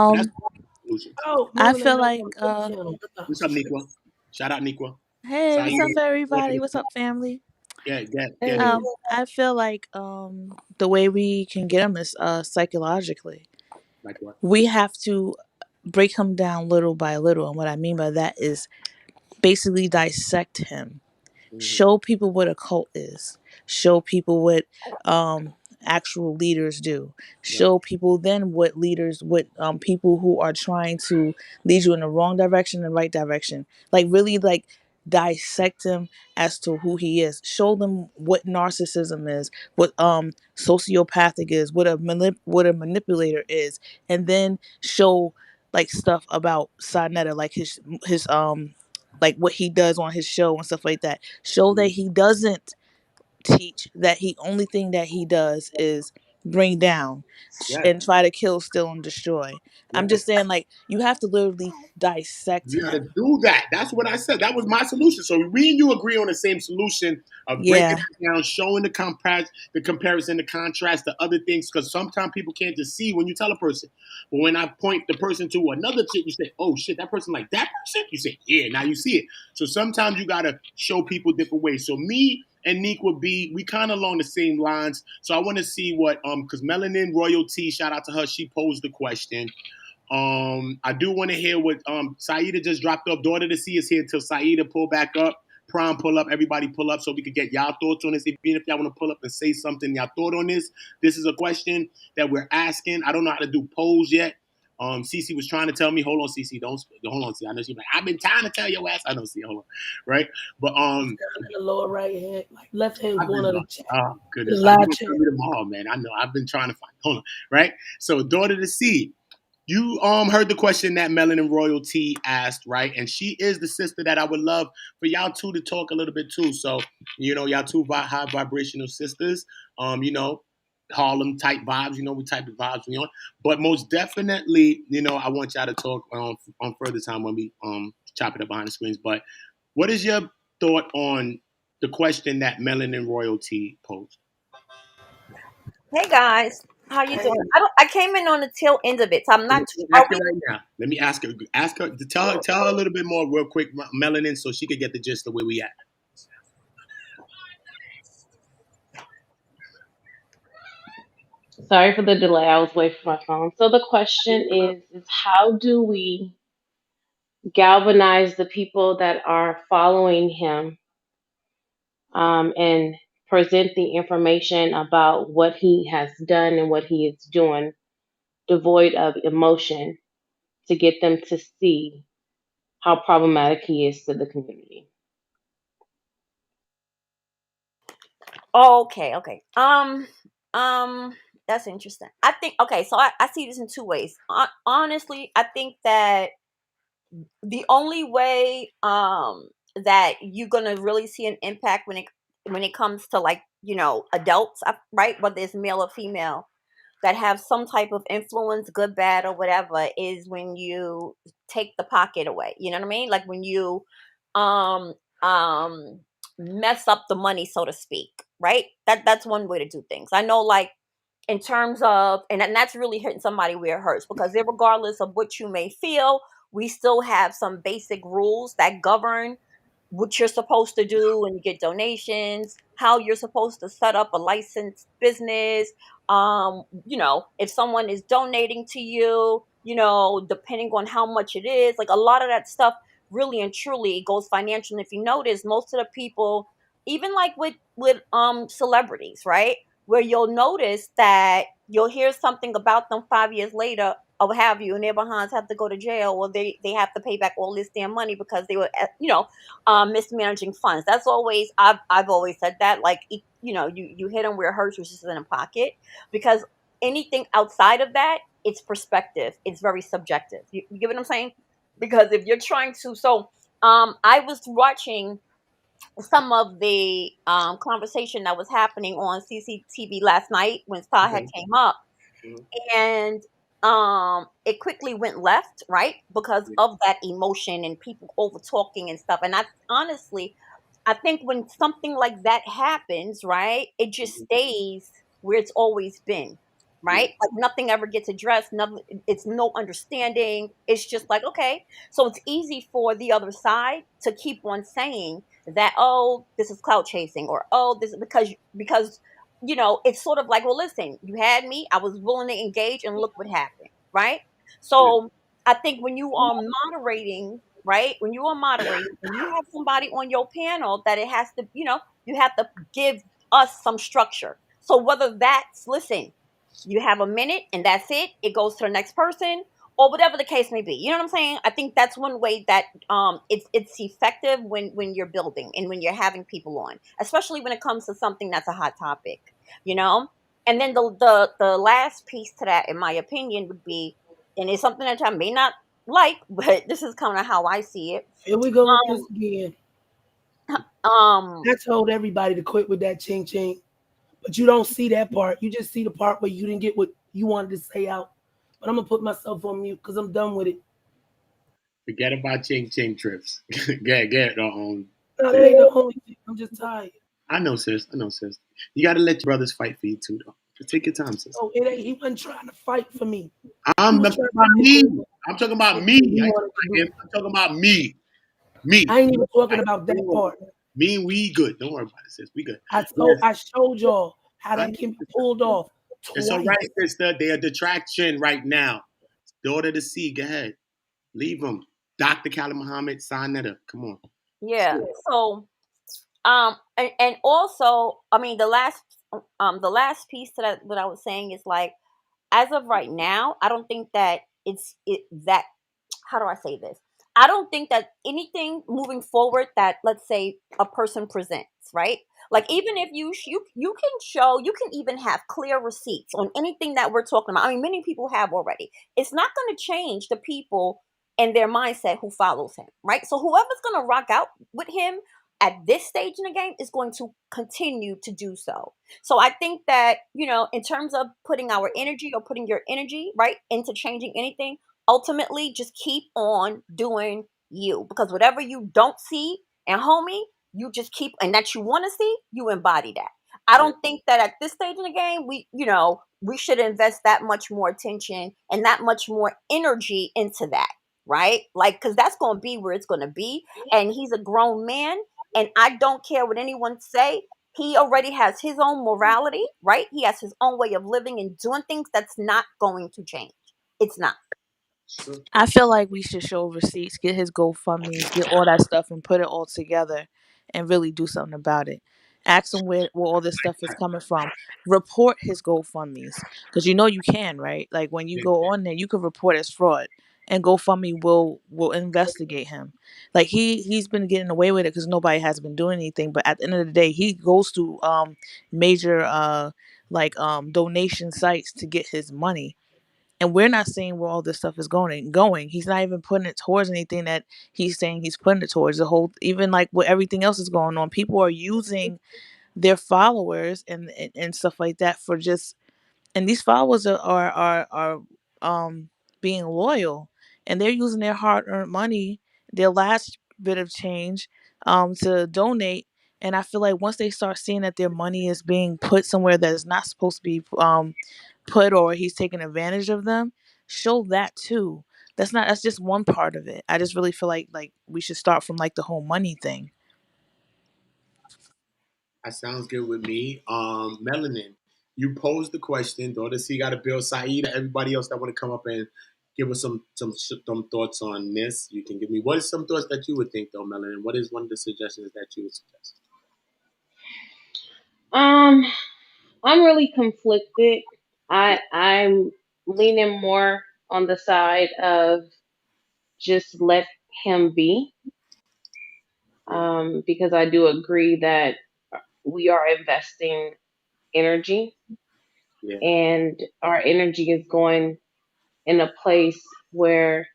D: And that's
H: Um,
D: the solution.
E: Oh,
H: I
E: no, no,
H: feel
E: no,
H: like
E: no.
D: What's up, Nikwa? Shout out, Nikwa.
H: hey, what's up everybody? What's up family?
D: Get it.
E: Hey,
H: I feel like the way we can get him is psychologically.
D: Like what?
H: We have to break him down little by little, and what I mean by that is basically dissect him.
D: Mm-hmm.
H: Show people what a cult is. Show people what um actual leaders do.
D: Yep.
H: Show people then what people who are trying to lead you in the wrong direction and right direction. Like really like dissect him as to who he is. Show them what narcissism is, what sociopathic is, what a manipulator is, and then show like stuff about Sinetta, like his like what he does on his show and stuff like that. Show that he doesn't teach, that he only thing that he does is bring down
D: Yeah.
H: and try to kill, steal, and destroy. I'm
D: Yeah.
H: just saying, like, you have to literally dissect
D: You got to
H: him.
D: do that. That's what I said. That was my solution. So we and you agree on the same solution of breaking
H: Yeah.
D: it down, showing the comparison, the contrast, the other things. Because sometimes people can't just see when you tell a person. But when I point the person to another chick, you say, "Oh shit, that person like that person." You say, "Yeah." Now you see it. So sometimes you got to show people different ways. So me and Neek would be we kind of along the same lines. So I want to see what because Melanin Royalty, shout out to her, she posed the question. I do want to hear what Saida just dropped up. Daughter to see is here till Saida pull back up. Prom pull up. Everybody pull up so we could get y'all thoughts on this. Even if y'all want to pull up and say something, y'all thought on this. This is a question that we're asking. I don't know how to do polls yet. Cece was trying to tell me. Hold on, Cece. Don't hold on, Cece. I know she's like, I've been trying to tell your ass. I know, Cece. Hold on, right? But
E: in the lower right hand, like left hand
D: I've been
E: corner of the chat.
D: oh
E: The
D: goodness, I'm
E: live
D: gonna
E: chat.
D: tell me tomorrow, man. I know. I've been trying to find. Hold on, right? So, daughter to see. You heard the question that Melanin Royalty asked, right? And she is the sister that I would love for y'all two to talk a little bit too. So, y'all two high vibrational sisters. Harlem type vibes, we type of vibes we on. But most definitely, I want y'all to talk on further time when we chop it up behind the screens. But what is your thought on the question that Melanin Royalty posed?
I: Hey guys, how you doing? I came in on the tail end of it, so I'm
D: Let
I: not.
D: me
I: Are
D: ask her
I: we?
D: right now. Let me ask her. Ask her to tell her a little bit more real quick, Melanin, so she could get the gist of where we at.
G: Sorry for the delay. I was waiting for my phone. So the question is how do we galvanize the people that are following him and present the information about what he has done and what he is doing, devoid of emotion, to get them to see how problematic he is to the community?
I: Oh, okay. That's interesting. I think okay. So I see this in two ways. Honestly, I think that the only way that you're gonna really see an impact when it comes to like adults, right? Whether it's male or female, that have some type of influence, good, bad, or whatever, is when you take the pocket away. You know what I mean? Like when you um um mess up the money, so to speak, right? That's one way to do things. I know, like, in terms of, and that's really hitting somebody where it hurts, because regardless of what you may feel, we still have some basic rules that govern what you're supposed to do when you get donations, how you're supposed to set up a licensed business. If someone is donating to you, depending on how much it is, like a lot of that stuff really and truly goes financial. And if you notice, most of the people, even like with celebrities, right? Where you'll notice that you'll hear something about them 5 years later or what have you, and their behinds have to go to jail, or they have to pay back all this damn money because they were, mismanaging funds. That's always, I've always said that, like, you hit them where it hurts, which is in the pocket, because anything outside of that, it's perspective. It's very subjective. You get what I'm saying? Because if you're trying to, I was watching some of the conversation that was happening on CCTV last night when Star had came up, and it quickly went left, right, because of that emotion and people over talking and stuff. And I think when something like that happens, right, it just stays where it's always been, right? Like nothing ever gets addressed. Nothing, it's no understanding. It's just like, okay. So it's easy for the other side to keep on saying that, oh, this is clout chasing, or oh, this is because it's sort of like, well, listen, you had me, I was willing to engage, and look what happened, right? So I think when you are moderating, right? When you are moderating, and you have somebody on your panel that it has to, you have to give us some structure. So whether that's, listen, you have a minute and that's it, it goes to the next person, or whatever the case may be. You know what I'm saying? I think that's one way that it's effective when you're building and when you're having people on, especially when it comes to something that's a hot topic, you know? And then the last piece to that, in my opinion, would be, and it's something that I may not like, but this is kind of how I see it.
E: Here we go with this again.
I: Um,
E: I told everybody to quit with that ching ching, but you don't see that part. You just see the part where you didn't get what you wanted to say out. But I'm gonna put myself on mute because I'm done with it.
D: Forget about ching ching trips. Get
E: No, that ain't the only thing. I'm just tired.
D: I know, sis. I know, sis. You got to let your brothers fight for you too, though. Just take your time, sis.
E: Oh, it ain't. He wasn't trying to fight for me.
D: I'm talking about me. I'm talking about me.
E: He
D: I ain't
E: wanted to
D: talking
E: do.
D: about him. I'm talking about me. Me.
E: I ain't even talking
D: Right?
E: about that
D: Don't worry.
E: part.
D: Me and we good. Don't worry about it, sis. We good.
E: I showed y'all how
D: I
E: that
D: know.
E: can be pulled off
D: It's all
E: twice.
D: right, sister. They're a detraction right now. Daughter to see. Go ahead. Leave them. Dr. Khalid Muhammad, Sinetta. Come on.
I: yeah. So, and also, I mean, the last piece to that, what I was saying is, like, as of right now, I don't think that that, how do I say this? I don't think that anything moving forward that, let's say, a person presents, right? Like, even if you can show, you can even have clear receipts on anything that we're talking about. I mean, many people have already. It's not going to change the people and their mindset who follows him, right? So whoever's going to rock out with him at this stage in the game is going to continue to do so. So I think that, in terms of putting our energy, or putting your energy, right, into changing anything, ultimately just keep on doing you, because whatever you don't see, and homie, you just keep, and that you want to see, you embody that. I don't think that at this stage in the game we should invest that much more attention and that much more energy into that, right? Like, because that's going to be where it's going to be. And he's a grown man, and I don't care what anyone say. He already has his own morality, right? He has his own way of living and doing things that's not going to change. It's not.
H: I feel like we should show receipts, get his GoFundMe's, get all that stuff, and put it all together, and really do something about it. Ask him where all this stuff is coming from. Report his GoFundMe's, because you can, right? Like when you go on there, you can report as fraud, and GoFundMe will investigate him. Like he's been getting away with it because nobody has been doing anything. But at the end of the day, he goes to major donation sites to get his money, and we're not seeing where all this stuff is going. He's not even putting it towards anything that he's saying he's putting it towards. The whole, even like what everything else is going on, people are using their followers and stuff like that for just And these followers are being loyal, and they're using their hard-earned money, their last bit of change, to donate. And I feel like once they start seeing that their money is being put somewhere that is not supposed to be put, or he's taking advantage of them, show that too. That's just one part of it. I just really feel like we should start from like the whole money thing.
D: That sounds good with me. Melanin, you posed the question. Daughter C got a bill. Saeed, everybody else that want to come up and give us some thoughts on this, you can give me. What is some thoughts that you would think though, Melanin? What is one of the suggestions that you would suggest?
G: Um, I'm really conflicted. I'm leaning more on the side of just let him be, because I do agree that we are investing energy,
D: Yeah.
G: and our energy is going in a place where,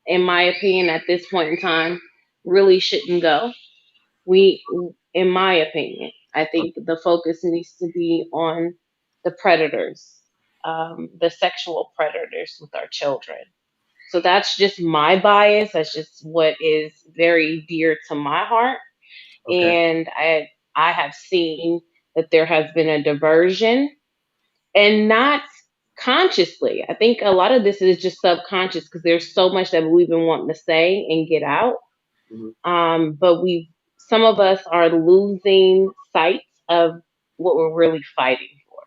G: in my opinion, at this point in time, really shouldn't go. We, in my opinion, I think the focus needs to be on the predators, the sexual predators with our children. So that's just my bias. That's just what is very dear to my heart.
D: Okay.
G: And I have seen that there has been a diversion, and not consciously. I think a lot of this is just subconscious because there's so much that we've been wanting to say and get out.
D: Mhm.
G: But some of us are losing sight of what we're really fighting for.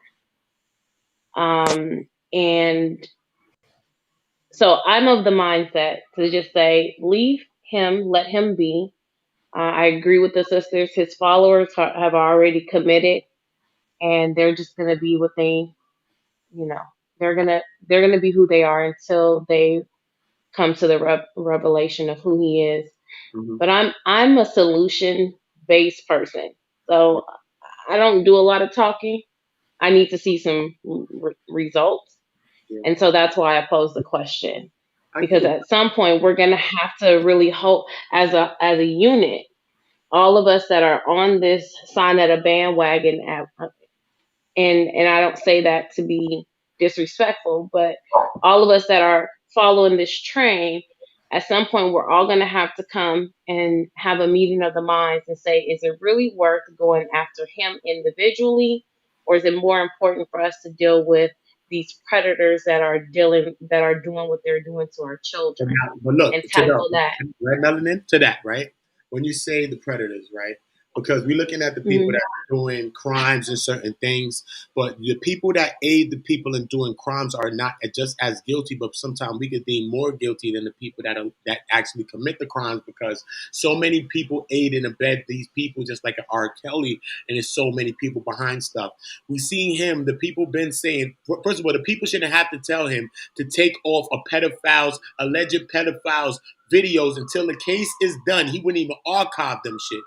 G: And so I'm of the mindset to just say, leave him, let him be. I agree with the sisters. His followers have already committed, and they're just going to be what they, you know, they're gonna be who they are until they come to the revelation of who he is.
D: Mhm.
G: But I'm a solution based person, so I don't do a lot of talking. I need to see some results,
D: Yeah.
G: and so that's why I pose the question,
D: I get
G: because
D: it.
G: at some point we're gonna have to really hope as a unit. All of us that are on this sign at a bandwagon and I don't say that to be disrespectful, but all of us that are following this train, at some point we're all going to have to come and have a meeting of the minds and say, is it really worth going after him individually, or is it more important for us to deal with these predators that are doing what they're doing to our children
D: But look,
G: and tackle that?
D: right, Melanin, to that, right? When you say the predators, right? Because we're looking at the people
G: Mhm.
D: that are doing crimes and certain things, but the people that aid the people in doing crimes are not just as guilty, but sometimes we could deem more guilty than the people that actually commit the crimes, because so many people aid and abet these people, just like R. Kelly, and there's so many people behind stuff. We see him. The people been saying, first of all, the people shouldn't have to tell him to take off alleged pedophiles videos until the case is done. He wouldn't even archive them shits.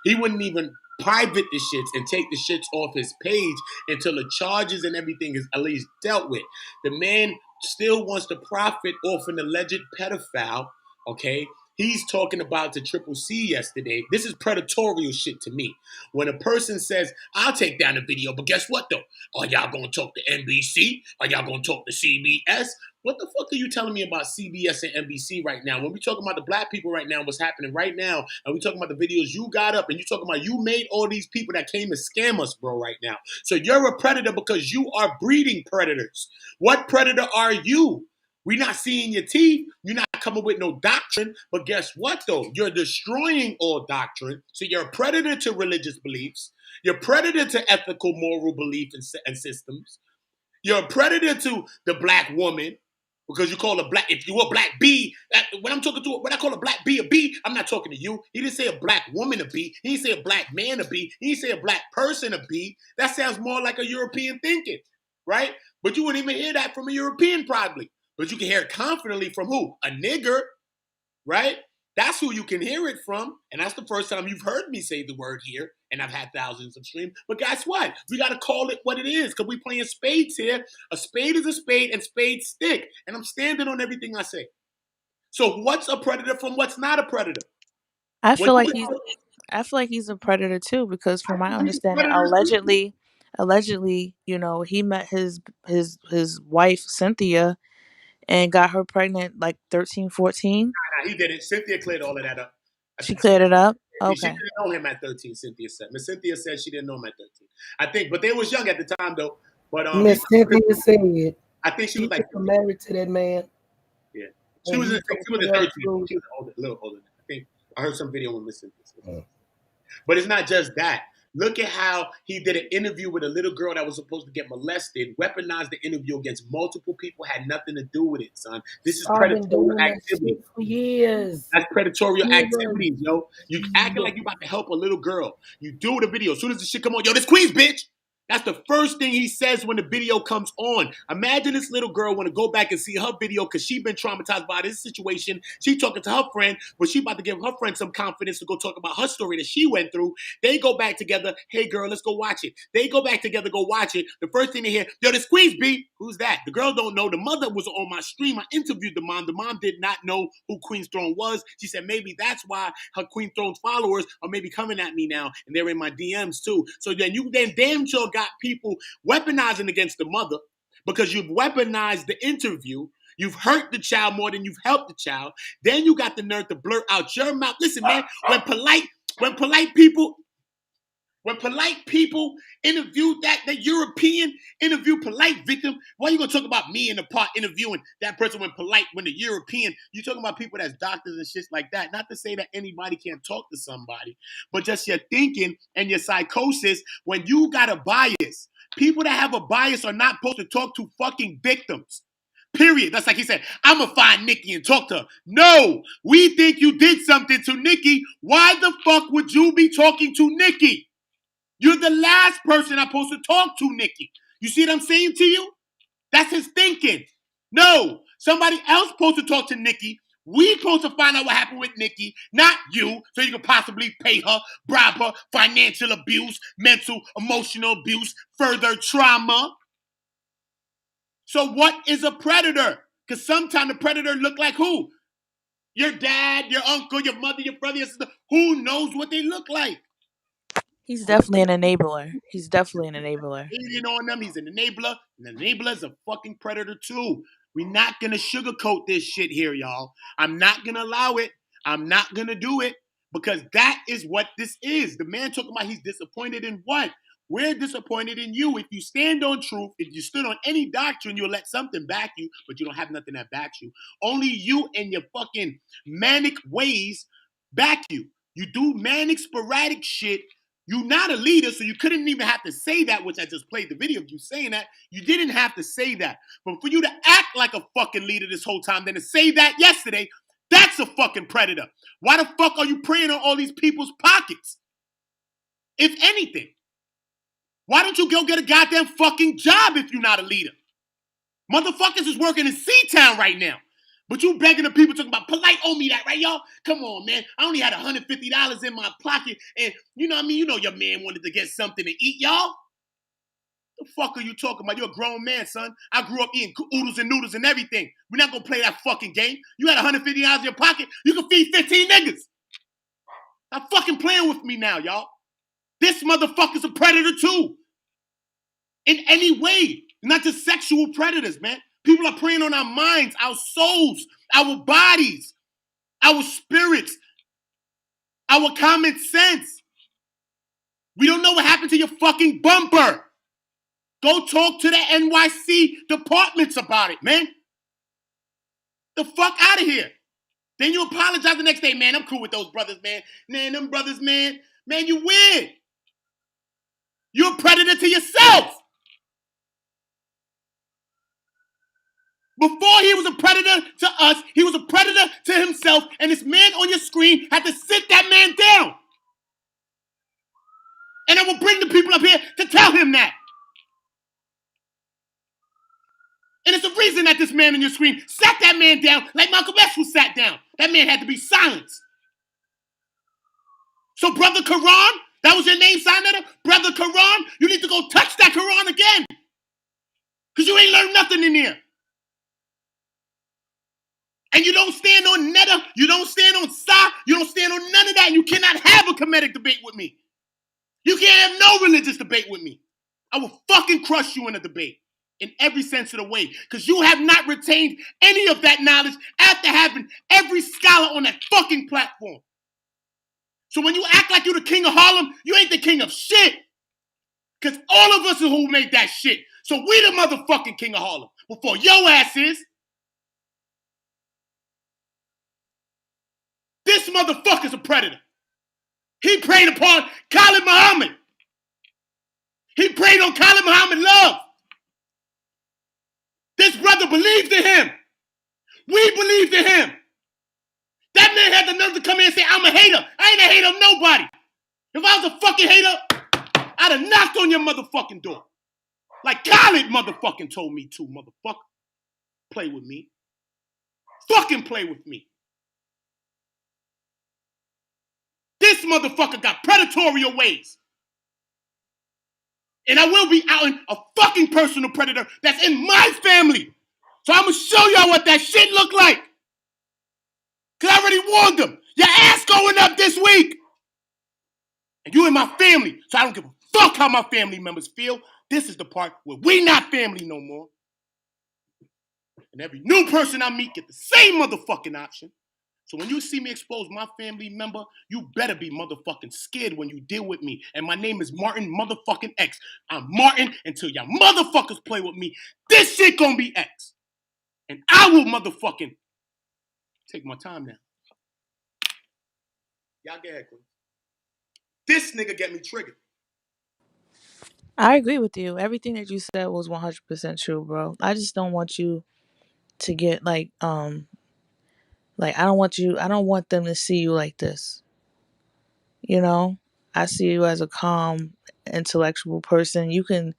D: He wouldn't even private the shits and take the shits off his page until the charges and everything is at least dealt with. The man still wants to profit off an alleged pedophile, okay? He's talking about the Triple C yesterday. This is predatorial shit to me. When a person says, I'll take down the video, but guess what though? Are y'all gonna talk to NBC? Are y'all gonna talk to CBS? What the fuck are you telling me about CBS and NBC right now? When we talking about the black people right now, what's happening right now, and we talking about the videos you got up, and you talking about you made all these people that came to scam us, bro, right now. So you're a predator because you are breeding predators. What predator are you? We're not seeing your teeth. You're not coming with no doctrine. But guess what, though? You're destroying all doctrine. So you're a predator to religious beliefs. You're a predator to ethical, moral belief and systems. You're a predator to the black woman because you call a black, if you a black B, when I call a black B, I'm not talking to you. He didn't say a black woman a B. He didn't say a black man a B. He didn't say a black person a B. That sounds more like a European thinking, right? But you wouldn't even hear that from a European probably. But you can hear it confidently from who? A nigger, right? That's who you can hear it from. And that's the first time you've heard me say the word here. And I've had thousands of streams. But guess what? We got to call it what it is because we playing spades here. A spade is a spade and spades stick. And I'm standing on everything I say. So what's a predator from what's not a predator?
H: I
D: When
H: feel
D: you
H: like he's I feel like he's a predator too, because from my understanding,
D: predator too.
H: allegedly allegedly, he met his wife Cynthia and got her pregnant like 13, 14.
D: Nah, he didn't. Cynthia cleared all of that up. I
H: She
D: think
H: cleared it up.
D: she
H: Okay.
D: didn't know him at 13. Cynthia said. Miss Cynthia said she didn't know him at 13. I think, but they was young at the time though. But
E: Miss Cynthia said
D: I think she
E: he
D: was like
E: was married to that man.
D: yeah. She
E: And
D: was
E: he
D: in,
E: told
D: she was in
E: her
D: 13.
E: to-
D: She was older, a little older. I think I heard some video with Miss Cynthia. But it's not just that. Look at how he did an interview with a little girl that was supposed to get molested, weaponized the interview against multiple people, had nothing to do with it, son. This is
E: I've been
D: predatory
E: doing that
D: activity.
E: shit for years.
D: That's predatory
E: Years.
D: activities, yo. You acting like you about to help a little girl. You do the video. As soon as the shit come on, yo, this Queens, bitch. That's the first thing he says when the video comes on. Imagine this little girl want to go back and see her video because she been traumatized by this situation. She talking to her friend, but she about to give her friend some confidence to go talk about her story that she went through. They go back together. Hey, girl, let's go watch it. They go back together, go watch it. The first thing they hear, yo, this Queens B. Who's that? The girl don't know. The mother was on my stream. I interviewed the mom. The mom did not know who Queen's Throne was. She said maybe that's why her Queen Throne's followers are maybe coming at me now, and they're in my DMs too. So then you damn sure got people weaponizing against the mother because you've weaponized the interview. You've hurt the child more than you've helped the child. Then you got the nerve to blurt out your mouth. Listen, man, when polite people interview that European interview polite victim, why are you gonna talk about me in the part interviewing that person when polite, when the European, you talking about people that's doctors and shit like that. Not to say that anybody can't talk to somebody, but just your thinking and your psychosis when you got a bias. People that have a bias are not supposed to talk to fucking victims. Period. That's like he said, I'm going to find Nikki and talk to her. No, we think you did something to Nikki. Why the fuck would you be talking to Nikki? You're the last person I'm supposed to talk to, Nikki. You see what I'm saying to you? That's his thinking. No, somebody else supposed to talk to Nikki. We supposed to find out what happened with Nikki, not you, so you can possibly pay her, bribe her, financial abuse, mental, emotional abuse, further trauma. So what is a predator? Because sometimes the predator look like who? Your dad, your uncle, your mother, your brother, your sister. Who knows what they look like?
H: He's definitely an enabler. He's definitely an enabler.
D: Hating on them, he's an enabler, and an enabler is a fucking predator too. We're not gonna sugarcoat this shit here, y'all. I'm not gonna allow it. I'm not gonna do it because that is what this is. The man talking about he's disappointed in what? We're disappointed in you. If you stand on truth, if you stood on any doctrine, you'll let something back you, but you don't have nothing that backs you. Only you and your fucking manic ways back you. You do manic, sporadic shit. You're not a leader, so you couldn't even have to say that, which I just played the video of you saying that. You didn't have to say that. But for you to act like a fucking leader this whole time, then to say that yesterday, that's a fucking predator. Why the fuck are you preying on all these people's pockets? If anything. Why don't you go get a goddamn fucking job if you're not a leader? Motherfuckers is working in C-Town right now. But you begging the people talking about polite owe me that, right, y'all? Come on, man. I only had $150 in my pocket. And you know what I mean? You know your man wanted to get something to eat, y'all. The fuck are you talking about? You're a grown man, son. I grew up eating oodles and noodles and everything. We're not going to play that fucking game. You had $150 in your pocket. You can feed 15 niggas. Stop fucking playing with me now, y'all. This motherfucker's a predator, too. In any way. Not just sexual predators, man. People are preying on our minds, our souls, our bodies, our spirits, our common sense. We don't know what happened to your fucking bumper. Go talk to the NYC departments about it, man. The fuck out of here. Then you apologize the next day, man. I'm cool with those brothers, man. Man, them brothers, man. Man, you weird. You're a predator to yourself. Before he was a predator to us, he was a predator to himself, and this man on your screen had to sit that man down. And I will bring the people up here to tell him that. And it's the reason that this man on your screen sat that man down like Malcolm X was sat down. That man had to be silenced. So Brother Quran, that was your name, Sinetta? Brother Quran, you need to go touch that Quran again. Because you ain't learned nothing in here. And you don't stand on Netta, you don't stand on Sa, you don't stand on none of that. You cannot have a comedic debate with me. You can't have no religious debate with me. I will fucking crush you in a debate in every sense of the way, because you have not retained any of that knowledge after having every scholar on that fucking platform. So when you act like you're the king of Harlem, you ain't the king of shit. Because all of us are who made that shit. So we the motherfucking king of Harlem before your ass is. This motherfucker's a predator. He preyed upon Khalid Muhammad. He preyed on Khalid Muhammad love. This brother believed in him. We believed in him. That man had the nerve to come in and say, I'm a hater. I ain't a hater of nobody. If I was a fucking hater, I'd have knocked on your motherfucking door. Like Khalid motherfucking told me to, motherfucker. Play with me. Fucking play with me. This motherfucker got predatory ways. And I will be outing a fucking personal predator that's in my family. So I'm going to show y'all what that shit look like. Because I already warned them. Your ass going up this week. And you in my family. So I don't give a fuck how my family members feel. This is the part where we not family no more. And every new person I meet get the same motherfucking option. So when you see me expose my family member, you better be motherfucking scared when you deal with me. And my name is Martin motherfucking X. I'm Martin until y'all motherfuckers play with me. This shit gonna be X. And I will motherfucking take my time now. Y'all get ahead, Queen. This nigga get me triggered.
H: I agree with you. Everything that you said was 100% true, bro. I just don't want you to get like I don't want them to see you like this. You know? I see you as a calm, intellectual person. You can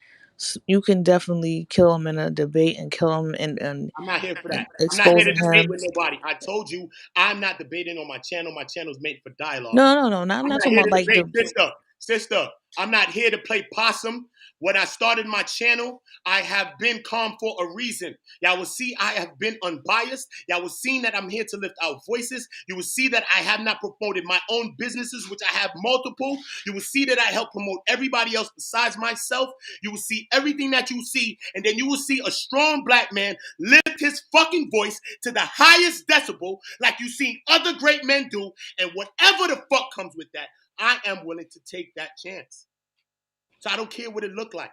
H: definitely kill him in a debate and kill him and
D: I'm not here for that. I'm not here to
H: exposing
D: debate
H: him.
D: with nobody. I told you I'm not debating on my channel. My channel's made for dialogue.
H: No, I'm
D: I'm
H: not
D: not
H: talking
D: here
H: about
D: to
H: like
D: debate.
H: the
D: Sister, I'm not here to play possum. When I started my channel, I have been calm for a reason. Y'all will see I have been unbiased. Y'all will see that I'm here to lift our voices. You will see that I have not promoted my own businesses, which I have multiple. You will see that I help promote everybody else besides myself. You will see everything that you see, and then you will see a strong black man lift his fucking voice to the highest decibel like you've seen other great men do, and whatever the fuck comes with that, I am willing to take that chance. So I don't care what it look like.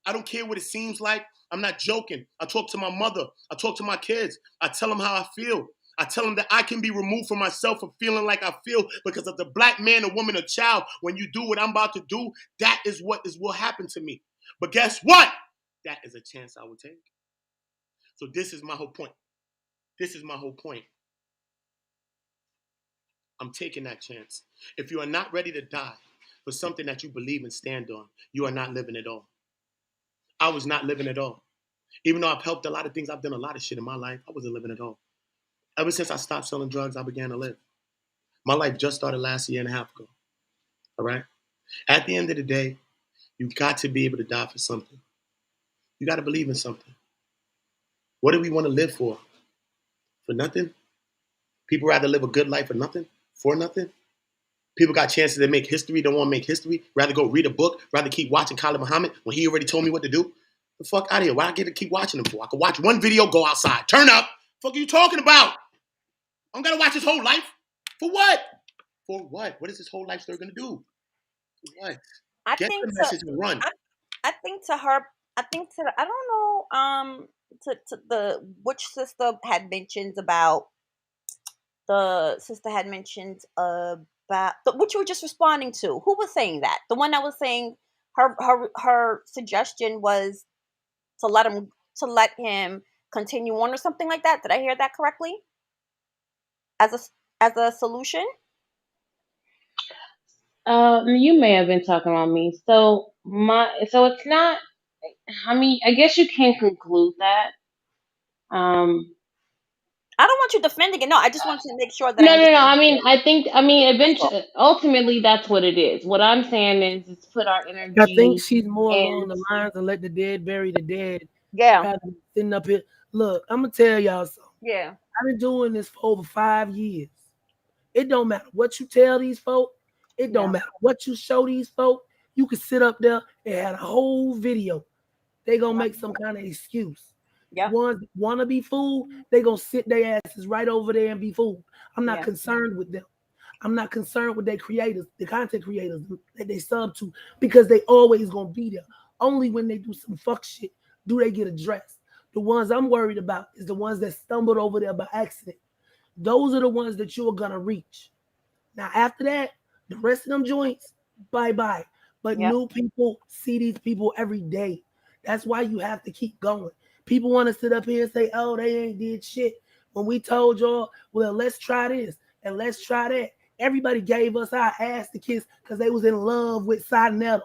D: I don't care what it seems like. I'm not joking. I talk to my mother. I talk to my kids. I tell them how I feel. I tell them that I can be removed from myself from feeling like I feel because of the black man, a woman, a child. When you do what I'm about to do, that is what will happen to me. But guess what? That is a chance I will take. So this is my whole point. This is my whole point. I'm taking that chance. If you are not ready to die for something that you believe and stand on, you are not living at all. I was not living at all. Even though I've helped a lot of things, I've done a lot of shit in my life, I wasn't living at all. Ever since I stopped selling drugs, I began to live. My life just started last year and a half ago. All right? At the end of the day, you got to be able to die for something. You got to believe in something. What do we want to live for? For nothing? People rather live a good life for nothing? For nothing? People got chances to make history, don't want to make history, rather go read a book, rather keep watching Khalid Muhammad when he already told me what to do. The fuck out of here. Why I get to keep watching him for? I can watch one video, go outside, turn up. Fuck are you talking about? I don't gotta watch his whole life. For what? For what? What is his whole life story gonna do? For what?
I: I
D: Get
I: think
D: the
I: to
D: message and run.
I: I think to her I think to I don't know to the which sister had mentioned about the sister had mentioned about what you were just responding to. Who was saying that? The one that was saying her suggestion was to let him continue on or something like that. Did I hear that correctly? As a solution?
G: You may have been talking about me. So it's not. I mean, I guess you can conclude that.
I: I don't want you defending it. No, I just want to make sure that I
G: No, no, no.
I: understand.
G: I mean, I mean,
I: That's all.
G: eventually, ultimately, that's what it is. What I'm saying is, it's put our
E: I think
G: energy
E: she's more along
G: and
E: the lines of let the dead bury the dead
I: Yeah,
E: rather than sitting up here. Look, I'm gonna tell y'all something.
I: yeah,
E: I've been doing this for over 5 years. It don't matter what you tell these folk. It don't
I: yeah.
E: matter what you show these folk. You could sit up there and had a whole video. They gonna make some kind of excuse.
I: Yep.
E: Ones that wanna be fooled, they gonna sit their asses right over there and be fooled. I'm not
I: Yeah.
E: concerned with them. I'm not concerned with their creators, the content creators that they sub to, because they always gonna be there. Only when they do some fuck shit do they get addressed. The ones I'm worried about is the ones that stumbled over there by accident. Those are the ones that you're gonna reach. Now, after that, the rest of them joints, bye bye. But
I: Yep.
E: new people see these people every day. That's why you have to keep going. People want to sit up here and say, oh, they ain't did shit. When we told y'all, well, let's try this and let's try that. Everybody gave us our ass to kiss because they was in love with Sinetta.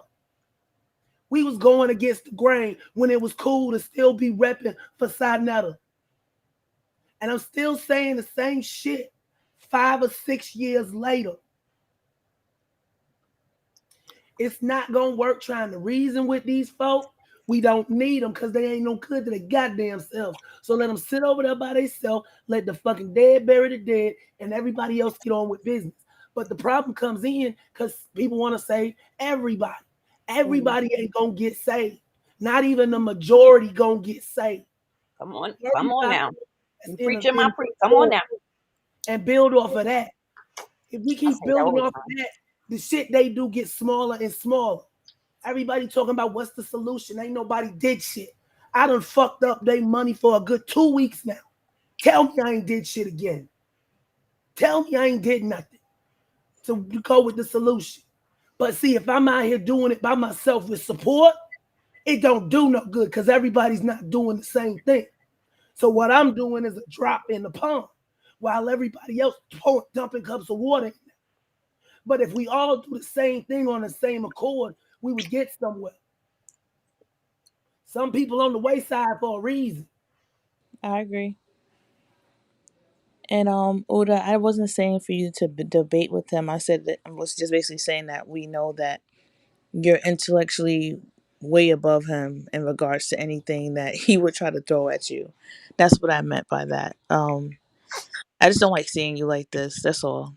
E: We was going against the grain when it was cool to still be repping for Sinetta. And I'm still saying the same shit 5 or 6 years later. It's not gonna work trying to reason with these folk. We don't need them because they ain't no good to their goddamn selves. So let them sit over there by themselves, let the fucking dead bury the dead, and everybody else get on with business. But the problem comes in because people want to save everybody. Everybody ain't gonna get saved. Not even the majority gonna get saved.
I: Come on
E: Everybody
I: now.
E: that's
I: You preaching my preach. Come on now.
E: and build off of that. If we
I: I
E: keep
I: say that
E: building
I: all the
E: off of that, the shit they do gets smaller and smaller. Everybody talking about what's the solution. Ain't nobody did shit. I done fucked up their money for a good 2 weeks now. Tell me I ain't did shit again. Tell me I ain't did nothing to go with the solution. But see, if I'm out here doing it by myself with support, it don't do no good because everybody's not doing the same thing. So what I'm doing is a drop in the pond while everybody else dumping cups of water in there. But if we all do the same thing on the same accord, we would get somewhere. Some people on the wayside for a reason.
H: I agree. And Oda, I wasn't saying for you to debate with him. I said that I was just basically saying that we know that you're intellectually way above him in regards to anything that he would try to throw at you. That's what I meant by that. I just don't like seeing you like this. That's all.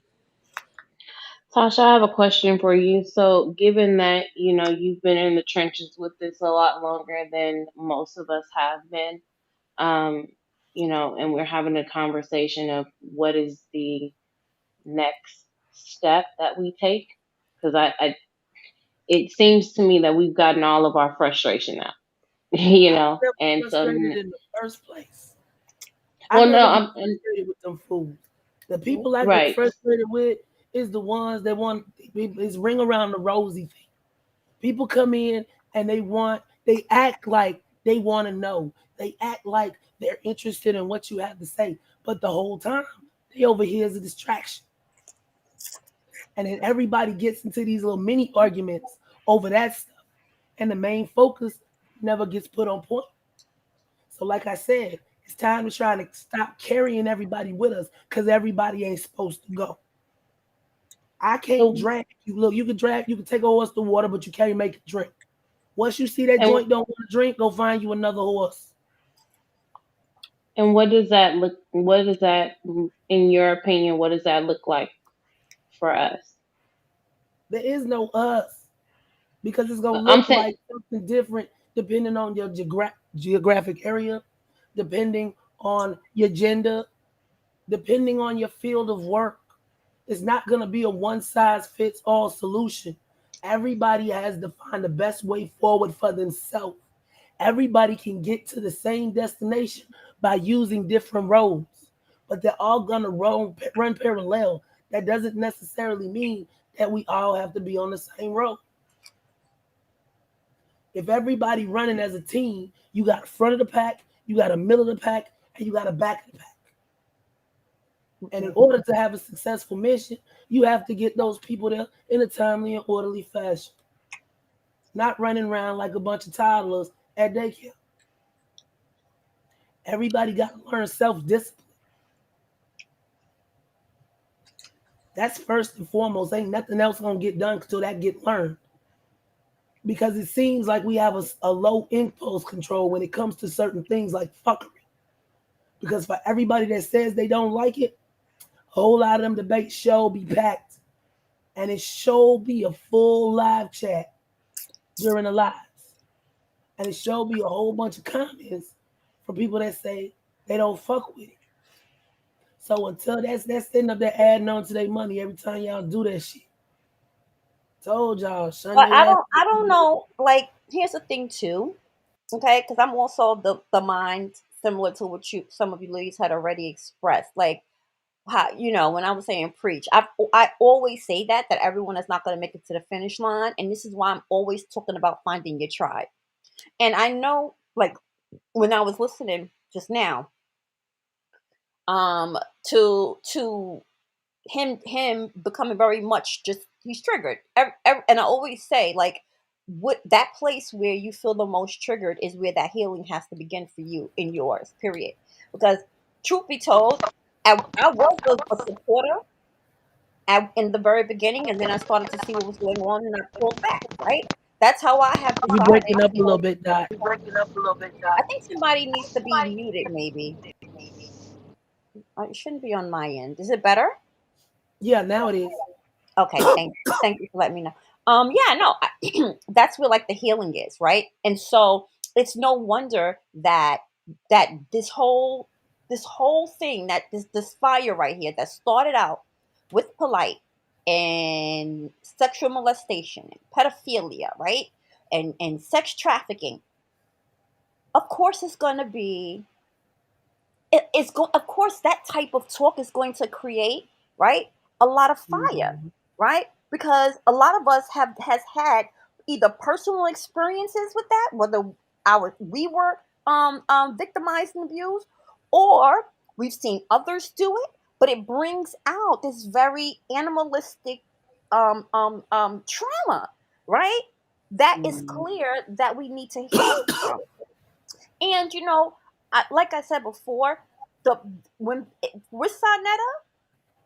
G: Tasha, I have a question for you. So, given that you've been in the trenches with this a lot longer than most of us have been, um, and we're having a conversation of what is the next step that we take, because it seems to me that we've gotten all of our frustration out,
E: I was never
G: and so,
E: frustrated in the first place. I
G: well, no,
E: never get frustrated with them fools. The people I get
G: right.
E: frustrated with is the ones that want is ring around the rosy thing. People come in and they act like they want to know. They act like they're interested in what you have to say. But the whole time, they over here is a distraction. And then everybody gets into these little mini arguments over that stuff. And the main focus never gets put on point. So, like I said, it's time to try to stop carrying everybody with us because everybody ain't supposed to go. I can't
G: So,
E: drag you. Look, you can take a horse to water, but you can't make it drink. Once you see that
G: and
E: joint don't want to drink, go find you another horse.
G: and what does that look? What does that, in your opinion, what does that look like for us?
E: There is no us because it's gonna
G: I'm
E: look
G: saying,
E: like something different depending on your geographic area, depending on your gender, depending on your field of work. It's not gonna be a one size fits all solution. Everybody has to find the best way forward for themselves. Everybody can get to the same destination by using different roads, but they're all gonna run parallel. That doesn't necessarily mean that we all have to be on the same road. If everybody running as a team, you got a front of the pack, you got a middle of the pack, and you got a back of the pack. And in order to have a successful mission, you have to get those people there in a timely and orderly fashion, not running around like a bunch of toddlers at daycare. Everybody got to learn self-discipline. That's first and foremost. Ain't nothing else gonna get done until that get learned. Because it seems like we have a low impulse control when it comes to certain things like fuckery. Because for everybody that says they don't like it, a whole lot of them debates show be packed. And it show be a full live chat. during the lives. And it showed me a whole bunch of comments from people that say they don't fuck with it. So until that's sitting up there adding on to their money every time y'all do that shit. Told y'all, shun
I: But
E: they ass.
I: I don't know. Like, here's the thing too, okay? Because I'm also the mind similar to what some of you ladies had already expressed. Like, how, when I was saying preach, I always say that everyone is not going to make it to the finish line, and this is why I'm always talking about finding your tribe. And I know, like, when I was listening just now, to him becoming very much just he's triggered. And I always say, like, what that place where you feel the most triggered is where that healing has to begin for you in yours. Period. Because truth be told, I was a supporter in the very beginning, and then I started to see what was going on, and I pulled back. Right. That's how I have
E: You
I: decided.
E: breaking up a little bit, Dot.
I: I think somebody needs to be muted. Maybe it shouldn't be on my end. Is it better?
E: Yeah, now it is.
I: Okay, thank you for letting me know. Yeah, no, that's where like the healing is, right? And so it's no wonder that this whole thing, that this fire right here that started out with polite and sexual molestation and pedophilia, right? And sex trafficking, of course it's gonna be of course that type of talk is going to create, right, a lot of fire,
E: Mhm.
I: right? Because a lot of us has had either personal experiences with that, whether we were victimized and abused, or we've seen others do it, but it brings out this very animalistic trauma, right, that is
E: Mhm.
I: clear that we need to heal from. And like I said before, the when with Sonetta,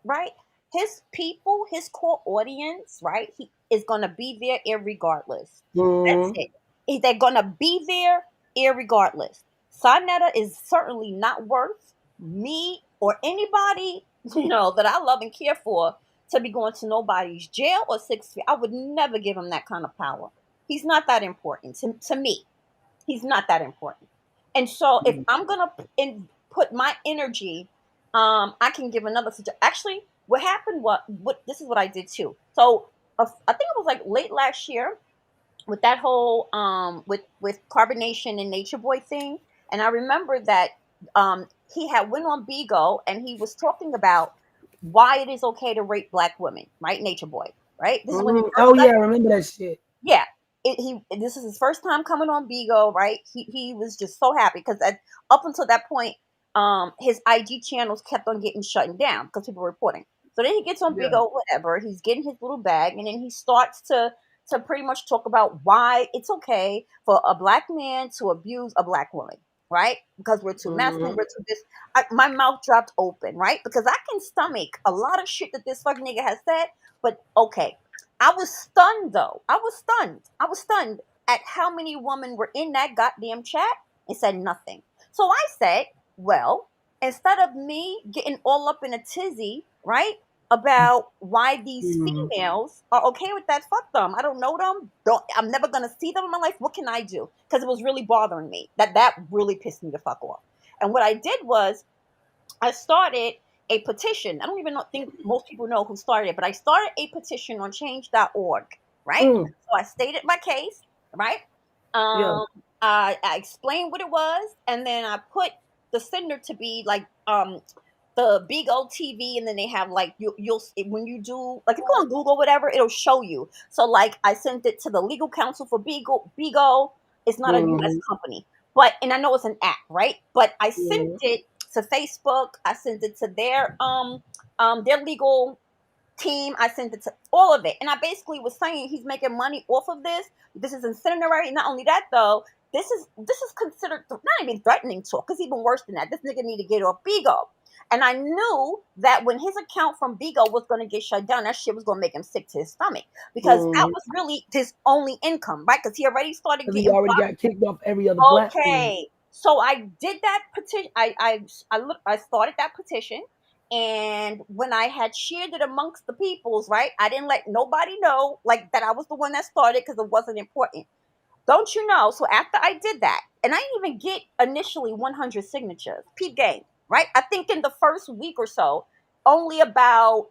I: right? His people, his core audience, right? He is gonna be there irregardless. That's
E: Mhm.
I: it. They're gonna be there irregardless. Sonetta is certainly not worth me or anybody that I love and care for to be going to nobody's jail or 6 feet. I would never give him that kind of power. He's not that important to me. He's not that important. And so if I'm gonna put my energy, I can give another suggestion. Actually, what happened? What this is what I did too. So I think it was like late last year with that whole with carbonation and Nature Boy thing, and I remember that he had went on Bigo and he was talking about why it is okay to rape black women, right? Nature Boy, right? This is when he
E: Mhm.
I: first
E: Oh
I: got
E: yeah, I remember that shit.
I: yeah. This is his first time coming on Bigo, right? He was just so happy because up until that point, his IG channels kept on getting shut down because people were reporting. So then he gets on
E: Yeah.
I: Bigo, whatever. He's getting his little bag, and then he starts to pretty much talk about why it's okay for a black man to abuse a black woman, right? Because we're too masculine,
E: Mhm.
I: we're too this. My mouth dropped open, right? Because I can stomach a lot of shit that this fucking nigga has said, but okay. I was stunned though. I was stunned. I was stunned at how many women were in that goddamn chat and said nothing. So I said, well, instead of me getting all up in a tizzy, right, about why these
E: Mhm.
I: females are okay with that, fuck them. I don't know them. I'm never gonna see them in my life. What can I do? Because it was really bothering me. That really pissed me the fuck off. And what I did was I started a petition. I don't even think most people know who started it, but I started a petition on change.org, right?
E: Mm.
I: So I stated my case, right?
E: Yeah.
I: Um, I explained what it was, and then I put the sender to be like the big old TV, and then they have like you'll when you do like if you go on Google whatever, it'll show you. So like I sent it to the legal counsel for Bigo. It's not a U.S.
E: Mhm.
I: company, but and I know it's an app, right? But I sent
E: Mhm.
I: it to Facebook. I sent it to their legal team. I sent it to all of it. And I basically was saying he's making money off of this. This is incendiary. Not only that though, this is considered not even threatening talk, because even worse than that. This nigga need to get off Bigo. And I knew that when his account from Bigo was going to get shut down, that shit was going to make him sick to his stomach, because that
E: Mhm.
I: was really his only income, right? Because he already started
E: Because he
I: getting
E: already got kicked off every other platform.
I: okay. So I did that petition. I started that petition, and when I had shared it amongst the peoples, right, I didn't let nobody know like that I was the one that started because it wasn't important. don't you know? So after I did that, and I didn't even get initially 100 signatures, peep game, right? I think in the first week or so, only about,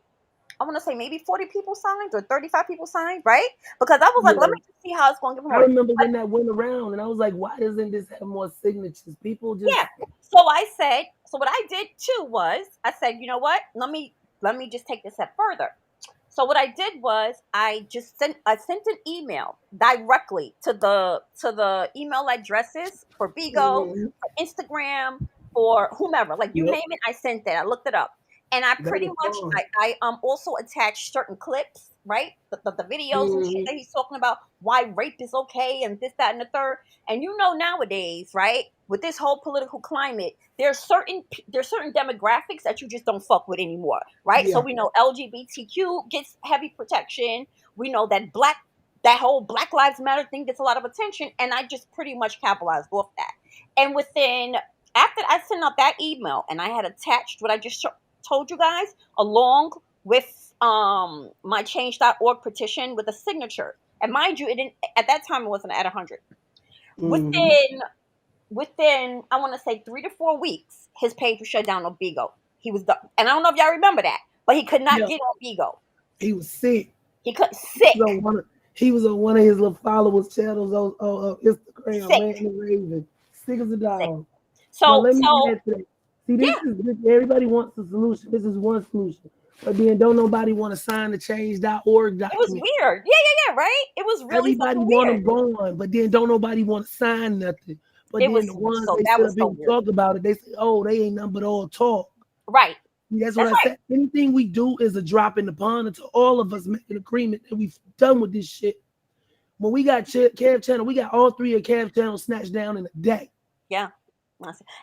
I: I want to say maybe 40 people signed or 35 people signed, right? Because I was like, let
E: Yeah.
I: me just see how it's going to get
E: I
I: more.
E: remember when that went around, and I was like, why doesn't this have more signatures? People just
I: Yeah. So I said, so what I did too was I said, you know what? Let me just take this step further. So what I did was I sent an email directly to the email addresses for Bigo,
E: mm-hmm.
I: for Instagram, for whomever, like you
E: Yep,
I: name it, I sent that. I looked it up. And I
E: that
I: pretty
E: was
I: much
E: fun.
I: I also attached certain clips, right? The videos and shit
E: Mm-hmm.
I: that he's talking about why rape is okay and this, that, and the third. And you know nowadays, right, with this whole political climate, there's certain demographics that you just don't fuck with anymore, right? So
E: Yeah.
I: we know LGBTQ gets heavy protection. We know that whole Black Lives Matter thing gets a lot of attention, and I just pretty much capitalized off that. And within after I sent out that email, and I had attached what I just told you guys along with my change.org petition with a signature. And mind you, it didn't at that time it wasn't at 100.
E: Mm-hmm.
I: Within I want to say 3 to 4 weeks, his page was shut down on Bigo. He was done, and I don't know if y'all remember that, but he could not
E: Yeah.
I: get on Bigo.
E: He was sick.
I: He could
E: He was on one of, he was on one of his little followers channels on Instagram,
I: sick,
E: man, and Raven. Sick as a
I: sick.
E: dog. But
I: So
E: let me
I: so
E: add to that. See,
I: yeah,
E: this everybody wants a solution. This is one solution. But then don't nobody want to sign the change.org
I: it was
E: document.
I: weird. Yeah, right. It was really
E: Everybody
I: fucking
E: want
I: weird.
E: them going, but then don't nobody want to sign nothing. But
I: It
E: then
I: was
E: the ones
I: so
E: they
I: that
E: sit
I: was
E: up
I: so
E: here and
I: weird.
E: talk about it, they say, oh, they ain't nothing but all talk.
I: Right.
E: That's what
I: That's
E: I
I: right.
E: said. Anything we do is a drop in the pond until all of us make an agreement that we've done with this shit. When we got Cav Channel, we got all three of Cav Channel snatched down in a day.
I: Yeah.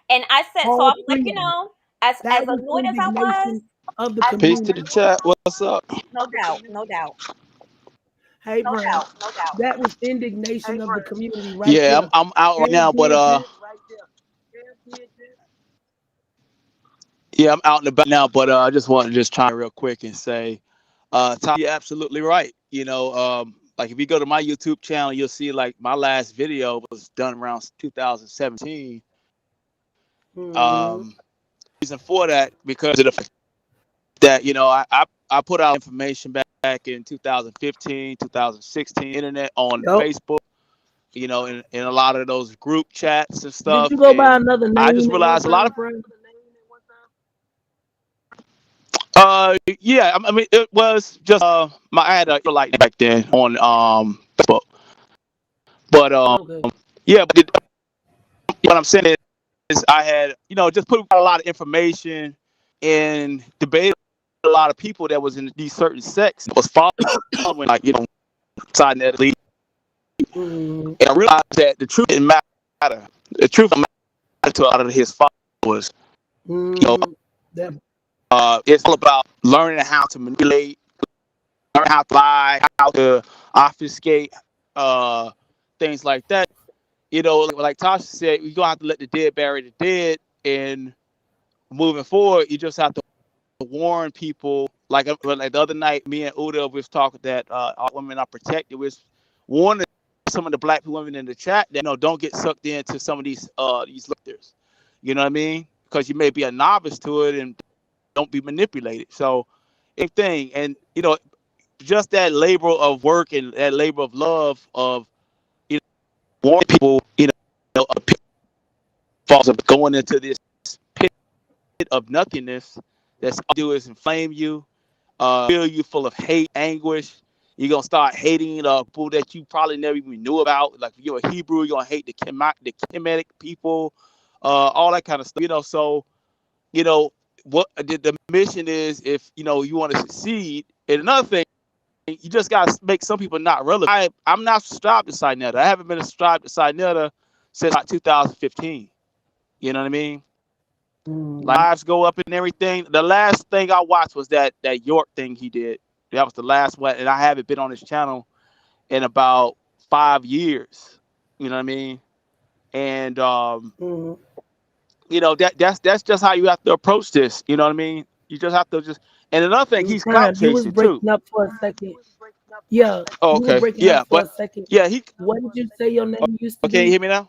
I: And I said, so
E: All
I: I'm like,
E: three of them.
I: as
E: That was
I: annoyed as I was,
E: indignation of the
J: Peace to the
E: community.
J: chat. What's up?
I: no doubt, no doubt,
E: Hey,
I: no
E: Prince.
I: doubt, no doubt.
E: That was indignation of the community right
J: Yeah,
E: there.
J: I'm out right now,
E: Cav
J: but
E: did that right there. Cav did that.
J: yeah, I'm out and about now, but I just want to just chime in real quick and say, Tom, you're absolutely right. Like if you go to my YouTube channel, you'll see like my last video was done around 2017.
E: Mm-hmm.
J: Reason for that because of the fact that I put out information back in 2015, 2016, internet on
E: Yep.
J: Facebook. In a lot of those group chats and
E: Did
J: stuff.
E: you go by
J: And
E: another
J: I
E: name
J: just
E: at one
J: realized a lot
E: time,
J: of
E: Prince?
J: yeah, I mean it was just I had a like back then on Facebook. But
E: Okay.
J: yeah, but what I'm saying is I had just put out a lot of information and debated a lot of people that was in these certain sects was following like side net lead.
E: Mm-hmm.
J: And I realized that the truth didn't matter. The truth didn't matter to a lot of his followers. You know,
E: Mm-hmm. That,
J: it's all about learning how to manipulate, learn how to lie, how to obfuscate, things like that. Like Tasha said, you don't have to let the dead bury the dead. And moving forward, you just have to warn people. Like the other night, me and Uda was talking that our women are protected. We was warning some of the black women in the chat that don't get sucked into some of these lifters. You know what I mean? Because you may be a novice to it and don't be manipulated. So, thing, and just that labor of work and that labor of love of warning people, of pitfalls of going into this pit of nothingness. That's all do is inflame you, fill you full of hate, anguish. You're gonna start hating people that you probably never even knew about. Like if you're a Hebrew, you're gonna hate the Kemetic people, all that kind of stuff. So what the mission is, if you want to succeed. And another thing, you just got to make some people not relevant. I'm not subscribed to Sinetta. I haven't been subscribed to Sinetta since like 2015. You know what I mean?
E: mm-hmm.
J: Lives go up and everything. The last thing I watched was that York thing he did. That was the last one, and I haven't been on his channel in about 5 years. You know what I mean? And
E: Mm-hmm.
J: that's just how you have to approach this. You know what I mean? You just have to just. And another thing,
E: It was
J: he's clout
E: time. You was
J: chasing too.
E: breaking up for a second. Yeah,
J: Oh,
E: you were
J: okay.
E: breaking
J: Yeah,
E: up for
J: but
E: a second.
J: yeah, he.
E: What did you say your name used to
J: Okay, you
E: be?
J: hear me now?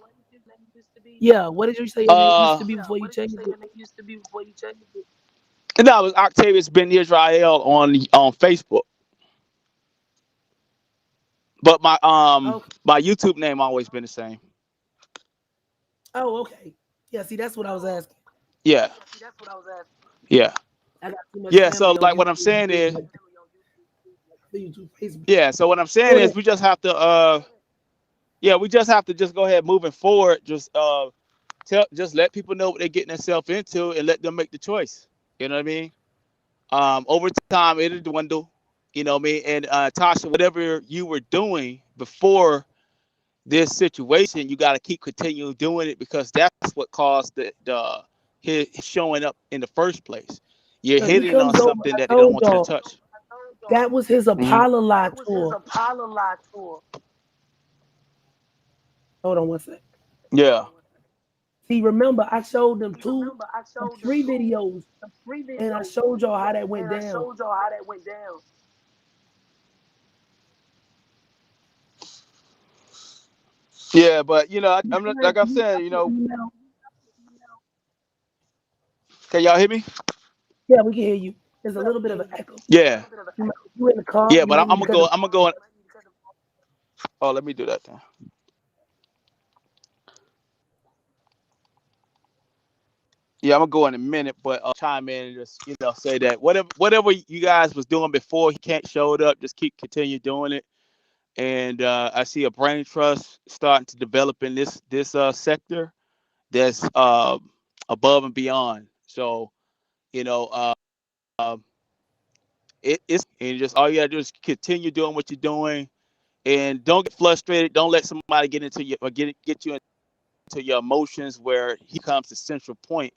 E: Yeah, what did you say your name used
J: Uh,
E: to be before you changed it?
J: no, it was Octavius Ben Israel on Facebook, but
E: Okay.
J: my YouTube name always been the same.
E: Oh, okay. Yeah, see, that's what I was asking.
J: Yeah, yeah,
E: I got too much
J: yeah. So
E: family on
J: like what
E: YouTube
J: I'm
E: to
J: saying
E: do it
J: is,
E: like that. YouTube, Facebook.
J: yeah. So what I'm saying
E: Go
J: is,
E: ahead.
J: we just have to yeah, we just have to just go ahead moving forward. Just let people know what they're getting themselves into and let them make the choice. You know what I mean? Over time it'll dwindle. You know what I mean? And Tasha, whatever you were doing before this situation, you got to keep continuing doing it, because that's what caused the his showing up in the first place. You're
E: He
J: hitting on
E: comes over.
J: something
E: I
J: that they don't
E: told
J: want you to
E: y'all
J: touch.
E: that was his
J: Hmm.
E: Apollo tour. Hold on one sec.
J: Yeah.
E: See, remember I showed them three videos, and I showed y'all how that went down.
J: Yeah, but
E: You
J: I'm not,
E: got
J: like I'm
E: you
J: saying,
E: got the email?
J: can y'all hear me?
E: Yeah, we can hear you. There's a little bit of an echo.
J: Yeah.
E: You in the car?
J: Yeah,
E: You
J: but
E: might
J: I'm
E: need to
J: gonna
E: cut
J: go.
E: it.
J: I'm gonna go. Oh, let me do that then. Yeah, I'm gonna go in a minute, but chime in and just say that whatever you guys was doing before he can't showed up, just continue doing it. And I see a brain trust starting to develop in this sector that's above and beyond. So you know, um, it's and just all you gotta do is continue doing what you're doing, and don't get frustrated. Don't let somebody get into you or get you into your emotions where he comes the central point.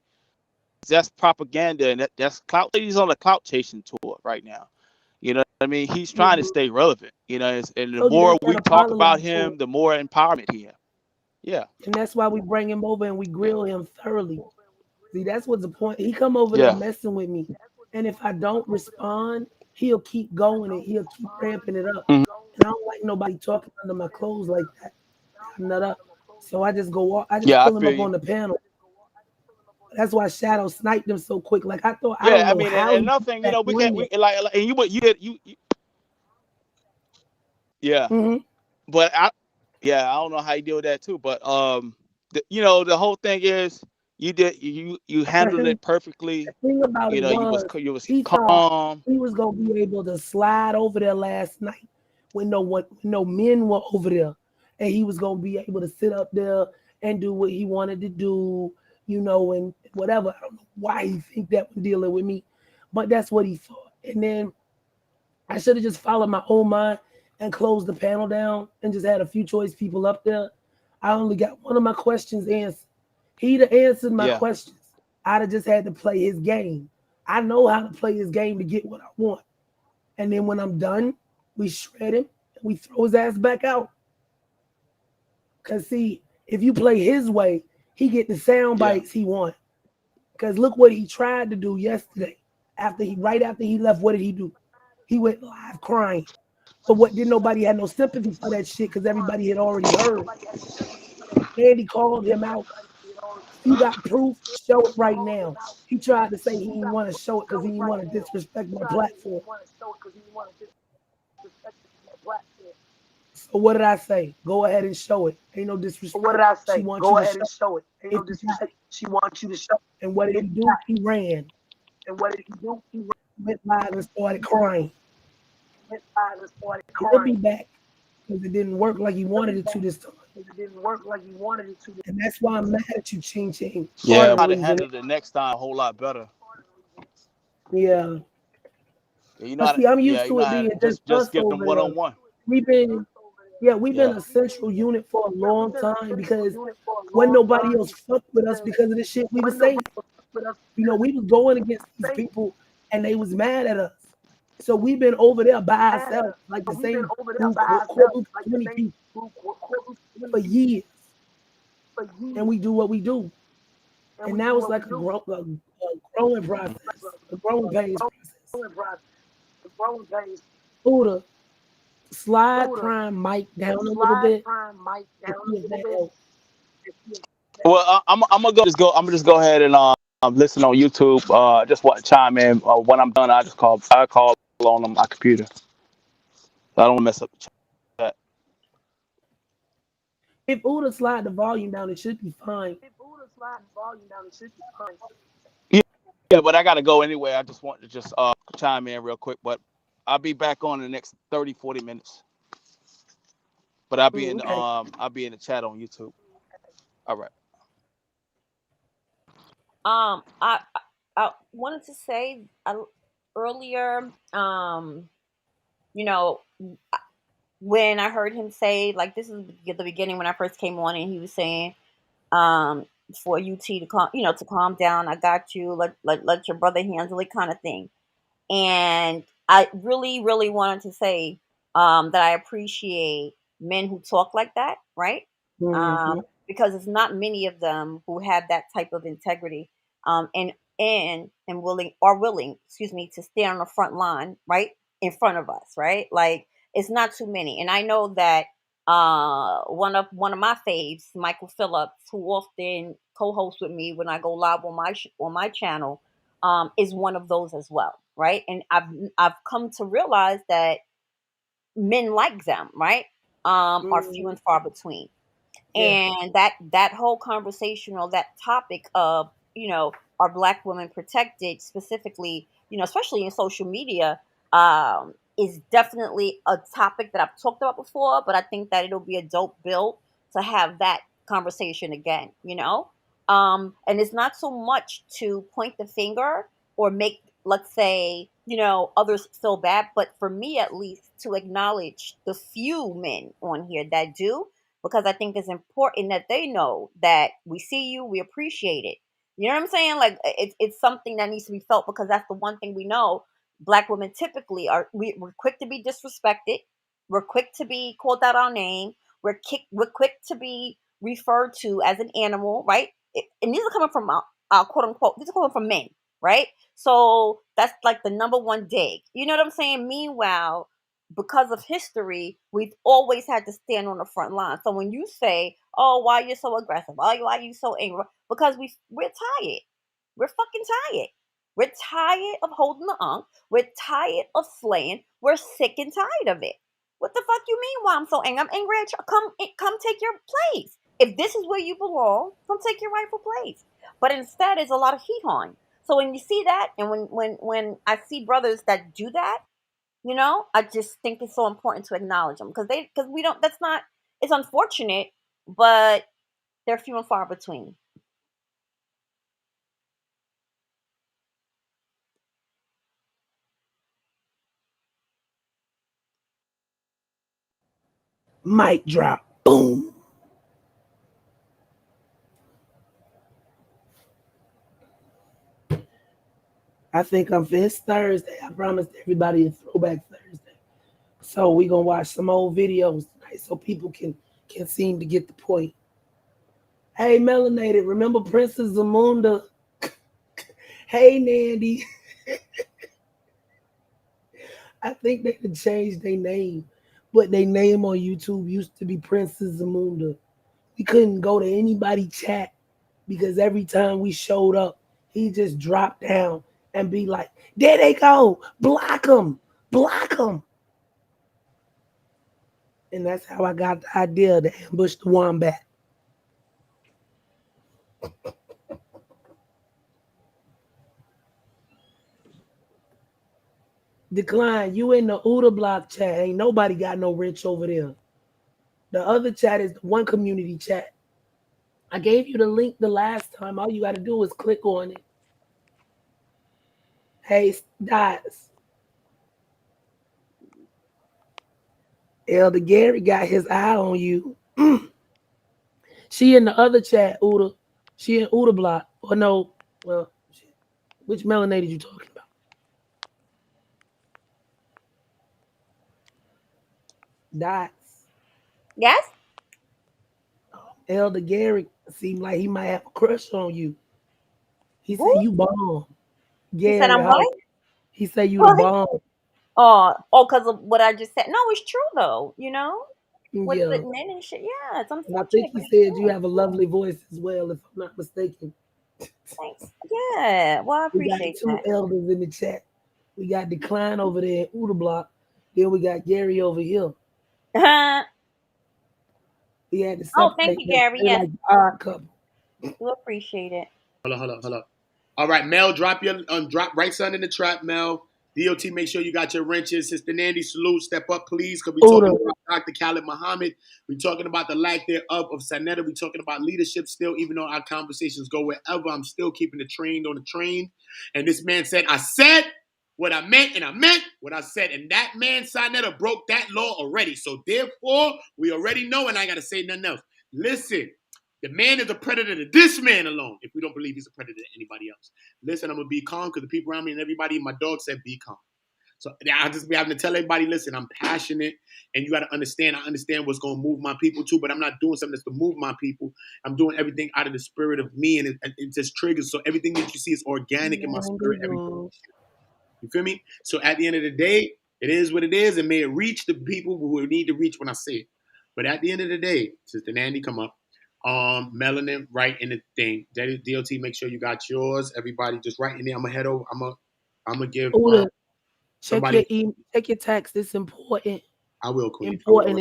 J: That's propaganda, and that's clout. He's on a clout chasing tour right now. You know what I mean? He's trying to
E: Mhm.
J: stay relevant. And the
E: Told you
J: more
E: that's that
J: we talk
E: Apollo
J: about
E: tour,
J: him, the more empowerment he has. Yeah,
E: and that's why we bring him over and we
J: yeah,
E: grill him thoroughly. See, that's what's the point. He come over there
J: yeah,
E: messing with me, and if I don't respond, he'll keep going and he'll keep ramping it up.
J: mhm.
E: And I don't like nobody talking under my clothes like that. I'm not up. So I just go off. I just
J: Yeah. I
E: pull him
J: feel
E: up
J: you.
E: on the panel. That's why Shadow sniped him so quick. Like I thought, I
J: Yeah,
E: don't
J: I
E: know
J: mean,
E: how
J: and
E: he
J: another
E: got
J: thing,
E: back
J: we
E: on
J: can't
E: there.
J: we like and you yeah,
E: Hmm.
J: but I don't know how you deal with that too, but the whole thing is you
E: But
J: handled
E: him,
J: it perfectly.
E: the thing about it
J: You was
E: he thought
J: calm.
E: he was gonna be able to slide over there last night when no men were over there, and he was gonna be able to sit up there and do what he wanted to do, and whatever. I don't know why he think that when dealing with me, but that's what he thought. And then I should have just followed my own mind and closed the panel down and just had a few choice people up there. I only got one of my questions answered. He'd have answered my
J: Yeah,
E: questions. I'd have just had to play his game. I know how to play his game to get what I want. And then when I'm done, we shred him and we throw his ass back out. Cause see, if you play his way, he get the sound
J: yeah,
E: bites he want. Cause look what he tried to do yesterday. Right after he left, what did he do? He went live crying. But what didn't nobody had no sympathy for that shit because everybody had already heard. Andy called him out. You got proof? Show it right now. He tried to say he didn't want to show it because he didn't want to disrespect my platform. So what did I say? Go ahead and show it. Ain't no disrespect. She wants you to show it. If you got, and what did he do? He ran. Went live and started crying. He'll be back because it didn't work like he wanted it to this time. And that's why I'm mad at you, Ching Ching. Part
J: yeah.
E: of the
J: How to
E: reason.
J: handle it next time a whole lot better.
E: Yeah.
J: Yeah, you know
E: But
J: how to,
E: see, I'm
J: yeah,
E: used
J: you
E: to
J: know
E: it
J: how to
E: being just
J: just
E: us
J: give them
E: over
J: one
E: there.
J: on one.
E: We've been, yeah, we've been
J: Yeah,
E: a central unit for a long time because when nobody else fucked with us because of the shit we was saying. We was going against these people and they was mad at us. So we've been over there by ourselves, like the same group, core group of 20 people for years. And we do what we do. And now it's like a growing process, a growing pains process. Buddha, slide Prime mic down a little bit to see if that helps.
J: Well, I'm gonna go. I'm gonna just go ahead and listen on YouTube. Just want to chime in. When I'm done, I call on my computer. So I don't mess up the chat.
E: If Uda slide the volume down, it should be fine.
J: Yeah, yeah, but I gotta go anyway. I just want to just chime in real quick. But I'll be back on in the next 30-40 minutes. But
E: Okay.
J: I'll be in the chat on YouTube. All right.
I: I wanted to say earlier, you know, when I heard him say, like, this is the beginning when I first came on, and he was saying, um, for UT to calm down. I got you. Let your brother handle it, kind of thing. And I really, really wanted to say that I appreciate men who talk like that, right? Um,
E: Mm-hmm.
I: because it's not many of them who have that type of integrity, and willing, excuse me, to stand on the front line, right, in front of us, right? Like, it's not too many. And I know that one of my faves, Michael Phillips, who often co-hosts with me when I go live on my channel, is one of those as well, right? And I've come to realize that men like them, right, are few and far between.
E: Yeah.
I: And that whole conversation, or that topic of, are black women protected, specifically, especially in social media, is definitely a topic that I've talked about before, but I think that it'll be a dope bill to have that conversation again, and it's not so much to point the finger or make, let's say, others feel bad, but for me at least, to acknowledge the few men on here that do, because I think it's important that they know that we see you, we appreciate it. You know what I'm saying? Like, it's something that needs to be felt, because that's the one thing we know. Black women typically we're quick to be disrespected. We're quick to be called out our name. We're quick to be referred to as an animal, right? And these are coming from quote unquote. These are coming from men, right? So that's like the number one dig. You know what I'm saying? Meanwhile, because of history, we've always had to stand on the front line. So when you say, "Oh, why you're so aggressive? Why you so angry?" Because we're tired. We're fucking tired. We're tired of holding the unk. We're tired of slaying. We're sick and tired of it. What the fuck you mean? Why I'm so angry? I'm angry at you. Come take your place. If this is where you belong, come take your rightful place. But instead, it's a lot of heat on. So when you see that, and when I see brothers that do that, I just think it's so important to acknowledge them, because we don't. That's not. It's unfortunate, but they're few and far between.
E: Mic drop. Boom. I think it's Thursday. I promised everybody a throwback Thursday. So we gonna watch some old videos tonight so people can seem to get the point. Hey, Melanated, remember Princess Zamunda? Hey, Nandy. I think they could change their name, but their name on YouTube used to be Princess Zamunda. We couldn't go to anybody chat because every time we showed up, he just dropped down and be like, "There they go, block them, block them." And that's how I got the idea to ambush the wombat. Decline, you in the Uda block chat. Ain't nobody got no rich over there. The other chat is the one community chat. I gave you the link the last time. All you got to do is click on it. Hey, Dots. Elder Gary got his eye on you. She in the other chat, Uda. She in Uda block. Or no, well, shit. Which melanated you talking about? Dots.
I: Yes.
E: Elder Gary seemed like he might have a crush on you. He said
I: Who?
E: you bomb.
I: He said
E: Gary
I: I'm
E: Hall.
I: what?
E: He said you the bomb.
I: Because of what I just said. No, it's true though. With
E: Yeah.
I: the men and shit. Yeah, it's
E: And I
I: unfortunate.
E: think
I: But
E: he
I: it's
E: said you
I: true.
E: have a lovely voice as well, if I'm not mistaken.
I: Thanks. Yeah. Well, I
E: We got
I: appreciate
E: 2 elders in the chat. We got Decline over there in Uda Block. Then we got Gary over here.
I: that.
E: We had to
I: Oh, thank
E: separate
I: you,
E: them.
I: Gary.
E: They're
I: Yes,
E: like odd couple.
I: we appreciate it.
D: Hold up. All right, Mel, drop right son in the trap, Mel. DOT, make sure you got your wrenches. Sister Nandy, salute, step up, please, because we're talking about Dr. Khalid Muhammad. We're talking about the lack thereof of Sanetta. We're talking about leadership still, even though our conversations go wherever. I'm still keeping the train on the train. And this man said, I said what I meant, and I meant what I said. And that man, Sanetta, broke that law already. So therefore, we already know, and I got to say nothing else. Listen. The man is a predator to this man alone, if we don't believe he's a predator to anybody else. Listen, I'm going to be calm because the people around me and everybody, my dog said be calm. So I just be having to tell everybody, listen, I'm passionate and you got to understand, I understand what's going to move my people too, but I'm not doing something that's to move my people. I'm doing everything out of the spirit of me and it just triggers. So everything that you see is organic in my spirit. Everything. You feel me? So at the end of the day, it is what it is and may it reach the people who need to reach when I say it. But at the end of the day, Sister Nandy, come up. Melanin, right in the thing. DOT, make sure you got yours. Everybody, just right in there. I'm gonna head over. I'm gonna give somebody.
E: Check your text. It's important.
D: I will, Queen.
E: Important.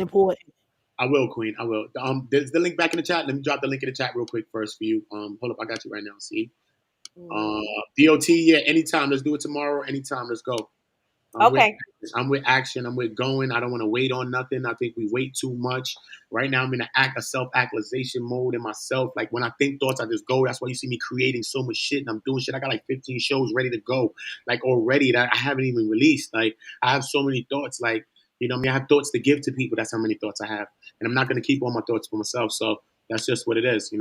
D: I will, Queen. I will. There's the link back in the chat. Let me drop the link in the chat real quick first for you. Hold up, I got you right now. See. DOT, yeah. Anytime. Let's do it tomorrow. Anytime. Let's go.
I: Okay.
D: I'm with action. I'm with going. I don't want to wait on nothing. I think we wait too much. Right now, I'm in a self-actualization mode in myself. Like when I think thoughts, I just go. That's why you see me creating so much shit and I'm doing shit. I got like 15 shows ready to go, like already that I haven't even released. Like I have so many thoughts. Like I have thoughts to give to people. That's how many thoughts I have, and I'm not gonna keep all my thoughts for myself. So that's just what it is.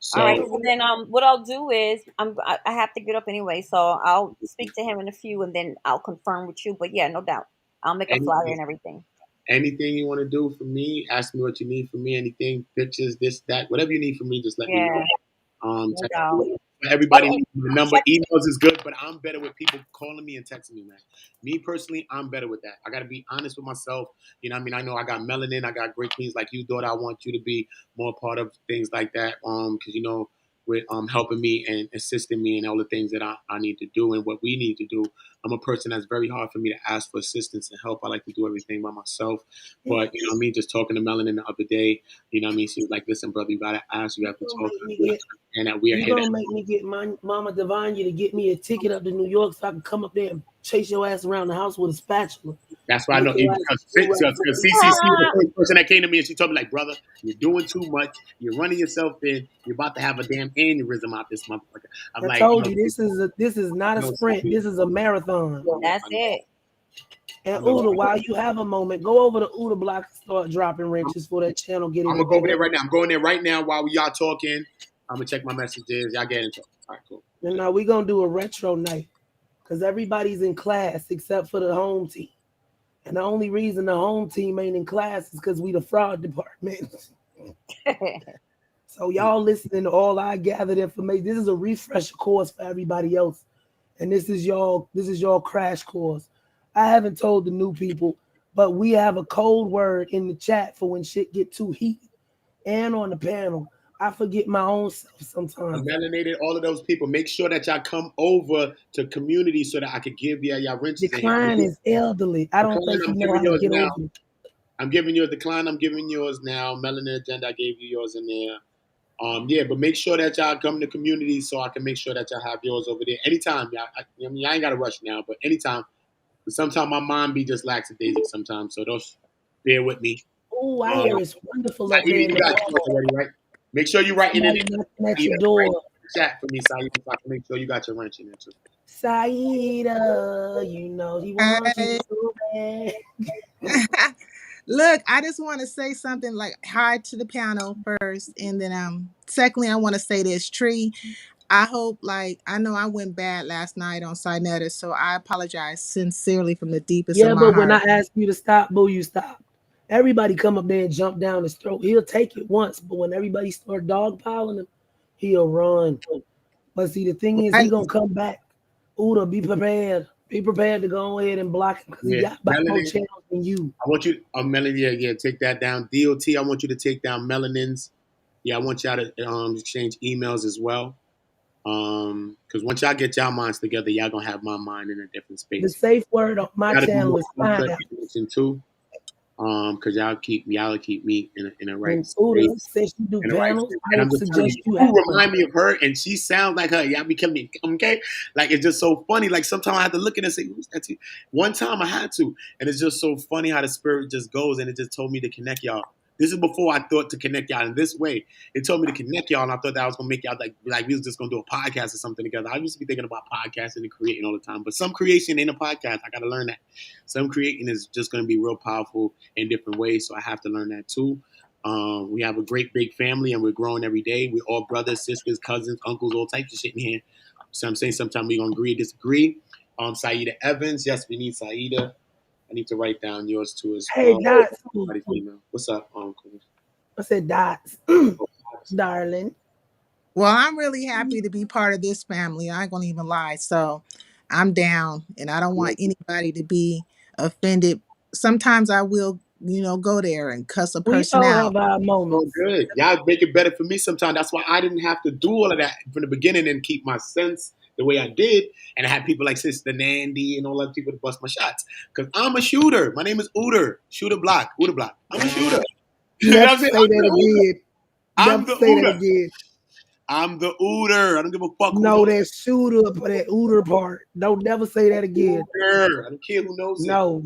D: So,
I: all right. So then, what I'll do is I have to get up anyway, so I'll speak to him in a few, and then I'll confirm with you. But yeah, no doubt, I'll make a flyer and everything.
D: Anything you want to do for me, ask me what you need from me. Anything, pictures, this, that, whatever you need from me, just let me know. Everybody needs the number. Emails is good, but I'm better with people calling me and texting me, man. Me personally, I'm better with that. I got to be honest with myself. I mean? I know I got melanin. I got great queens like you, daughter. I want you to be more part of things like that. Because, with helping me and assisting me in all the things that I need to do and what we need to do. I'm a person that's very hard for me to ask for assistance and help. I like to do everything by myself. But, just talking to Melanin the other day, she was like, listen, brother, you got to ask. You have to talk to me. And that we are
E: here. You're going to make me get Mama Devanya to get me a ticket up to New York so I can come up there and chase your ass around the house with a spatula.
D: That's why I know. Because CCC was the first person that came to me and she told me, like, brother, you're doing too much. You're running yourself in. You're about to have a damn aneurysm out this motherfucker.
E: I told you, this is not a sprint. This is a marathon.
I: That's it.
E: And Uda, while you have a moment, go over to Uda Block and start dropping wrenches for that channel.
D: I'm going to go over there right now. I'm going there right now while y'all talking. I'm going to check my messages. Y'all get into it. All right, cool.
E: And now we're going to do a retro night because everybody's in class except for the home team. And the only reason the home team ain't in class is because we the fraud department. So y'all listening to all I gathered information. This is a refresher course for everybody else. And this is y'all crash course. I haven't told the new people, but we have a code word in the chat for when shit get too heated. And on the panel, I forget my own self sometimes.
D: Melanated, all of those people, make sure that y'all come over to community so that I could give y'all wrenches.
E: Decline is elderly. I don't think you know how to get over it.
D: I'm giving you a decline. I'm giving yours now. Melanin agenda, I gave you yours in there. Yeah, but make sure that y'all come to community so I can make sure that y'all have yours over there. Anytime, y'all. I ain't got to rush now, but anytime. But sometimes my mind be just lackadaisic sometimes, so don't bear with me.
E: Oh, I hear it's wonderful up there.
D: You got yours already, right? Make sure you writing in
E: at your door.
D: Chat for me, Saida, so I can make sure you got your wrench in there too.
E: Saida, he wants you so bad.
K: Look, I just want to say something like hi to the panel first, and then secondly, I want to say this, Tree. I hope, I know I went bad last night on Sinetta, so I apologize sincerely from the deepest of my heart.
E: Yeah, but when I ask you to stop, boo, you stop. Everybody come up there and jump down his throat. He'll take it once, but when everybody start dogpiling him, he'll run. But see, the thing is, he gonna come back. Uda, be prepared. Be prepared to go ahead and block him because he
D: Yeah,
E: got about more
D: Melanin.
E: channels than you.
D: I want you, Melanin. Yeah, take that down. DOT. I want you to take down Melanin's. Yeah, I want y'all to exchange emails as well. Because once y'all get y'all minds together, y'all gonna have my mind in a different
E: The
D: space.
E: safe word on my
D: Gotta be
E: channel
D: more
E: is fine.
D: too. Because y'all keep me in a right
E: And Uda,
D: space.
E: since you do
D: In the right
E: panels,
D: space.
E: I
D: And I'm
E: would
D: just telling
E: suggest
D: you,
E: you
D: you
E: have one.
D: remind me of her, and she sounds like her. Y'all becoming okay. Like it's just so funny. Like sometimes I have to look at it and say, "Who's that?" One time I had to, and it's just so funny how the spirit just goes, and it just told me to connect y'all. This is before I thought to connect y'all in this way. It told me to connect y'all, and I thought that I was gonna make y'all like we was just gonna do a podcast or something together. I used to be thinking about podcasting and creating all the time, but some creation ain't a podcast. I gotta learn that. Some creating is just gonna be real powerful in different ways, so I have to learn that too. We have a great big family, and we're growing every day. We're all brothers, sisters, cousins, uncles, all types of shit in here. So I'm saying sometimes we're gonna agree, disagree. Saida Evans, yes, we need Saida. I need to write down yours too as
E: Hey,
D: well.
E: Dots.
D: What's up,
E: I said Dots, darling.
K: Well, I'm really happy to be part of this family. I ain't gonna even lie. So I'm down, and I don't want anybody to be offended. Sometimes I will, go there and cuss a
E: We
K: person
E: all
K: out.
E: have our
D: So
E: moments.
D: good. Y'all make it better for me sometimes. That's why I didn't have to do all of that from the beginning and keep my sense the way I did. And I had people like Sister Nandy and all that people to bust my shots. Because I'm a shooter. My name is Ooter. Shooter Block. Ooter Block. I'm a shooter. You know what
E: Never
D: I'm saying?
E: say that again.
D: I'm
E: Never
D: the
E: say that
D: Ooter.
E: again.
D: I'm the Ooter. I don't give a fuck who
E: No,
D: knows
E: that shooter for that Ooter part. Don't never say that again.
D: Ooter. I don't care who knows it.
E: No.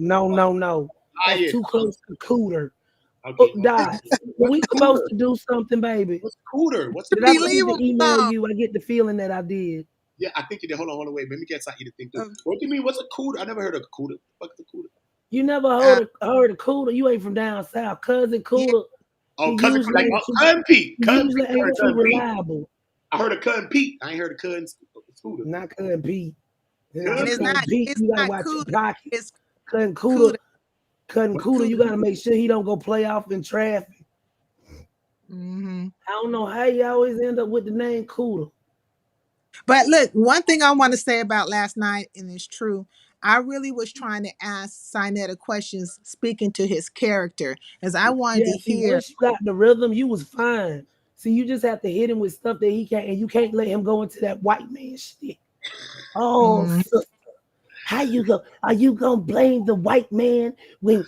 E: That's
D: Riot.
E: too close to cooter.
D: Okay.
E: Dots.
D: What's
E: We supposed
D: Cooter?
E: to do something, baby.
D: What's Cooter? What's
E: Did I
K: Be
D: Cooter?
E: forget
K: leave
E: to
K: him
E: email
K: alone.
E: you? I get the feeling that I did.
D: Yeah, I think you did. Hold on, wait. Let me get something to think through.
K: Uh,
D: What do you mean? What's a Cooter? I never heard of a Cooter. What the fuck is a Cooter?
E: You never
K: uh,
E: heard of Cooter? You ain't from down south. Cousin
K: yeah,
E: Cooter, he
D: Oh, cousin,
E: usually
D: like
E: ain't too,
D: Cousin Pete.
E: he
D: Cousin Pete.
E: usually
D: I heard
E: ain't too
D: Cousin Pete.
E: reliable.
D: I heard of Cousin Pete. I ain't heard of Cousin Scooter.
E: Not Cousin Pete.
K: and
D: Cousin
K: it's
E: Cousin
K: not
D: Pete.
E: Pete,
K: it's
E: you gotta
K: not
E: watch your
K: cooter.
E: pocket.
K: It's
E: Cousin Cooter,
K: cooter.
E: Cousin Cooter, you
K: Cooter.
E: gotta make sure he don't go play off in traffic.
K: Hmm.
E: I don't know how you always end up with the name Cooter.
K: But look, one thing I want to say about last night, and it's true, I really was trying to ask Sinetta questions speaking to his character, as I wanted
E: Yeah,
K: to
E: see,
K: hear.
E: once you got the rhythm, you was fine. See, you just have to hit him with stuff that he can't, and you can't let him go into that white man shit. Oh,
K: Mm,
E: sister, how you go? Are you gonna blame the white man when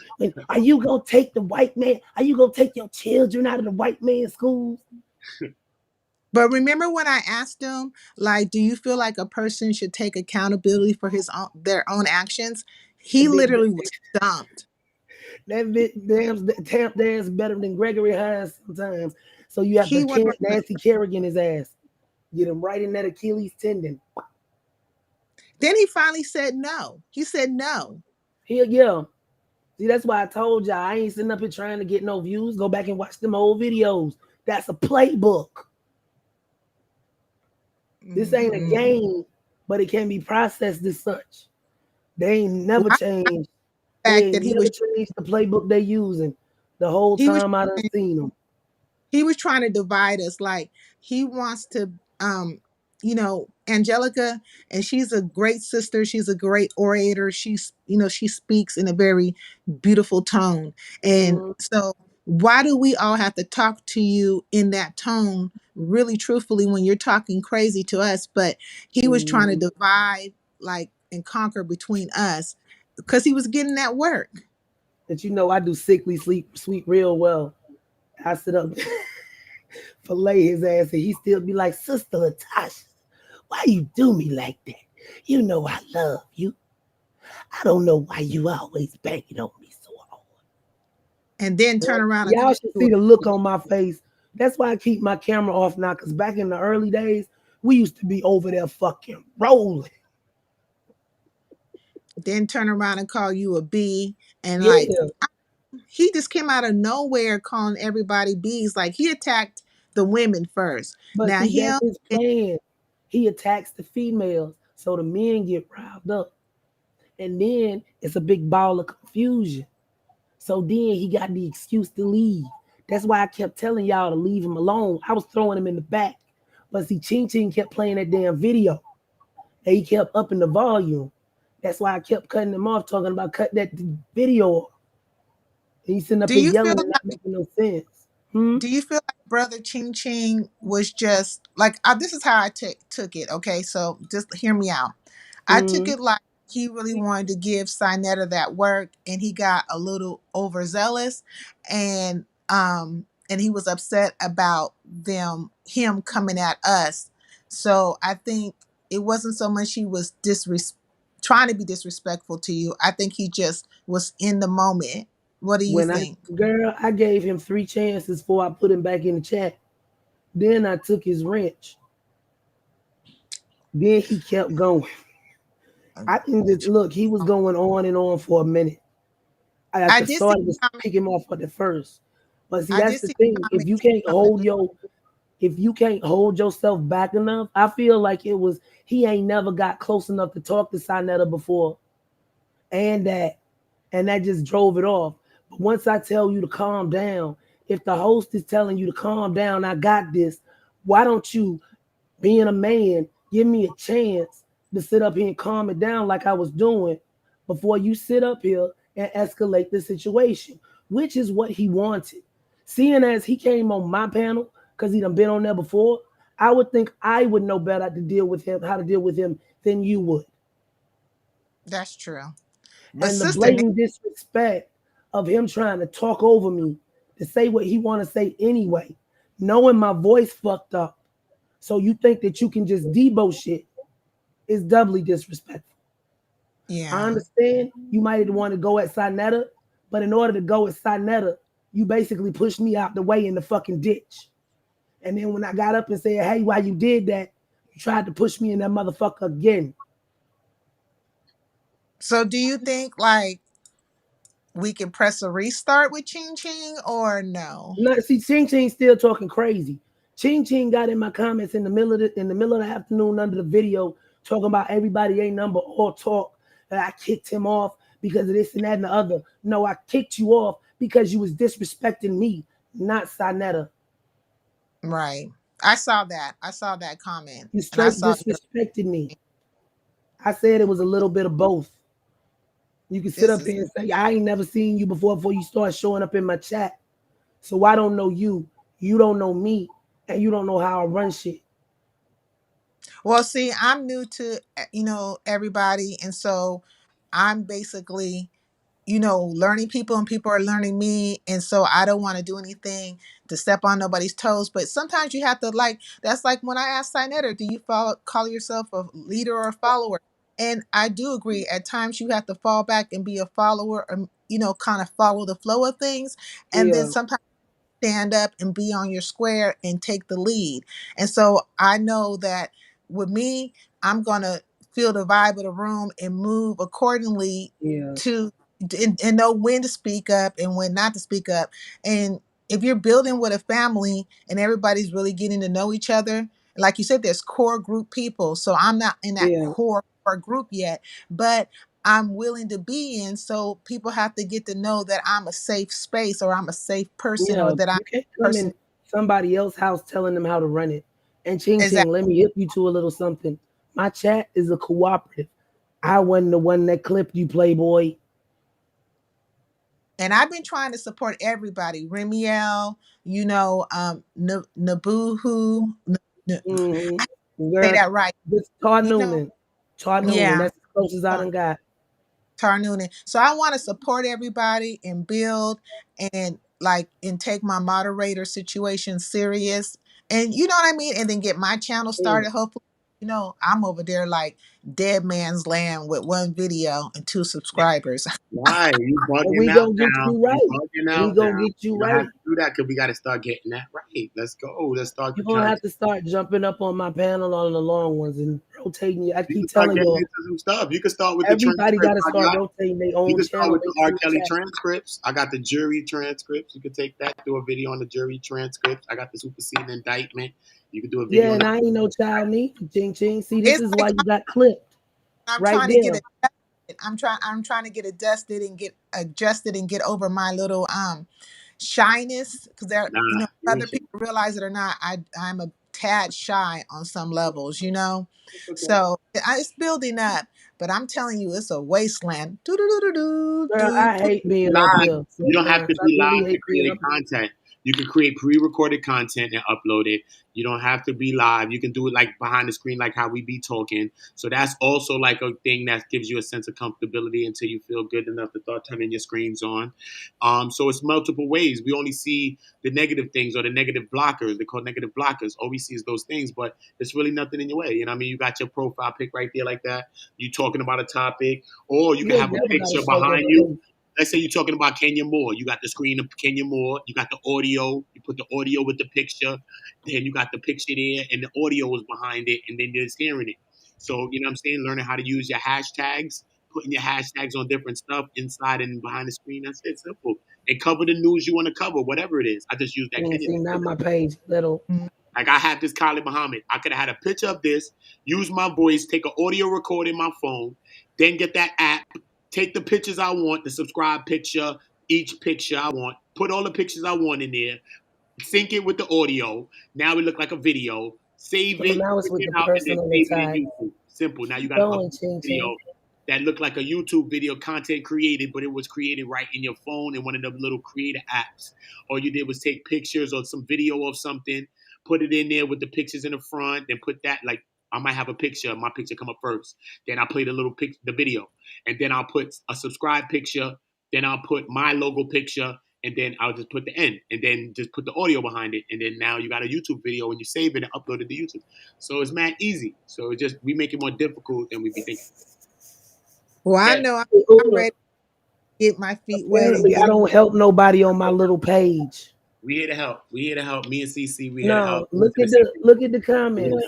E: are you gonna take the white man? Are you gonna take your children out of the white man schools?
K: but remember when I asked him, like, do you feel like a person should take accountability for their own actions? He
E: That bit,
K: literally was stumped.
E: that Tamp dance better than Gregory Hines sometimes. So you have
K: He
E: to
K: went on the,
E: Nancy Kerrigan his ass. Get him right in that Achilles tendon.
K: then he finally said no. He said no.
E: Yeah. See, that's why I told y'all I ain't sitting up here trying to get no views. Go back and watch them old videos. That's a playbook. This ain't a
K: Mhm.
E: game, but it can be processed as such. They ain't
K: Well,
E: never
K: I
E: changed.
K: the
E: They
K: fact
E: ain't
K: that
E: never changed the playbook they using. The whole
K: he was
E: time I done seen them.
K: he was trying to divide us. Like he wants to Angelica, and she's a great sister, she's a great orator, she speaks in a very beautiful tone. And
E: Mm,
K: so why do we all have to talk to you in that tone really truthfully when you're talking crazy to us? But he was trying to
E: mm.
K: divide, like, and conquer between us because he was getting that work.
E: That you know I do sickly sleep real well. I sit up fillet his ass and he still be like, Sister Latasha, why you do me like that? You know I love you. I don't know why you always banging on me so hard.
K: And then turn around and
E: Y'all
K: talk
E: should
K: to
E: see the look on my face. That's why I keep my camera off now, because back in the early days, we used to be over there fucking rolling.
K: then turn around and call you a B. And like
E: Yeah,
K: he just came out of nowhere calling everybody B's. Like he attacked the women first.
E: but
K: Now
E: see, that's
K: him,
E: his plan. He attacks the females, so the men get riled up. And then it's a big ball of confusion. So then he got the excuse to leave. That's why I kept telling y'all to leave him alone. I was throwing him in the back. But see, Ching Ching kept playing that damn video. And he kept upping the volume. That's why I kept cutting him off, talking about cut that video off. He's sitting up
K: Do
E: here
K: you feel
E: yelling and not making no sense. Hmm?
K: do you feel like Brother Ching Ching was just like this is how I took it, okay? So just hear me out. I took
E: Hmm.
K: it like he really wanted to give Sinetta that work and he got a little overzealous and he was upset about him coming at us. So I think it wasn't so much he was trying to be disrespectful to you. I think he just was in the moment. What do you
E: When I
K: think?
E: girl, I gave him 3 chances before I put him back in the chat. Then I took his wrench. Then he kept going. I can just look, he was going on and on for a minute. I at
K: I
E: the
K: did see
E: start just pick him off at the first. But see,
K: I
E: that's
K: did
E: the
K: see
E: thing.
K: the comments coming.
E: If you can't hold yourself back enough, I feel like it was he ain't never got close enough to talk to Sinetta before. And that just drove it off. But once I tell you to calm down, if the host is telling you to calm down, I got this. Why don't you, being a man, give me a chance to sit up here and calm it down like I was doing before you sit up here and escalate the situation, which is what he wanted. Seeing as he came on my panel because he done been on there before, I would think I would know better how to deal with him than you would.
K: That's true. But
E: And the
K: sister,
E: blatant disrespect of him trying to talk over me to say what he want to say anyway, knowing my voice fucked up. So you think that you can just debo shit is doubly disrespectful. I
K: yeah.
E: understand you might want to go at Sinetta, but in order to go at Sinetta, you basically pushed me out the way in the fucking ditch. And then when I got up and said, hey, why you did that, you tried to push me in that motherfucker again.
K: So do you think like we can press a restart with Ching Ching or no?
E: No, see, Ching Ching still talking crazy. Ching Ching got in my comments in the middle of the afternoon under the video talking about everybody ain't number all talk. That I kicked him off because of this and that and the other. No, I kicked you off because you was disrespecting me, not Sinetta.
K: Right. I saw that. I saw that comment.
E: You
K: And I
E: straight
K: saw your
E: disrespected me. I said it was a little bit of both. You can sit
K: this
E: up
K: is
E: there and say, I ain't never seen you before you start showing up in my chat. So I don't know you. You don't know me. And you don't know how I run shit.
K: well, see, I'm new to everybody, and so I'm basically learning people and people are learning me. And so I don't want to do anything to step on nobody's toes. But sometimes you have to that's like when I asked Sinetta, do you call yourself a leader or a follower? And I do agree. At times you have to fall back and be a follower or, kind of follow the flow of things. And then
E: Yeah,
K: sometimes stand up and be on your square and take the lead. And so I know that with me, I'm going to feel the vibe of the room and move accordingly
E: yeah,
K: to and know when to speak up and when not to speak up. And if you're building with a family and everybody's really getting to know each other, like you said, there's core group people. So I'm not in that
E: yeah,
K: core group yet, but I'm willing to be in. So people have to get to know that I'm a safe space or I'm a safe person or
E: yeah.
K: that I'm
E: You can't
K: a
E: come
K: person.
E: in somebody else's house telling them how to run it. And Ching Ching,
K: Exactly.
E: let me hip you to a little something. My chat is a cooperative. I wasn't the one that clipped you, Playboy.
K: And I've been trying to support everybody. Remiel, Nabuhu. I
E: Mm-hmm.
K: say
E: Girl,
K: that right.
E: this Tar
K: You know,
E: Noonan. Tar Noonan.
K: yeah.
E: That's as close as I done got.
K: Tarnoonan. So I want to support everybody and build and take my moderator situation serious. And you know what I mean? And then get my channel
E: Yeah.
K: started. Hopefully, I'm over there like dead man's land with one video and 2 subscribers.
D: Why? You
E: And
D: bugging
E: we
D: out
E: gonna get
D: now.
E: you
D: You
E: right.
D: bugging
E: We
D: out
E: gonna
D: now.
E: get you
D: You don't have
E: right.
D: to do that because we got to start getting that right. Let's go. Let's start the
E: You're gonna have
D: content.
E: to start jumping up on my panel on the long ones and rotating you. I
D: You can
E: keep
D: start
E: telling
D: getting
E: y'all,
D: into some stuff. You can start with the
E: everybody
D: transcripts
E: gotta
D: I
E: start
D: got.
E: rotating their
D: You
E: own
D: can start
E: channel
D: with the
E: into
D: R.
E: the
D: Kelly
E: chat.
D: transcripts. I got the jury transcripts. You can take that, do a video on the jury transcripts. I got the superseding indictment. You can do a video
E: Yeah,
D: on
E: and
D: the.
E: I ain't no child need ching ching. See, this
K: It's
E: is
K: like
E: why you got clipped
K: I'm
E: right
K: trying to get
E: there.
K: it. I'm trying to get adjusted and get over my little shyness because
D: Nah, you
K: whether
D: ain't shit.
K: people realize it or not, I'm a tad shy on some levels.
D: It's okay.
K: So it's building up. But I'm telling you, it's a wasteland. Do-do-do-do-do,
E: Girl, I hate being up
D: Live.
E: here.
D: You don't have
E: Sometimes
D: to
E: I
D: be
E: really
D: live to
E: hate being
D: create
E: up here.
D: content. You can create pre-recorded content and upload it. You don't have to be live. You can do it like behind the screen, like how we be talking. So that's also like a thing that gives you a sense of comfortability until you feel good enough to start turning your screens on. So it's multiple ways. We only see the negative things or the negative blockers. They're called negative blockers. All we see is those things, but there's really nothing in your way. You know what I mean? You got your profile pic right there like that. You talking about a topic, or you
E: You
D: can
E: ain't
D: have a
E: never got to
D: picture
E: show
D: behind
E: your
D: you.
E: face.
D: Let's say you're talking about Kenya Moore. You got the screen of Kenya Moore. You got the audio. You put the audio with the picture. Then you got the picture there, and the audio is behind it, and then you're just hearing it. So, you know what I'm saying? Learning how to use your hashtags, putting your hashtags on different stuff inside and behind the screen. That's it. Simple. And cover the news you want to cover, whatever it is. I just use that
E: You
D: Kenya.
E: see, now my page little.
D: Like I had this Khalid Muhammad. I could have had a picture of this, use my voice, take an audio record in my phone, then get that app, take the pictures I want, the subscribe picture, each picture I want, put all the pictures I want in there, sync it with the audio. Now it look like a video. Save
E: So
D: it,
E: now it's
D: print
E: with
D: it
E: the
D: out, and then
E: personal
D: save it
E: attack.
D: in YouTube. Simple. Now you got to upload
E: Going, Ching
D: video
E: Ching.
D: that looked like a YouTube video content created, but it was created right in your phone in one of the little creator apps. All you did was take pictures or some video of something, put it in there with the pictures in the front, then put that like I might have a picture, my picture come up first. Then I play the video, and then I'll put a subscribe picture. Then I'll put my logo picture, and then I'll just put the end, and then just put the audio behind it, and then now you got a YouTube video, and you save it and upload it to YouTube. So it's mad easy. So it just we make it more difficult than we be thinking.
K: Well, I
D: Okay.
K: know I'm ready to get my feet wet and
E: Apparently, I
K: get.
E: don't help nobody on my little page.
D: We here to help. We here to help. Me and CC, we here to
E: No,
D: help.
E: look at the comments.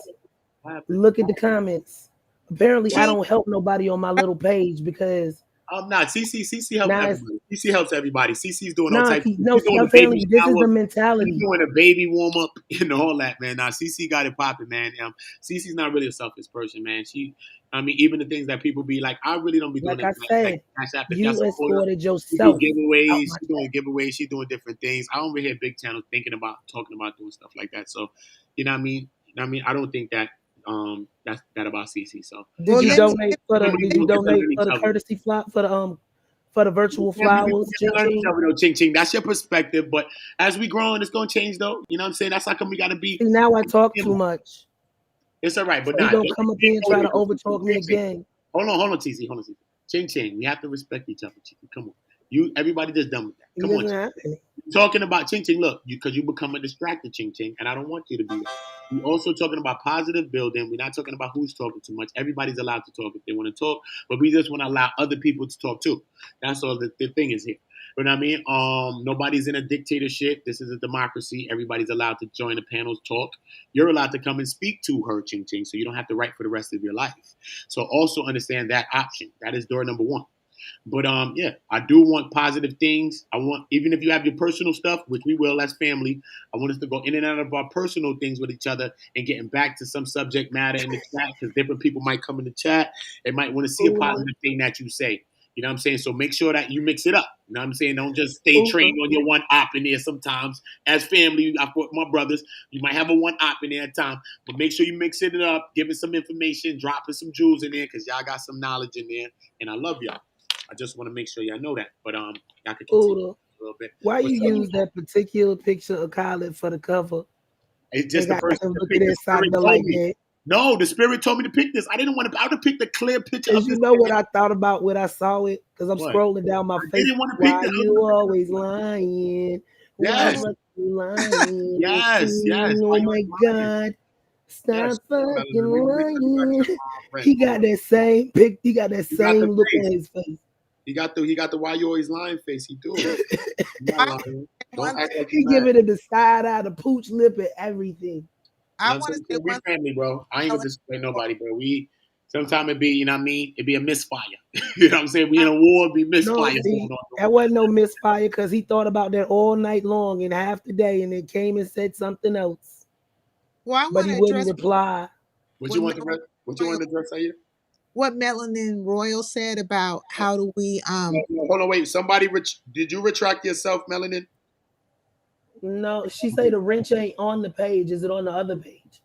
E: Look at the comments. Apparently, I don't help nobody on my little page because
D: I'm not. CC helps
E: now it's
D: everybody. CC helps everybody. CC's doing all
E: no,
D: types.
E: no.
D: She's
E: See,
D: doing
E: I'm
D: a
E: telling
D: baby
E: you, this is
D: shower.
E: the
D: She's
E: mentality.
D: doing a baby warm up and all that, man. Now CC got it popping, man. CC's not really a selfish person, man. I mean, even the things that people be like, I really don't be doing
E: Like I
D: it.
E: said,
D: If
E: you
D: y'all support her,
E: escorted
D: she do
E: yourself out
D: giveaways.
E: my
D: She's doing
E: chat.
D: giveaways. She's doing different things. I don't really hear big channels thinking about talking about doing stuff like that. So, you know what I mean? I don't think that that's that about CC. So,
E: Did
K: Well,
E: you
D: you know,
K: let me.
E: donate for the?
D: everybody
E: Did
D: do
E: you
D: it better
E: donate
D: than
E: for
D: each
E: the
D: other.
E: courtesy flop for the virtual flowers, Ching Ching?
D: No, ching ching. That's your perspective, but as we growing, it's gonna change though. You know what I'm saying? That's how come we gotta be.
E: See, now I talk too much.
D: It's all right,
E: So
D: but
E: he
D: nah.
E: gonna come up here and try to overtalk me
D: Ching ching.
E: again.
D: Hold on, TC. Hold on, TC. Ching ching. We have to respect each other. Ching. Come on. Everybody just done with that.
E: He
D: Come on.
E: doesn't have any.
D: Talking about Ching Ching, look, because you become a distracted Ching Ching, and I don't want you to be that. We're also talking about positive building. We're not talking about who's talking too much. Everybody's allowed to talk if they want to talk, but we just want to allow other people to talk too. That's all the thing is here. You know what I mean? Nobody's in a dictatorship. This is a democracy. Everybody's allowed to join the panels, talk. You're allowed to come and speak to her, Ching Ching, so you don't have to write for the rest of your life. So also understand that option. That is door number one. But yeah, I do want positive things. I want, even if you have your personal stuff, which we will as family, I want us to go in and out of our personal things with each other and getting back to some subject matter in the chat, because different people might come in the chat. They might want to see a positive thing that you say. You know what I'm saying? So make sure that you mix it up. You know what I'm saying? Don't just stay trained on your one op in there sometimes. As family, I put my brothers, you might have a one op in there at a time, but make sure you mix it up, giving some information, dropping some jewels in there, because y'all got some knowledge in there, and I love y'all. I just want to make sure y'all know that. But y'all can continue a little bit.
E: Why you use that particular picture of Khalid for the cover?
D: It's just the first
E: him
D: pick.
E: looking at Side like that.
D: No, the spirit told me to pick this. I didn't want to. I would have picked a clear picture of
E: You
D: this.
E: know what I thought about when I saw it? Because I'm scrolling down my face.
D: Didn't want to pick
E: Why
D: this.
E: you always lying?
D: Yes.
E: Why you lying?
D: Yes.
E: Oh my God. Stop fucking lying. He got that same pic. He got that same look on his face.
D: He got the why you always lying face. He do it. Don't act like
E: he giving it the side eye, the pooch lip, and everything.
K: I want to say
D: we family, bro. I ain't gonna disrespect nobody, bro. Sometimes it be, you know what I mean? It be a misfire. You know what I'm saying? We in a war, it be misfire.
E: No, that wasn't no misfire because he thought about that all night long and half the day, and then came and said something else.
K: Well,
E: but he wouldn't reply.
D: What you want to address, Aya?
K: What Melanin Royal said about how do we
D: Hold on, wait. Did you retract yourself, Melanin?
E: No, she say the wrench ain't on the page. Is it on the other page?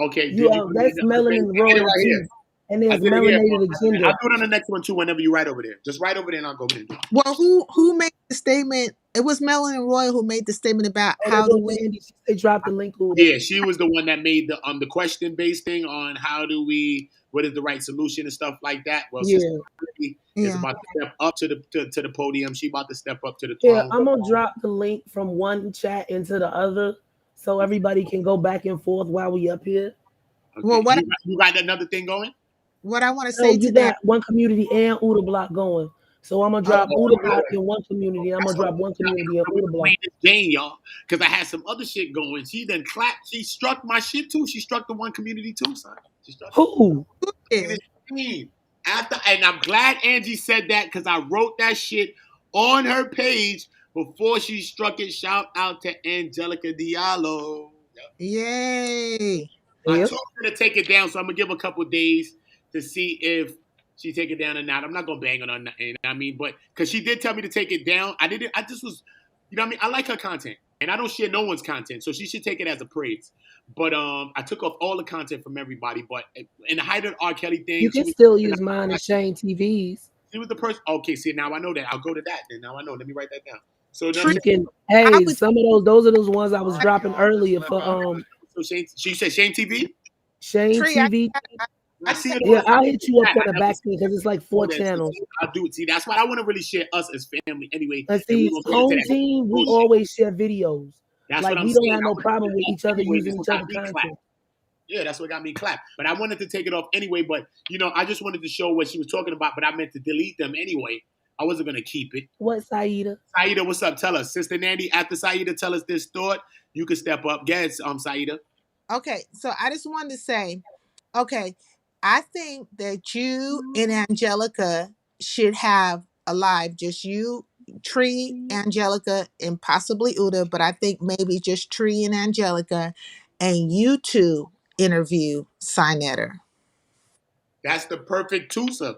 D: Okay,
E: That's Melanin Royal.
D: Right here.
E: And
D: I
E: there's
D: did it here.
E: melanated
D: I'll
E: agenda.
D: do it on the next one too. Whenever you write over there, just write over there, and I'll go over there.
K: Well, who made the statement? It was Melanie Roy who made the statement about
E: Oh,
K: how
E: that
K: do
E: goes
K: we.
E: to Andy. They dropped the link.
D: Yeah, she was the one that made the question based thing on what is the right solution and stuff like that. Well,
E: Yeah.
D: Sister Khalid is
K: Yeah.
D: about to step up to the podium. She about to step up to the
E: Yeah,
D: throne.
E: I'm gonna drop the link from one chat into the other so everybody can go back and forth while we up here.
K: Well,
D: Okay, you got another thing going?
K: what I want to
E: No,
K: say
E: you
K: to that.
E: got one community and Uda Block going. So I'm gonna
K: Oh,
E: drop Uda Block in one community. I'm
D: That's
E: gonna drop one community and
D: with
E: Uda
D: the
E: Block.
D: greatest Jane, y'all, because I had some other shit going. She then clapped. She struck my shit too. She struck the one community too, son. She struck
E: Who?
K: yeah.
D: After, and I'm glad Angie said that because I wrote that shit on her page before she struck it. Shout out to Angelica Diallo.
K: Yay.
D: I
E: Yep.
D: told her to take it down, so I'm gonna give a couple days to see if she take it down or not. I'm not gonna bang on her, you know what I mean? But because she did tell me to take it down, I didn't. I just was, you know what I mean? I like her content, and I don't share no one's content, so she should take it as a praise. But I took off all the content from everybody. But in the height of the R. Kelly
E: You
D: thing,
E: can still use mine and Shane TV's.
D: she was the person. Okay, see now I know that. I'll go to that. Then now I know. Let me write that down. So you know what I'm
K: Tree,
E: You
D: saying?
E: can
K: I
E: hey,
K: would
E: some of those are those ones I was dropping earlier for
D: So Shane, she said Shane TV.
E: Shane
K: Tree.
E: TV.
D: I see it
E: Yeah,
D: all the
E: I'll
D: time.
E: hit you up
D: I
E: on the
D: never
E: back
D: see
E: end because it's like
D: all
E: 4
D: that. So
E: channels.
D: I'll do it. See, that's why I want to really share us as family anyway.
E: And
D: And we
E: see,
D: gonna get into
E: home
D: that
E: team, we
D: bullshit.
E: always share videos.
D: That's
E: Like
D: what I'm
E: we don't
D: saying.
E: have
D: I
E: no
D: want to
E: problem
D: take
E: with
D: it
E: each
D: off
E: other
D: anyway.
E: using
D: This
E: each
D: what got
E: other
D: me clapped.
E: content.
D: Yeah, that's what got me clapped. But I wanted to take it off anyway. But you know, I just wanted to show what she was talking about. But I meant to delete them anyway. I wasn't gonna keep it.
E: What, Saida?
D: Saida, what's up? Tell us, Sister Nandy. After Saida tell us this thought, you can step up. Yes, Saida.
K: Okay, so I just wanted to say, okay, I think that you and Angelica should have a live, just you, Tree, Angelica, and possibly Uda, but I think maybe just Tree and Angelica, and you two interview Sinetter.
D: That's the perfect twosome.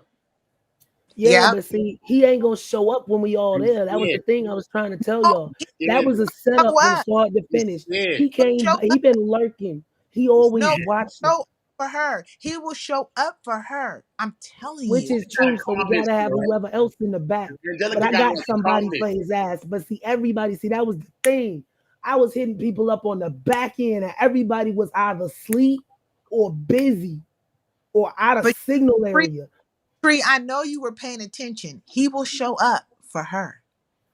E: Yeah,
K: Yep.
E: but see, he ain't gonna show up when we all there. That was
D: Yeah,
E: the thing I was trying to tell
K: Oh,
E: y'all.
D: yeah.
E: That was a
K: show
E: setup from
K: up.
E: start to finish.
D: Yeah.
E: He came,
K: Show
E: he
K: up.
E: been lurking. He
D: It's
E: always
K: No,
E: watching,
K: show up for her. He will show up for her. I'm telling
E: which
K: you.
E: is true. So we
D: calmness,
E: gotta have
D: bro.
E: whoever else in the back. But
D: Angelica
E: I
D: got
E: got
D: like
E: somebody
D: calmness.
E: for his ass. But see, everybody, see, that was the thing. I was hitting people up on the back end, and everybody was either asleep or busy or out of
K: But
E: signal
K: Tree,
E: area.
K: Tree, I know you were paying attention. He will show up for her.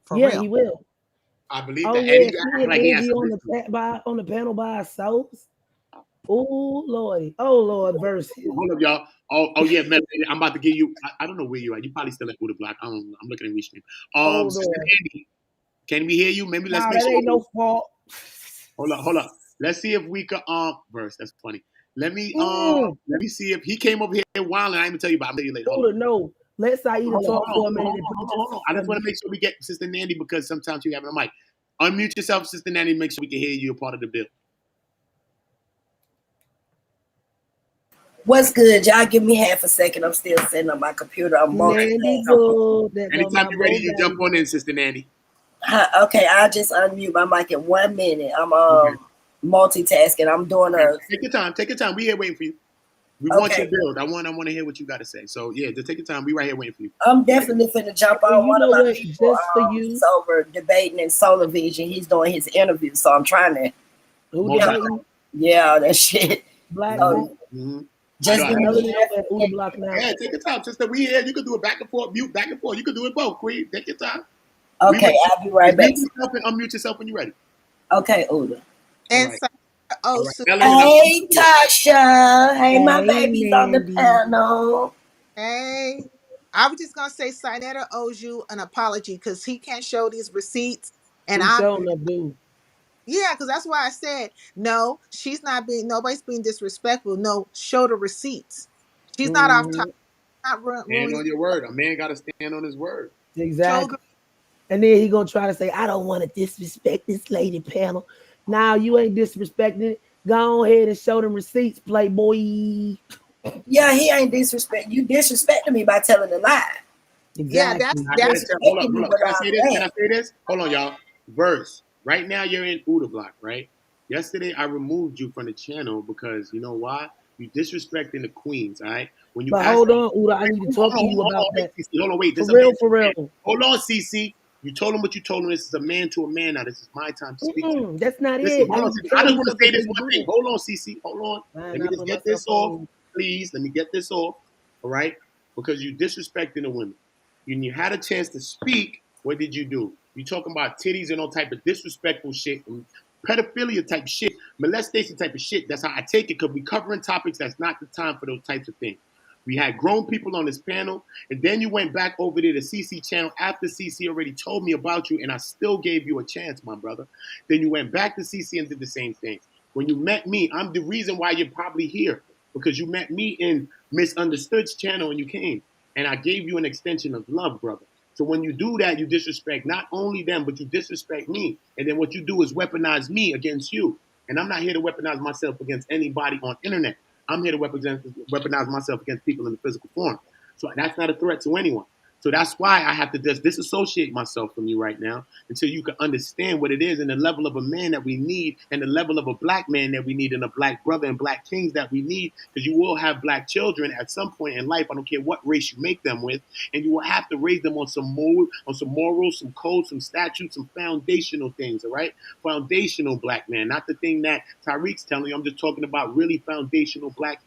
K: For
E: Yeah,
K: real.
E: he will.
D: I believe
E: Oh
D: that. And
E: yeah,
D: he
E: she
D: acting
E: and
D: like he has
E: Angie
D: some
E: on
D: history.
E: on the panel by ourselves. Oh Lordy, oh Lord, versus.
D: Hold up, y'all. Oh yeah, man. I'm about to give you. I don't know where you at. You probably still at Buddha Block. I don't know. I'm looking at Restream.
E: Hold
D: Sister
E: on.
D: Andy, can we hear you? Maybe let's
E: Nah,
D: make
E: that
D: sure.
E: ain't no fault.
D: Hold up. Let's see if we could verse. That's funny.
E: Mm,
D: Let me see if he came over here while and I even tell you about. I'll tell you later. Hold on.
E: Buddha, no. Let Saida talk for a minute and
D: Hold on. I just want to make sure we get Sister Nandy because sometimes you have a mic. Unmute yourself, Sister Nandy. Make sure we can hear you. A part of the bill.
L: What's good? Y'all give me half a second. I'm still sitting on my computer. I'm
E: Nandy
L: multitasking.
E: Boo. That go
D: Anytime
E: my
D: you're ready,
E: boo
D: you jump on in, Sister Nandy.
L: Okay, I'll just unmute my mic in 1 minute. I'm
D: Okay.
L: multitasking. I'm doing a
D: Take your time. Take your time. We here waiting for you. We want your
L: okay.
D: build. I want to hear what you got to say. So yeah, just take your time. We right here waiting for you.
L: I'm definitely finna jump
E: Well,
L: on.
E: you
L: One of
E: know
L: my
E: what?
L: people
E: Just for
L: is
E: you.
L: over debating in Solar Vision. He's doing his interview, so I'm trying to
E: Who
D: Multi-
E: debating?
L: yeah, that shit.
E: Black
L: So
E: folk?
L: just give
E: Tell her
L: me
E: to
L: half
E: know that
L: a
E: Uda
L: second.
E: Block now.
D: Yeah, take your time, sister. We here. You can do it back and forth, mute back and forth. You can do it both, Queen. Take your time.
L: Okay, I'll be right back.
D: Mute yourself and unmute yourself when you're ready.
L: Okay, Uda.
K: And
D: right.
K: so,
D: All right.
K: so
L: Hey Tasha. Hey, my
E: Hey,
L: baby's on the
E: Nandy.
L: panel.
K: hey, I was just gonna say Sinetta owes you an apology because he can't show these receipts. And
E: He
K: I'm
E: showing up, dude.
K: yeah, because that's why I said no, nobody's being disrespectful. No, show the receipts. She's not off top, not
D: Stand
K: ruining.
D: on your word. A man got to stand on his word.
K: Show
E: Exactly. And then he gonna try to say, I don't want to disrespect this lady panel. Now you ain't disrespecting it. Go ahead and show them receipts, playboy.
L: Yeah, he ain't disrespect. You disrespecting me by telling a lie.
K: yeah,
E: Exactly.
K: that's
D: Hold up.
L: Me
D: Can I
L: without
D: say this?
L: that.
D: Can I say this? Hold on, y'all. Verse. Right now, you're in Uda Block, right? Yesterday, I removed you from the channel because you know why? You disrespecting the queens, all right? When you
E: But
D: ask
E: hold on, Uda, I need to talk to you about
D: wait,
E: that.
D: CC, hold on, wait.
E: For
D: There's a
E: real,
D: man
E: for
D: to a man.
E: real.
D: Hold on, CC. You told him what you told him. This is a man to a man now. This is my time to speak to you.
E: That's not
D: Listen,
E: it. Now
D: hold on,
E: you
D: CC. I
E: telling
D: just
E: me
D: want to
E: something
D: say this
E: before
D: one
E: you do
D: thing.
E: that.
D: Hold on, CC. Hold on.
E: Man,
D: Let me
E: I
D: just
E: put
D: get
E: myself
D: this
E: on
D: off,
E: you.
D: please. Let me get this off, all right? Because you disrespecting the women. When you had a chance to speak, what did you do? You talking about titties and all type of disrespectful shit, and pedophilia type shit, molestation type of shit. That's how I take it, because we covering topics that's not the time for those types of things. We had grown people on this panel, and then you went back over to the CC channel after CC already told me about you, and I still gave you a chance, my brother. Then you went back to CC and did the same thing. When you met me, I'm the reason why you're probably here, because you met me in Misunderstood's channel and you came, and I gave you an extension of love, brother. So when you do that, you disrespect not only them, but you disrespect me. And then what you do is weaponize me against you. And I'm not here to weaponize myself against anybody on internet. I'm here to weaponize myself against people in the physical form. So that's not a threat to anyone. So that's why I have to just disassociate myself from you right now until you can understand what it is and the level of a man that we need and the level of a black man that we need and a black brother and black kings that we need, because you will have black children at some point in life. I don't care what race you make them with, and you will have to raise them on some morals, some codes, some statutes, some foundational things, all right? Foundational black man, not the thing that Tyreek's telling you. I'm just talking about really foundational black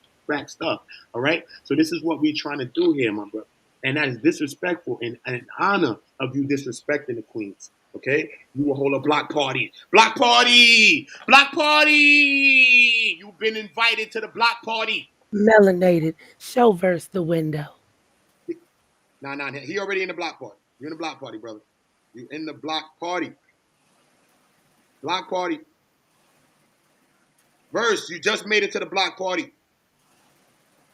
D: stuff, all right? So this is what we're trying to do here, my brother. And that is disrespectful and an honor of you disrespecting the queens. Okay? You will hold a block party. Block party! Block party! You've been invited to the block party.
E: Melanated. Show verse the window.
D: Nah. He already in the block party. You're in the block party, brother. You in the block party. Block party. Verse, you just made it to the block party.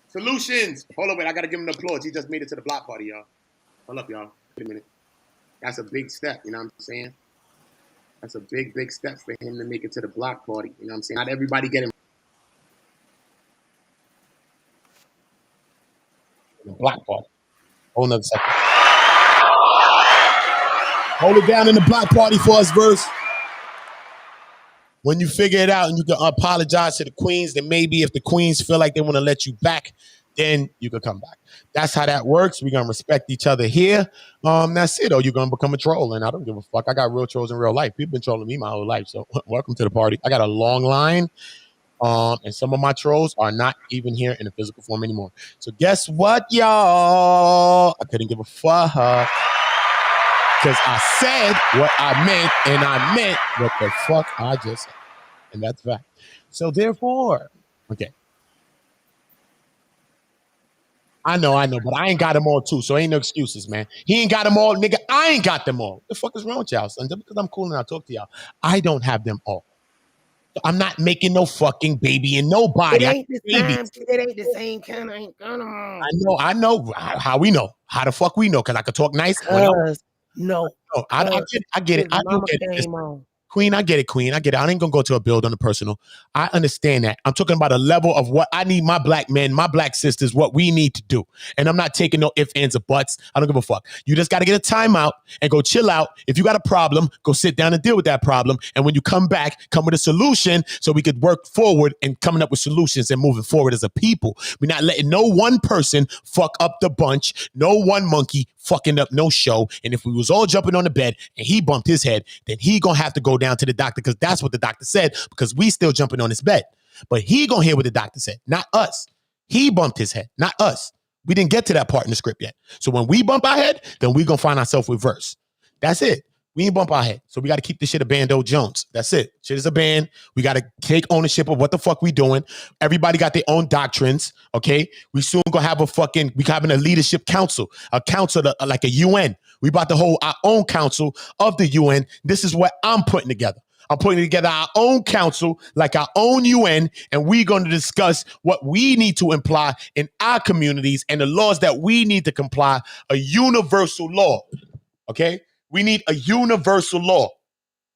D: Solutions. Hold on, wait. I got to give him the applause. He just made it to the block party, y'all. Hold up, y'all. Wait a minute. That's a big step, you know what I'm saying? That's a big, big step for him to make it to the block party. You know what I'm saying? Not everybody getting the block party. Hold another second.
B: Hold it down in the block party for us, verse. When you figure it out and you can apologize to the queens, then maybe if the queens feel like they want to let you back, then you can come back. That's how that works. We're going to respect each other here. That's it, though. You're going to become a troll, and I don't give a fuck. I got real trolls in real life. People been trolling me my whole life, so welcome to the party. I got a long line, and some of my trolls are not even here in a physical form anymore. So guess what, y'all? I couldn't give a fuck because I said what I meant, and I meant what the fuck I just said. And that's fact. So therefore, okay. I know, but I ain't got them all too, so ain't no excuses, man. He ain't got them all, nigga. I ain't got them all. What the fuck is wrong with y'all, son? Just because I'm cool and I talk to y'all, I don't have them all. So I'm not making no fucking baby in nobody.
E: It ain't the same. It ain't the same kind. I ain't got them all.
D: I know. How we know? How the fuck we know? Because I could talk nice.
E: No.
D: I get it. I do get it. Queen, I get it, Queen. I get it. I ain't gonna go to a build on the personal. I understand that. I'm talking about a level of what I need my black men, my black sisters, what we need to do. And I'm not taking no ifs, ands, or buts. I don't give a fuck. You just got to get a timeout and go chill out. If you got a problem, go sit down and deal with that problem. And when you come back, come with a solution so we could work forward and coming up with solutions and moving forward as a people. We're not letting no one person fuck up the bunch. No one monkey fucking up no show. And if we was all jumping on the bed and he bumped his head, then he gonna have to go down to the doctor, because that's what the doctor said, because we still jumping on his bed. But he gonna hear what the doctor said, not us. He bumped his head, not us. We didn't get to that part in the script yet. So when we bump our head, then we gonna find ourselves with verse. That's it. We ain't bump our head. So we got to keep this shit a Bando Jones. That's it. Shit is a band. We got to take ownership of what the fuck we doing. Everybody got their own doctrines, okay? We soon gonna have we having a leadership council, a council like a UN. We about to hold our own council of the UN. This is what I'm putting together. I'm putting together our own council, like our own UN, and we're going to discuss what we need to imply in our communities and the laws that we need to comply, a universal law, okay? We need a universal law,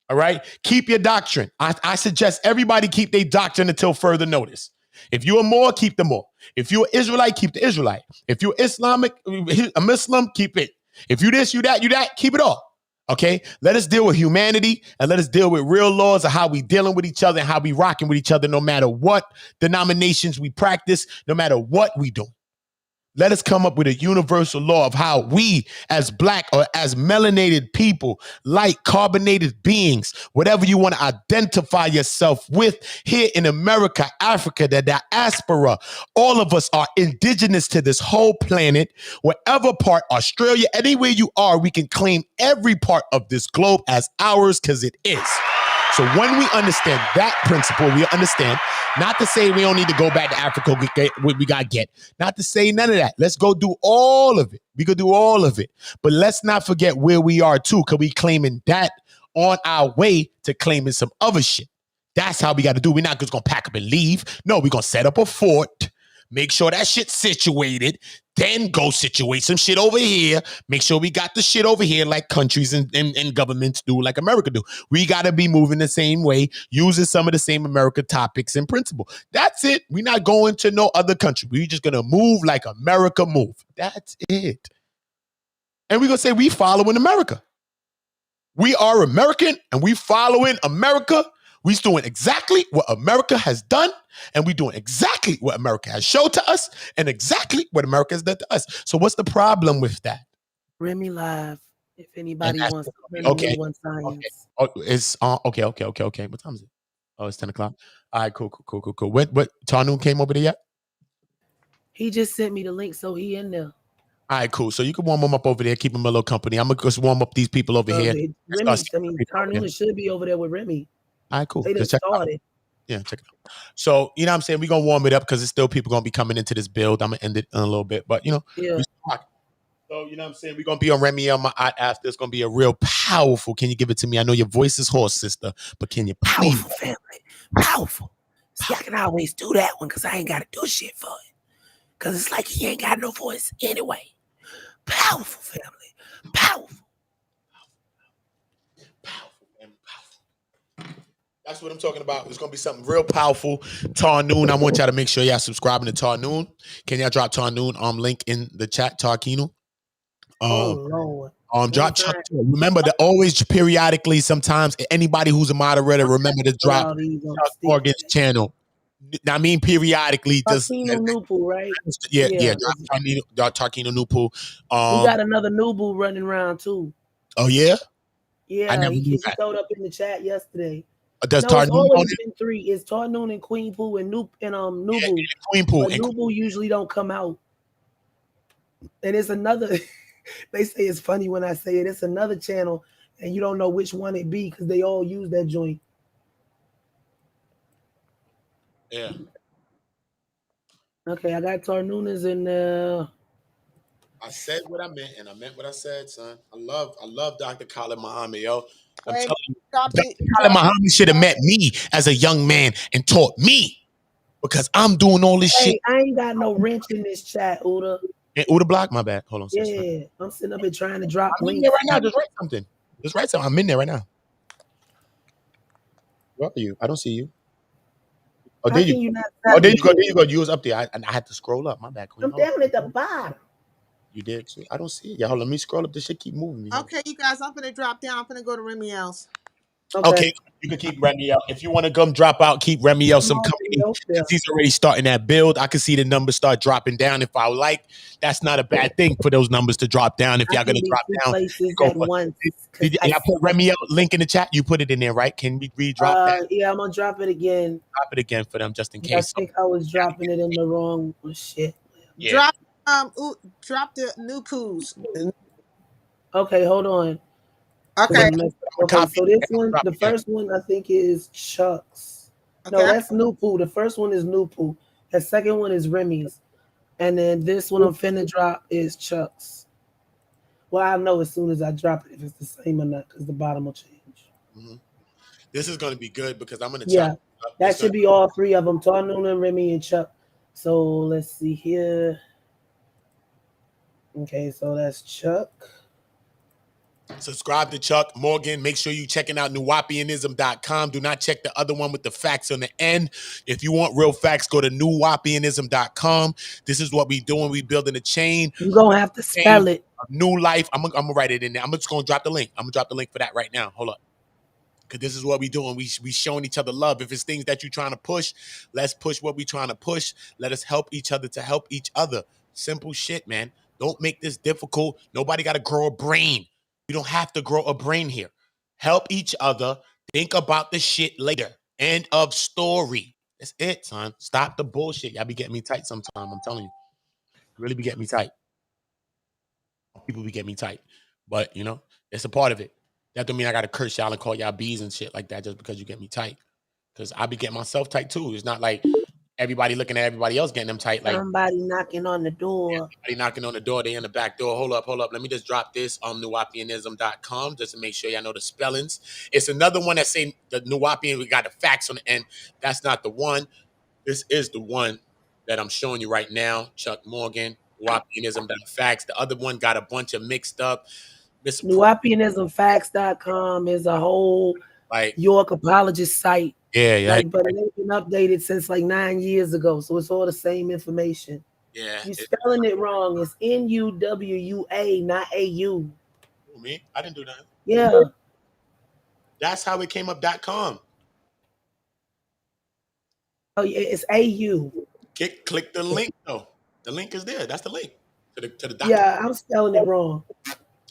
D: all right? Keep your doctrine. I suggest everybody keep their doctrine until further notice. If you're a Moor, keep the Moor. If you're Israelite, keep the Israelite. If you're a Muslim, keep it. If you this, you that, keep it all.
B: Okay, let us deal with humanity and let us deal with real laws of how we dealing with each other and how we rocking with each other, no matter what denominations we practice, no matter what we do. Let us come up with a universal law of how we, as black or as melanated people, light carbonated beings, whatever you want to identify yourself with here in America, Africa, the diaspora, all of us are indigenous to this whole planet. Whatever part, Australia, anywhere you are, we can claim every part of this globe as ours because it is. So when we understand that principle, we understand, not to say we don't need to go back to Africa, we got to get, not to say none of that. Let's go do all of it. We could do all of it. But let's not forget where we are too, because we claiming that on our way to claiming some other shit. That's how we got to do. We're not just going to pack up and leave. No, we're going to set up a fort, make sure that shit's situated, then go situate some shit over here. Make sure we got the shit over here like countries and governments do, like America do. We got to be moving the same way, using some of the same America topics and principle. That's it. We're not going to no other country. We're just going to move like America move. That's it. And we're going to say we following America. We are American and we following America. We're doing exactly what America has done, and we're doing exactly what America has showed to us, and exactly what America has done to us. So what's the problem with that?
E: Remy Live. If anybody wants to Remy
B: okay.
E: One Science.
B: Okay. Oh, it's okay. What time is it? Oh, it's 10 o'clock. All right, cool. What Tarnoon came over there yet?
E: He just sent me the link, so he in there.
B: All right, cool. So you can warm them up over there, keep them a little company. I'm gonna just warm up these people over here.
E: Remy, Tarnoon should be over there with Remy.
B: All right, cool.
E: They just started.
B: Yeah, check it out. So, you know what I'm saying? We're going to warm it up because there's still people going to be coming into this build. I'm going to end it in a little bit. But,
E: yeah.
B: So, you know what I'm saying? We're going to be on Remy on my after. It's going to be a real powerful. Can you give it to me? I know your voice is hoarse, sister, but can you please?
E: Powerful family. Powerful. See, I can always do that one because I ain't got to do shit for it. Because it's like he ain't got no voice anyway. Powerful family. Powerful.
B: That's what I'm talking about. It's going to be something real powerful. Tarnoon. I want y'all to make sure y'all subscribing to Tarnoon. Can y'all drop Tarnoon link in the chat, Tarkino?
E: Lord.
B: Drop Chuck. Remember to always periodically, sometimes anybody who's a moderator, remember to drop Chuck Morgan's channel. I mean, periodically.
E: Tarkino Nupu, right?
B: Yeah. Drop Tarkino Nupu.
E: We got another Nubu running around too.
B: Oh yeah.
E: Yeah, he showed up in the chat yesterday.
B: Does
E: no,
B: Tarnoon
E: it's always been three. It's Tarnoon and Queen Pooh and Nubu.
B: Yeah, Queen Pooh.
E: But Nubu usually don't come out. And it's another. They say it's funny when I say it. It's another channel, and you don't know which one it be because they all use that joint.
B: Yeah.
E: Okay, I got Tarnooners in there.
B: I said what I meant, and I meant what I said, son. I love Dr. Khalid Muhammad, yo. I'm telling you, Dr. Khalid Muhammad should have met me as a young man and taught me because I'm doing all this shit.
E: I ain't got no wrench in this chat, Uda.
B: Uda block, my bad. Hold on.
E: Yeah, I'm sitting up here trying to drop
B: links. I'm in there right now. Just write something. I'm in there right now. Where are you? I don't see you. Oh, there you go. There you go. You was up there. I had to scroll up. My bad.
E: I'm down at the bottom.
B: You did? I don't see it. Yeah, hold on. Let me scroll up. This shit keep moving.
K: Okay, you guys, I'm gonna drop down. I'm gonna go to Remy else.
B: Okay, you can keep Remy out. If you want to come drop out, keep Remy else some company. He's already starting that build. I can see the numbers start dropping down. If I like, that's not a bad thing for those numbers to drop down. If y'all gonna drop down, go for it. I put Remy out link in the chat. You put it in there, right? Can we re-drop that?
E: Yeah, I'm gonna drop it again.
B: Drop it again for them, just in case.
E: I think I was dropping it in the wrong shit.
B: Yeah.
K: Drop the new poos.
E: Okay, hold on.
K: Okay.
E: So this one, the first one I think is Chuck's. Okay. No, that's Nupu. The first one is Nupu. The second one is Remy's. And then this one I'm finna drop is Chuck's. Well, I'll know as soon as I drop it if it's the same or not, because the bottom will change.
B: Mm-hmm. This is gonna be good because I'm gonna
E: that should be all three of them, Tarnoon and Remy and Chuck. So let's see here. Okay, so that's Chuck.
B: Subscribe to Chuck Morgan. Make sure you checking out nuwapianism.com. Do not check the other one with the facts on the end. If you want real facts, go to nuwapianism.com. This is what we doing. We building a chain.
E: You're going to have to spell it.
B: New life. I'm gonna write it in there. I'm just gonna drop the link. I'm gonna drop the link for that right now. Hold up. Because this is what we doing. We showing each other love. If it's things that you're trying to push, let's push what we trying to push. Let us help each other to help each other. Simple shit, man. Don't make this difficult. Nobody got to grow a brain. You don't have to grow a brain here. Help each other. Think about the shit later. End of story. That's it, son. Stop the bullshit. Y'all be getting me tight sometime. I'm telling you. Really be getting me tight. People be getting me tight. But, you know, it's a part of it. That don't mean I got to curse y'all and call y'all bees and shit like that just because you get me tight. Because I be getting myself tight too. It's not like everybody looking at everybody else getting them tight. Like
E: somebody knocking on the door.
B: somebody knocking on the door. They in the back door. Hold up. Let me just drop this on nuwapianism.com just to make sure y'all know the spellings. It's another one that say the Nuwapian. We got the facts on the end. That's not the one. This is the one that I'm showing you right now. Chuck Morgan, Nuwapianism.facts. The other one got a bunch of mixed up.
E: Nuwapianismfacts.com is a whole York apologist site.
B: Yeah.
E: But it ain't been updated since like 9 years ago. So it's all the same information.
B: Yeah.
E: You're spelling it wrong. It's Nuwa, not AU.
B: Me? I didn't do that.
E: Yeah.
B: That's how it came up.com.
E: Oh, yeah, it's AU.
B: Click the link though. The link is there. That's the link to the document.
E: Yeah, I'm spelling it wrong.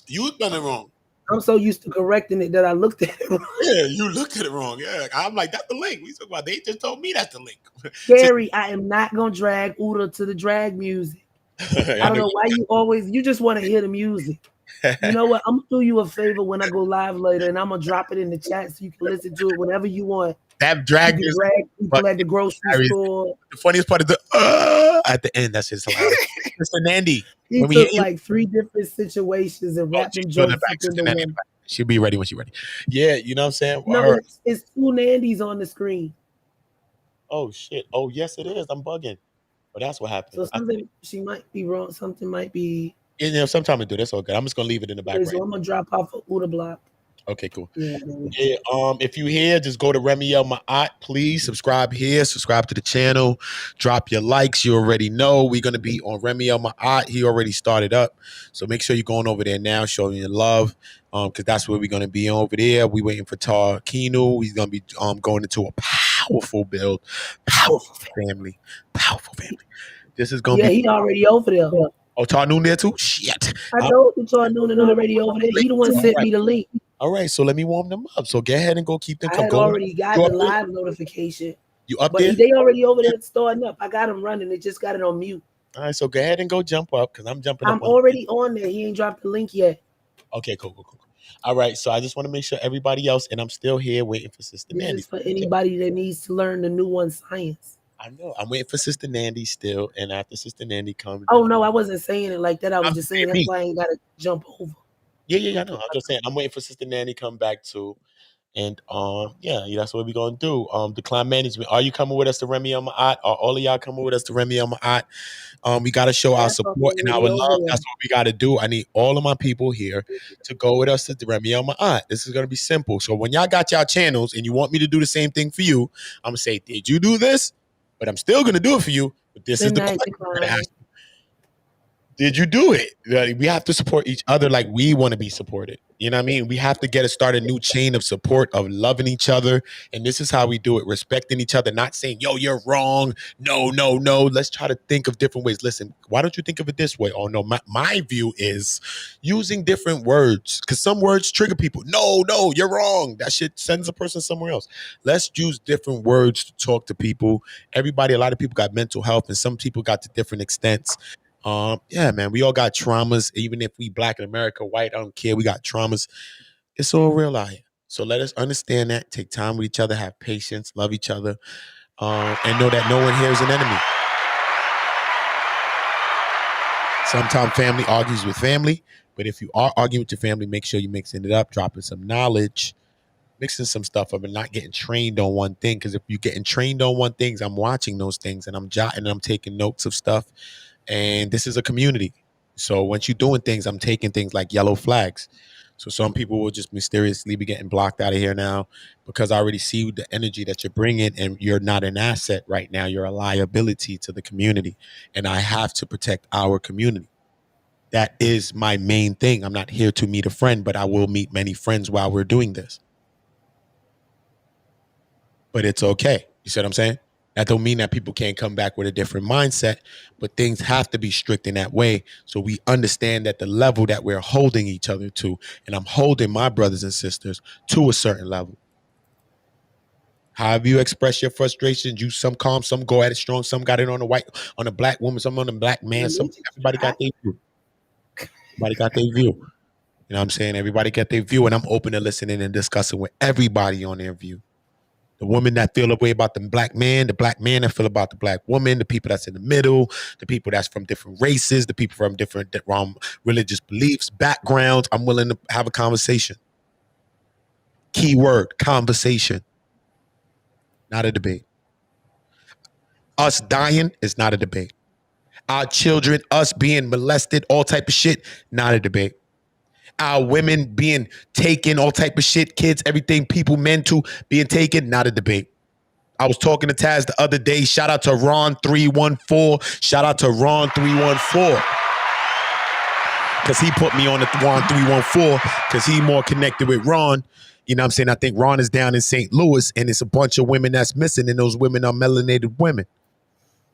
B: You spelling it wrong.
E: I'm so used to correcting it that I looked at it wrong.
B: Yeah, you looked at it wrong. Yeah, I'm like, that's the link. We talk about. They just told me that's the link.
E: Gary, I am not gonna drag Uda to the drag music. I don't know why you just want to hear the music. You know what? I'm gonna do you a favor when I go live later, and I'm gonna drop it in the chat so you can listen to it whenever you want.
B: That drag
E: music. Drag people at the grocery store.
B: The funniest part is the at the end. That's just hilarious. Mr. Nandy.
E: He took like 3 different situations and wrapped them jokes into one.
B: She'll be ready when she's ready. Yeah, you know what I'm saying?
E: No, it's 2 Nandys on the screen.
B: Oh shit. Oh yes, it is. I'm bugging. But that's what happened.
E: So something she might be wrong. Something might be.
B: Yeah, sometime I do. That's all good. I'm just gonna leave it in the background.
E: So I'm gonna drop off of Uda Block.
B: Okay, cool. Yeah, if you here, just go to Remiel Ma'at, please subscribe here, subscribe to the channel, drop your likes. You already know we're gonna be on Remiel Ma'at. He already started up, so make sure you're going over there now, showing your love, because that's where we're gonna be over there. We waiting for Tar Kinu. He's gonna be going into a powerful build, powerful family. This is gonna be.
E: Yeah, he already over there.
B: Oh, Tar Noon there too? Shit.
E: I know Tar Noon already over there. He the one sent me the link.
B: All right, so let me warm them up. So go ahead and go keep them.
E: I had already got the live notification.
B: You up there?
E: But they already over there starting up. I got them running. They just got it on mute.
B: All right, so go ahead and go jump up because I'm jumping up.
E: I'm already on there. He ain't dropped the link yet.
B: Okay, cool. All right, so I just want to make sure everybody else, and I'm still here waiting for Sister Nandy.
E: This is for anybody that needs to learn the new one science.
B: I know. I'm waiting for Sister Nandy still, and after Sister Nandy comes.
E: Oh, no, I wasn't saying it like that. I was just saying that's why I ain't got to jump over.
B: Yeah, I know. I'm just saying I'm waiting for Sister Nanny to come back too. And that's what we're gonna do. Decline management. Are you coming with us to Remiel Ma'at? Are all of y'all coming with us to Remiel Ma'at? We gotta show our support and our love. That's what we gotta do. I need all of my people here to go with us to Remiel Ma'at. This is gonna be simple. So when y'all got y'all channels and you want me to do the same thing for you, I'm gonna say, did you do this? But I'm still gonna do it for you. But this is the question I'm gonna ask you. Did you do it? We have to support each other like we want to be supported. You know what I mean? We have to start a new chain of support, of loving each other. And this is how we do it. Respecting each other, not saying, yo, you're wrong. No. Let's try to think of different ways. Listen, why don't you think of it this way? Oh, no, my view is using different words because some words trigger people. No, you're wrong. That shit sends a person somewhere else. Let's use different words to talk to people. A lot of people got mental health and some people got to different extents. Yeah, man, we all got traumas. Even if we Black in America, white, I don't care. We got traumas. It's all real out here. So let us understand that. Take time with each other. Have patience. Love each other. And know that no one here is an enemy. Sometimes family argues with family. But if you are arguing with your family, make sure you're mixing it up, dropping some knowledge, mixing some stuff up and not getting trained on one thing. Because if you're getting trained on one thing, I'm watching those things and I'm jotting and I'm taking notes of stuff. And this is a community. So once you're doing things, I'm taking things like yellow flags. So some people will just mysteriously be getting blocked out of here now because I already see the energy that you're bringing and you're not an asset right now. You're a liability to the community. And I have to protect our community. That is my main thing. I'm not here to meet a friend, but I will meet many friends while we're doing this. But it's okay. You see what I'm saying? That don't mean that people can't come back with a different mindset, but things have to be strict in that way so we understand that the level that we're holding each other to, and I'm holding my brothers and sisters to a certain level. However you express your frustrations, you some calm, some go at it strong, some got it on a black woman, some on a black man, some everybody got their view. Everybody got their view. You know what I'm saying? Everybody got their view, and I'm open to listening and discussing with everybody on their view. The women that feel the way about the black man that feel about the black woman, the people that's in the middle, the people that's from different races, the people from different religious beliefs, backgrounds. I'm willing to have a conversation. Keyword, conversation. Not a debate. Us dying is not a debate. Our children, us being molested, all type of shit, not a debate. Our women being taken, all type of shit, kids, everything, people, men too, being taken, not a debate. I was talking to Taz the other day. Shout out to Ron314. Shout out to Ron314. Because he put me on the Ron314 because he more connected with Ron. You know what I'm saying? I think Ron is down in St. Louis, and it's a bunch of women that's missing, and those women are melanated women.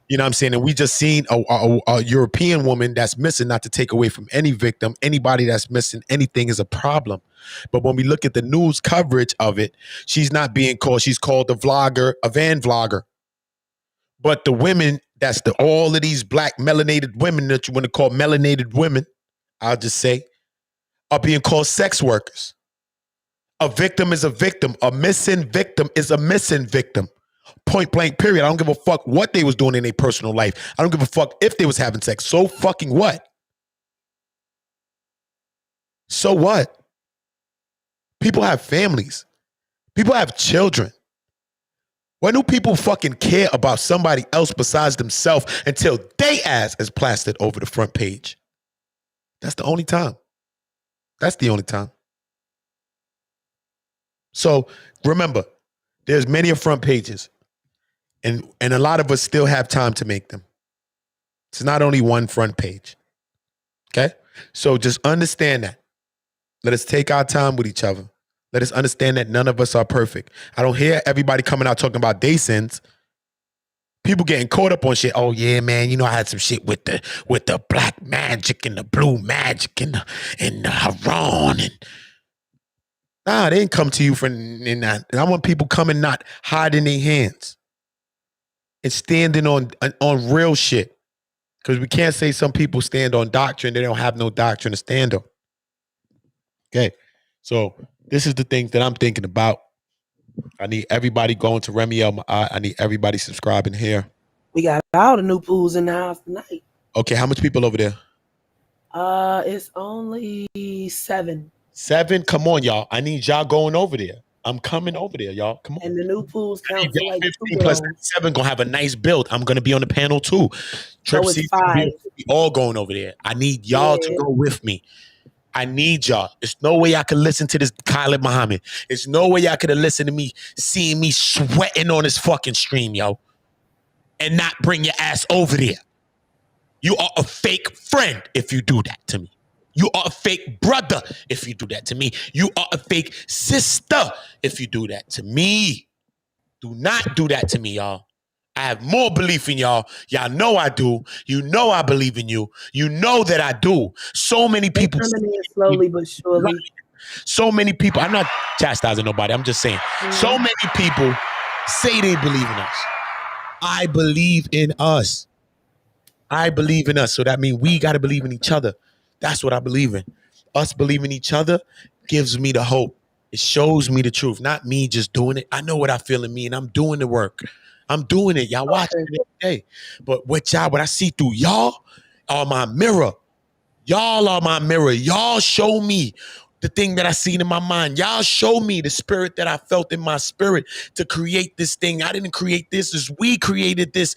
B: You know what I'm saying? And we just seen a European woman that's missing, not to take away from any victim. Anybody that's missing anything is a problem. But when we look at the news coverage of it, she's not being called. She's called a van vlogger. But the women, all of these black melanated women that you want to call melanated women, I'll just say, are being called sex workers. A victim is a victim. A missing victim is a missing victim. Point blank, period. I don't give a fuck what they was doing in their personal life. I don't give a fuck if they was having sex. So fucking what? So what? People have families. People have children. When do people fucking care about somebody else besides themselves until they ass is plastered over the front page? That's the only time. That's the only time. So remember, there's many front pages. And a lot of us still have time to make them. It's not only one front page. Okay? So just understand that. Let us take our time with each other. Let us understand that none of us are perfect. I don't hear everybody coming out talking about their sins. People getting caught up on shit. Oh yeah, man, you know I had some shit with the black magic and the blue magic and the Haran and nah, they didn't come to you for that. And I want people coming not hiding their hands. And standing on real shit. Because we can't say some people stand on doctrine. They don't have no doctrine to stand on. Okay. So this is the things that I'm thinking about. I need everybody going to Remy El. I need everybody subscribing here.
E: We got all the new pools in the house tonight.
B: Okay. How much people over there?
E: It's only 7.
B: 7? Come on, y'all. I need y'all going over there. I'm coming over there, y'all. Come on.
E: And the new pools count for like
B: 15 plus 7 gonna have a nice build. I'm gonna be on the panel too.
E: So it's 5.
B: We all going over there. I need y'all to go with me. I need y'all. There's no way I could listen to this Khalid Muhammad. There's no way I could have listened to me, seeing me sweating on this fucking stream, yo, and not bring your ass over there. You are a fake friend if you do that to me. You are a fake brother if you do that to me. You are a fake sister if you do that to me. Do not do that to me, y'all. I have more belief in y'all. Y'all know I do. You know I believe in you. You know that I do. So many people.
E: Coming in slowly but surely.
B: So many people. I'm not chastising nobody. I'm just saying. So many people say they believe in us. I believe in us. I believe in us. So that means we got to believe in each other. That's what I believe in. Us believing each other gives me the hope. It shows me the truth, not me just doing it. I know what I feel in me, and I'm doing the work. I'm doing it. Y'all watching it every day. But what I see through y'all are my mirror. Y'all are my mirror. Y'all show me the thing that I seen in my mind. Y'all show me the spirit that I felt in my spirit to create this thing. I didn't create this. It's we created this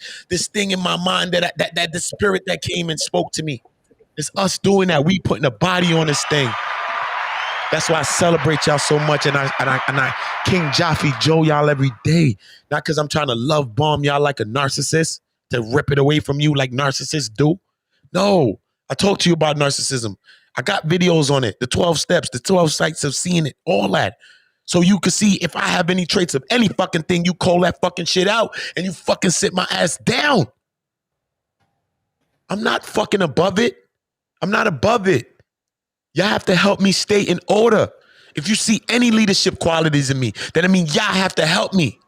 B: thing in my mind that the spirit that came and spoke to me. It's us doing that. We putting a body on this thing. That's why I celebrate y'all so much, and I King Jaffe Joe y'all every day. Not because I'm trying to love bomb y'all like a narcissist to rip it away from you like narcissists do. No, I talked to you about narcissism. I got videos on it, the 12 steps, the 12 sites of seeing it, all that. So you can see if I have any traits of any fucking thing, you call that fucking shit out and you fucking sit my ass down. I'm not fucking above it. I'm not above it. Y'all have to help me stay in order. If you see any leadership qualities in me, then I mean, y'all have to help me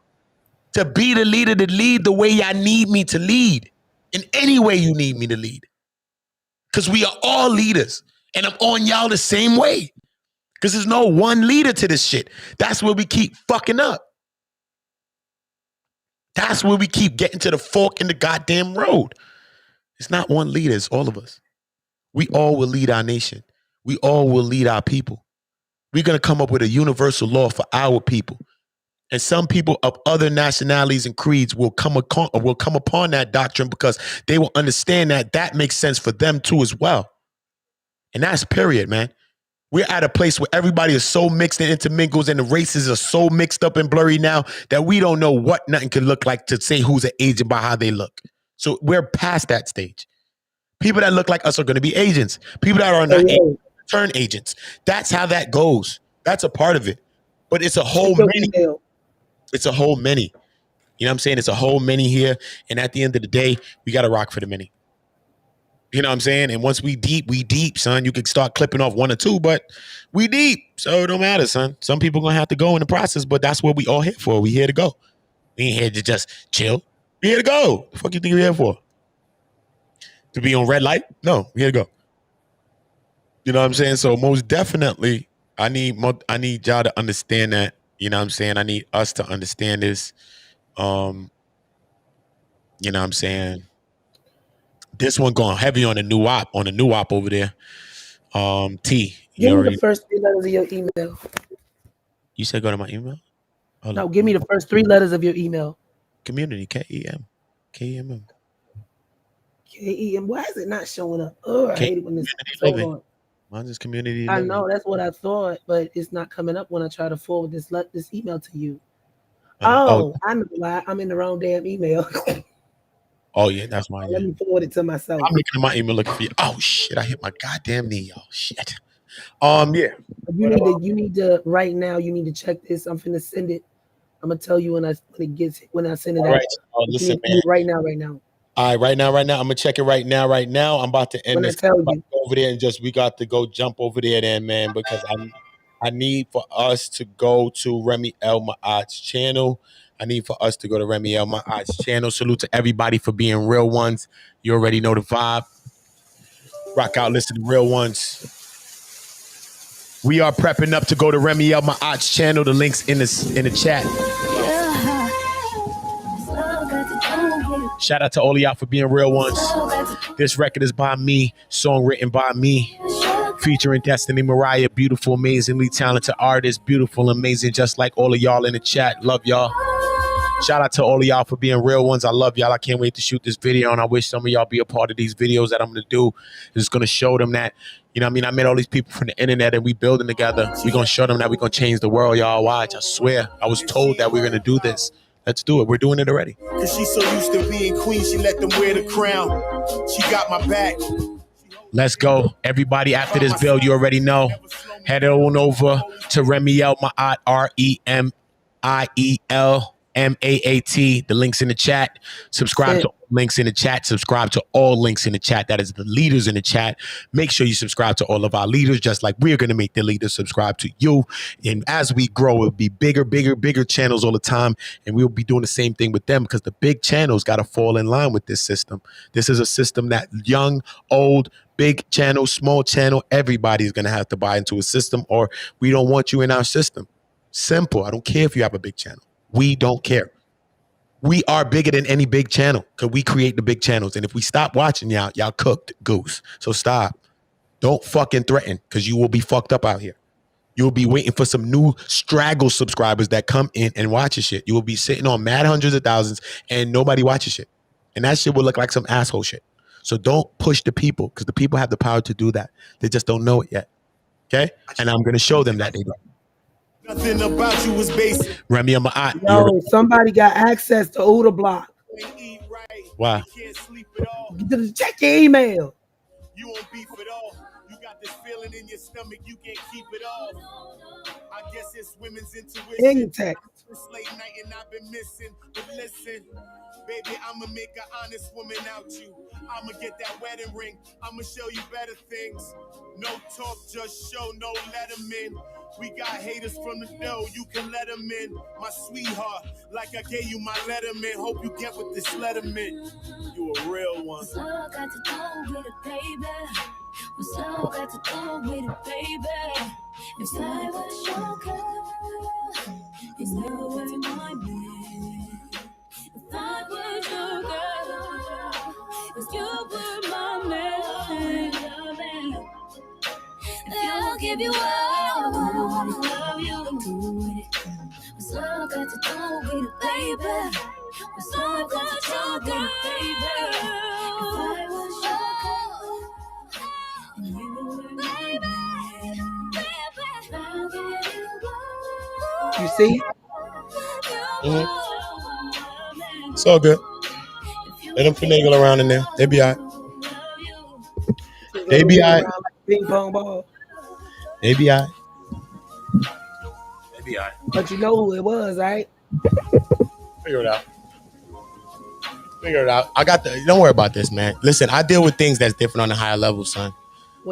B: to be the leader, to lead the way y'all need me to lead, in any way you need me to lead. Because we are all leaders, and I'm on y'all the same way. Because there's no one leader to this shit. That's where we keep fucking up. That's where we keep getting to the fork in the goddamn road. It's not one leader, it's all of us. We all will lead our nation. We all will lead our people. We're going to come up with a universal law for our people. And some people of other nationalities and creeds will come upon that doctrine because they will understand that that makes sense for them too as well. And that's period, man. We're at a place where everybody is so mixed and intermingles and the races are so mixed up and blurry now that we don't know what nothing can look like to say who's an agent by how they look. So we're past that stage. People that look like us are going to be agents. People that are not agents turn agents. That's how that goes. That's a part of it. But it's a whole many. It's a whole many. You know what I'm saying? It's a whole many here. And at the end of the day, we got to rock for the many. You know what I'm saying? And once we deep, son. You could start clipping off one or two, but we deep. So it don't matter, son. Some people going to have to go in the process, but that's what we all here for. We here to go. We ain't here to just chill. We here to go. The fuck you think we here for? To be on red light? No, we here to go. You know what I'm saying? So most definitely, I need y'all to understand that. You know what I'm saying? I need us to understand this. You know what I'm saying? This one going heavy on the new op over there. T.
E: Give me the first 3 letters of your email.
B: You said go to my email?
E: No, give me the first 3 letters of your email.
B: Community, KEM. KEMM.
E: KEM. Why is it not showing up? Oh, I hate it when this is so hard.
B: Mine's is community.
E: I know, that's what I thought, but it's not coming up when I try to forward this email to you. I know why. I'm in the wrong damn email.
B: Oh yeah, that's mine.
E: Let me forward it to myself.
B: I'm looking at my email looking for you. Oh shit, I hit my goddamn knee. Oh shit. Yeah.
E: You need to right now. You need to check this. I'm finna send it. I'm gonna tell you when I send it out.
B: Right. Oh, listen, man.
E: Right now.
B: All right, right now. I'm gonna check it right now. I'm about to end this. Over there and we got to go jump over there, then, man, because I need for us to go to Remy El Maat's channel. I need for us to go to Remy El Maat's channel. Salute to everybody for being real ones. You already know the vibe. Rock out, listen to real ones. We are prepping up to go to Remy El Maat's channel. The link's in the chat. Shout out to all of y'all for being real ones. This record is by me, song written by me, featuring Destiny Mariah, beautiful, amazingly talented artist, beautiful, amazing, just like all of y'all in the chat. Love y'all. Shout out to all of y'all for being real ones. I love y'all. I can't wait to shoot this video, and I wish some of y'all be a part of these videos that I'm going to do. It's going to show them that, you know what I mean? I met all these people from the internet, and we building together. We're going to show them that we're going to change the world, y'all. Watch. I swear. I was told that we're going to do this. Let's do it. We're doing it already.
M: Cause she's so used to being queen, she let them wear the crown. She got my back.
B: Let's go. Everybody after this build, you already know. Head on over to Remy El Maat, REMIEL MAAT. The link's in the chat. Subscribe to all links in the chat. Subscribe to all links in the chat. That is the leaders in the chat. Make sure you subscribe to all of our leaders, just like we're going to make the leaders subscribe to you. And as we grow, it'll be bigger channels all the time. And we'll be doing the same thing with them because the big channels got to fall in line with this system. This is a system that young, old, big channel, small channel, everybody's going to have to buy into a system, or we don't want you in our system. Simple. I don't care if you have a big channel. We don't care. We are bigger than any big channel because we create the big channels. And if we stop watching y'all cooked goose. So stop. Don't fucking threaten because you will be fucked up out here. You'll be waiting for some new straggle subscribers that come in and watch your shit. You will be sitting on mad hundreds of thousands and nobody watches shit. And that shit will look like some asshole shit. So don't push the people because the people have the power to do that. They just don't know it yet. Okay? And I'm going to show them that they don't.
M: Nothing about you was basic.
B: Remy El Maat.
E: Yo, somebody got access to Uda Block.
B: Why?
E: Check your email.
M: You won't beef at all. You got this feeling in your stomach, you can't keep it all. I guess it's women's intuition. It's late night and I've been missing. But listen, baby, I'ma make an honest woman out you. I'ma get that wedding ring. I'ma show you better things. No talk, just show, no let them in. We got haters from the dough, you can let them in. My sweetheart, like I gave you my letterman. Hope you get what this letterman. You a real one.
N: What's all got to do with it, baby? What's all got to do with it, baby? If I was your girl, it's never where my man. If I was your girl, if you were my man, I'll give you all I love you. What's all got to do with it, baby? What's all got to do with it, baby? If I was your girl, and you were my man, I'll give you all.
E: You see?
B: It's all good. Let them finagle around in there. They be all right. They be all right.
E: Like ping pong ball.
B: They be all right. They be all right.
E: But you know who it was, right?
B: Figure it out. Figure it out. I got the. Don't worry about this, man. Listen, I deal with things that's different on a higher level, son.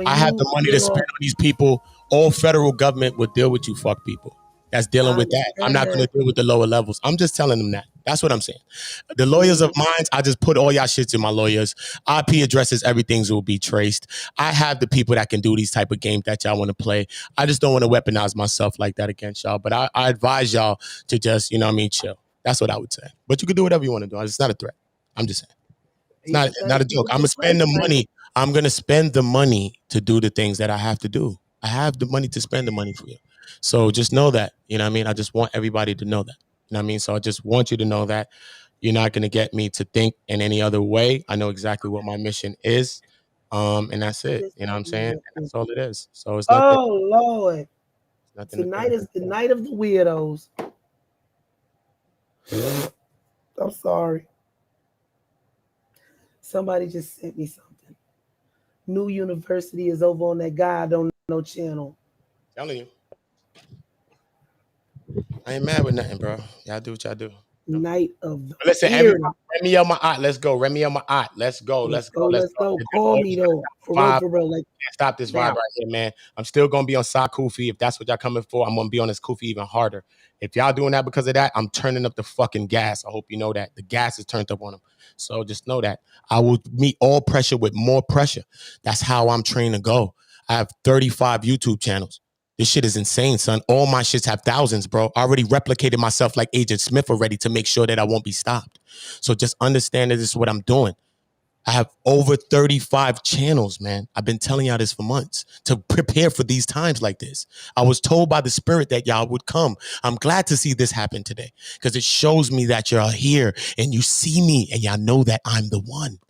B: I have the money to spend on these people. All federal government would deal with you, fuck people. That's dealing with that. I'm not going to deal with the lower levels. I'm just telling them that. That's what I'm saying. The lawyers of mine, I just put all y'all shits in my lawyers. IP addresses, everything will be traced. I have the people that can do these type of games that y'all want to play. I just don't want to weaponize myself like that against y'all. But I advise y'all to just, you know what I mean, chill. That's what I would say. But you can do whatever you want to do. It's not a threat. I'm just saying. It's not a joke. I'm going to spend the money. I'm going to spend the money to do the things that I have to do. I have the money to spend the money for you. So just know that, you know what I mean? I just want everybody to know that, you know what I mean? So I just want you to know that you're not going to get me to think in any other way. I know exactly what my mission is. And that's it. You know what I'm saying? And that's all it is. So it's nothing.
E: Oh, Lord. Tonight is the night of the weirdos. I'm sorry. Somebody just sent me something. New University is over on that guy I don't know channel.
B: Telling you. I ain't mad with nothing, bro. Y'all do what y'all do.
E: Night of the
B: Listen, everybody, Remy on my art. Let's go. Remy on my art. Let's go. Let's go.
E: Call me though. For real. Like,
B: stop this vibe right here, man. I'm still gonna be on Sa Kufi. If that's what y'all coming for, I'm gonna be on this Kufi even harder. If y'all doing that because of that, I'm turning up the fucking gas. I hope you know that. The gas is turned up on them. So just know that. I will meet all pressure with more pressure. That's how I'm trained to go. I have 35 YouTube channels. This shit is insane, son. All my shits have thousands, bro. I already replicated myself like Agent Smith already to make sure that I won't be stopped. So just understand that this is what I'm doing. I have over 35 channels, man. I've been telling y'all this for months to prepare for these times like this. I was told by the spirit that y'all would come. I'm glad to see this happen today because it shows me that you're here and you see me and y'all know that I'm the one.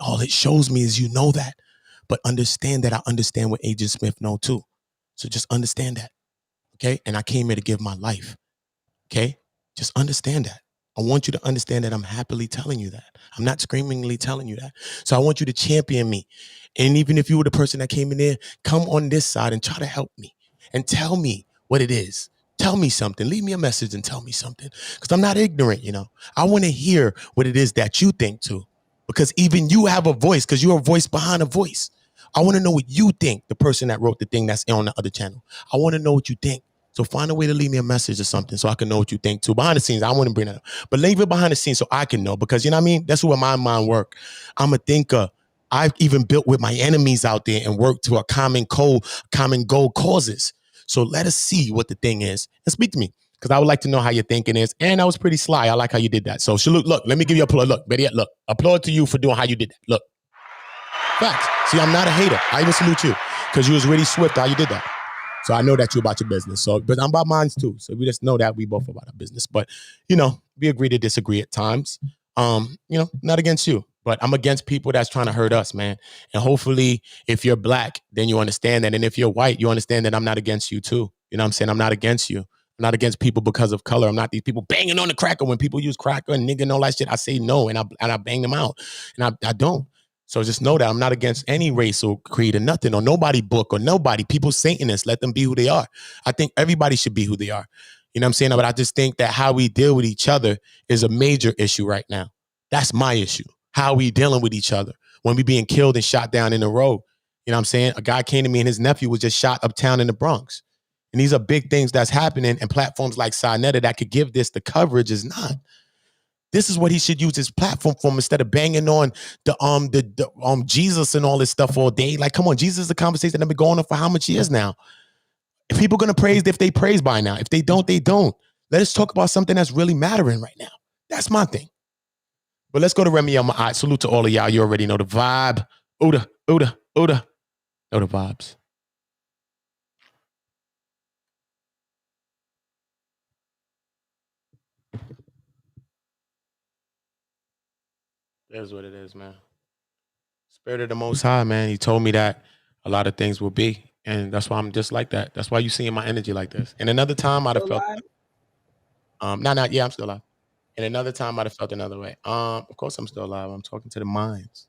B: All it shows me is you know that. But understand that I understand what Agent Smith know too. So just understand that, okay? And I came here to give my life, okay? Just understand that. I want you to understand that I'm happily telling you that. I'm not screamingly telling you that. So I want you to champion me. And even if you were the person that came in there, come on this side and try to help me and tell me what it is. Tell me something. Leave me a message and tell me something because I'm not ignorant, you know. I want to hear what it is that you think too because even you have a voice because you're a voice behind a voice. I want to know what you think, the person that wrote the thing that's on the other channel. I want to know what you think. So find a way to leave me a message or something so I can know what you think too. Behind the scenes, I want to bring that up. But leave it behind the scenes so I can know because, you know what I mean? That's where my mind works. I'm a thinker. I've even built with my enemies out there and worked to a common goal causes. So let us see what the thing is and speak to me because I would like to know how your thinking is. And I was pretty sly. I like how you did that. So look, let me give you a applaud. Look, better yet, look, applaud to you for doing how you did that. Look. Facts. See, I'm not a hater. I even salute you because you was really swift how you did that. So I know that you're about your business. So, but I'm about mine too. So we just know that we both about our business. But, you know, we agree to disagree at times. You know, not against you, but I'm against people that's trying to hurt us, man. And hopefully if you're black, then you understand that. And if you're white, you understand that I'm not against you too. You know what I'm saying? I'm not against you. I'm not against people because of color. I'm not these people banging on the cracker when people use cracker and nigga and all that shit. I say no and I bang them out. And I don't. So just know that I'm not against any race or creed or nothing, or nobody book or nobody. People Satanists, let them be who they are. I think everybody should be who they are. You know what I'm saying? But I just think that how we deal with each other is a major issue right now. That's my issue. How we dealing with each other when we being killed and shot down in the road. You know what I'm saying? A guy came to me and his nephew was just shot uptown in the Bronx. And these are big things that's happening, and platforms like Sinetta that could give this the coverage is not. This is what he should use his platform for instead of banging on the Jesus and all this stuff all day. Like, come on, Jesus is a conversation that been going on for how much years now? If people gonna praise, if they praise by now. If they don't, they don't. Let us talk about something that's really mattering right now. That's my thing. But let's go to Remy. Salute to all of y'all. You already know the vibe. Oda. Know the vibes. That's what it is, man. Spirit of the Most High, man. He told me that a lot of things will be. And that's why I'm just like that. That's why you seeing my energy like this. And another time I'd have felt yeah, I'm still alive. And another time I'd have felt another way. Of course I'm still alive. I'm talking to the minds.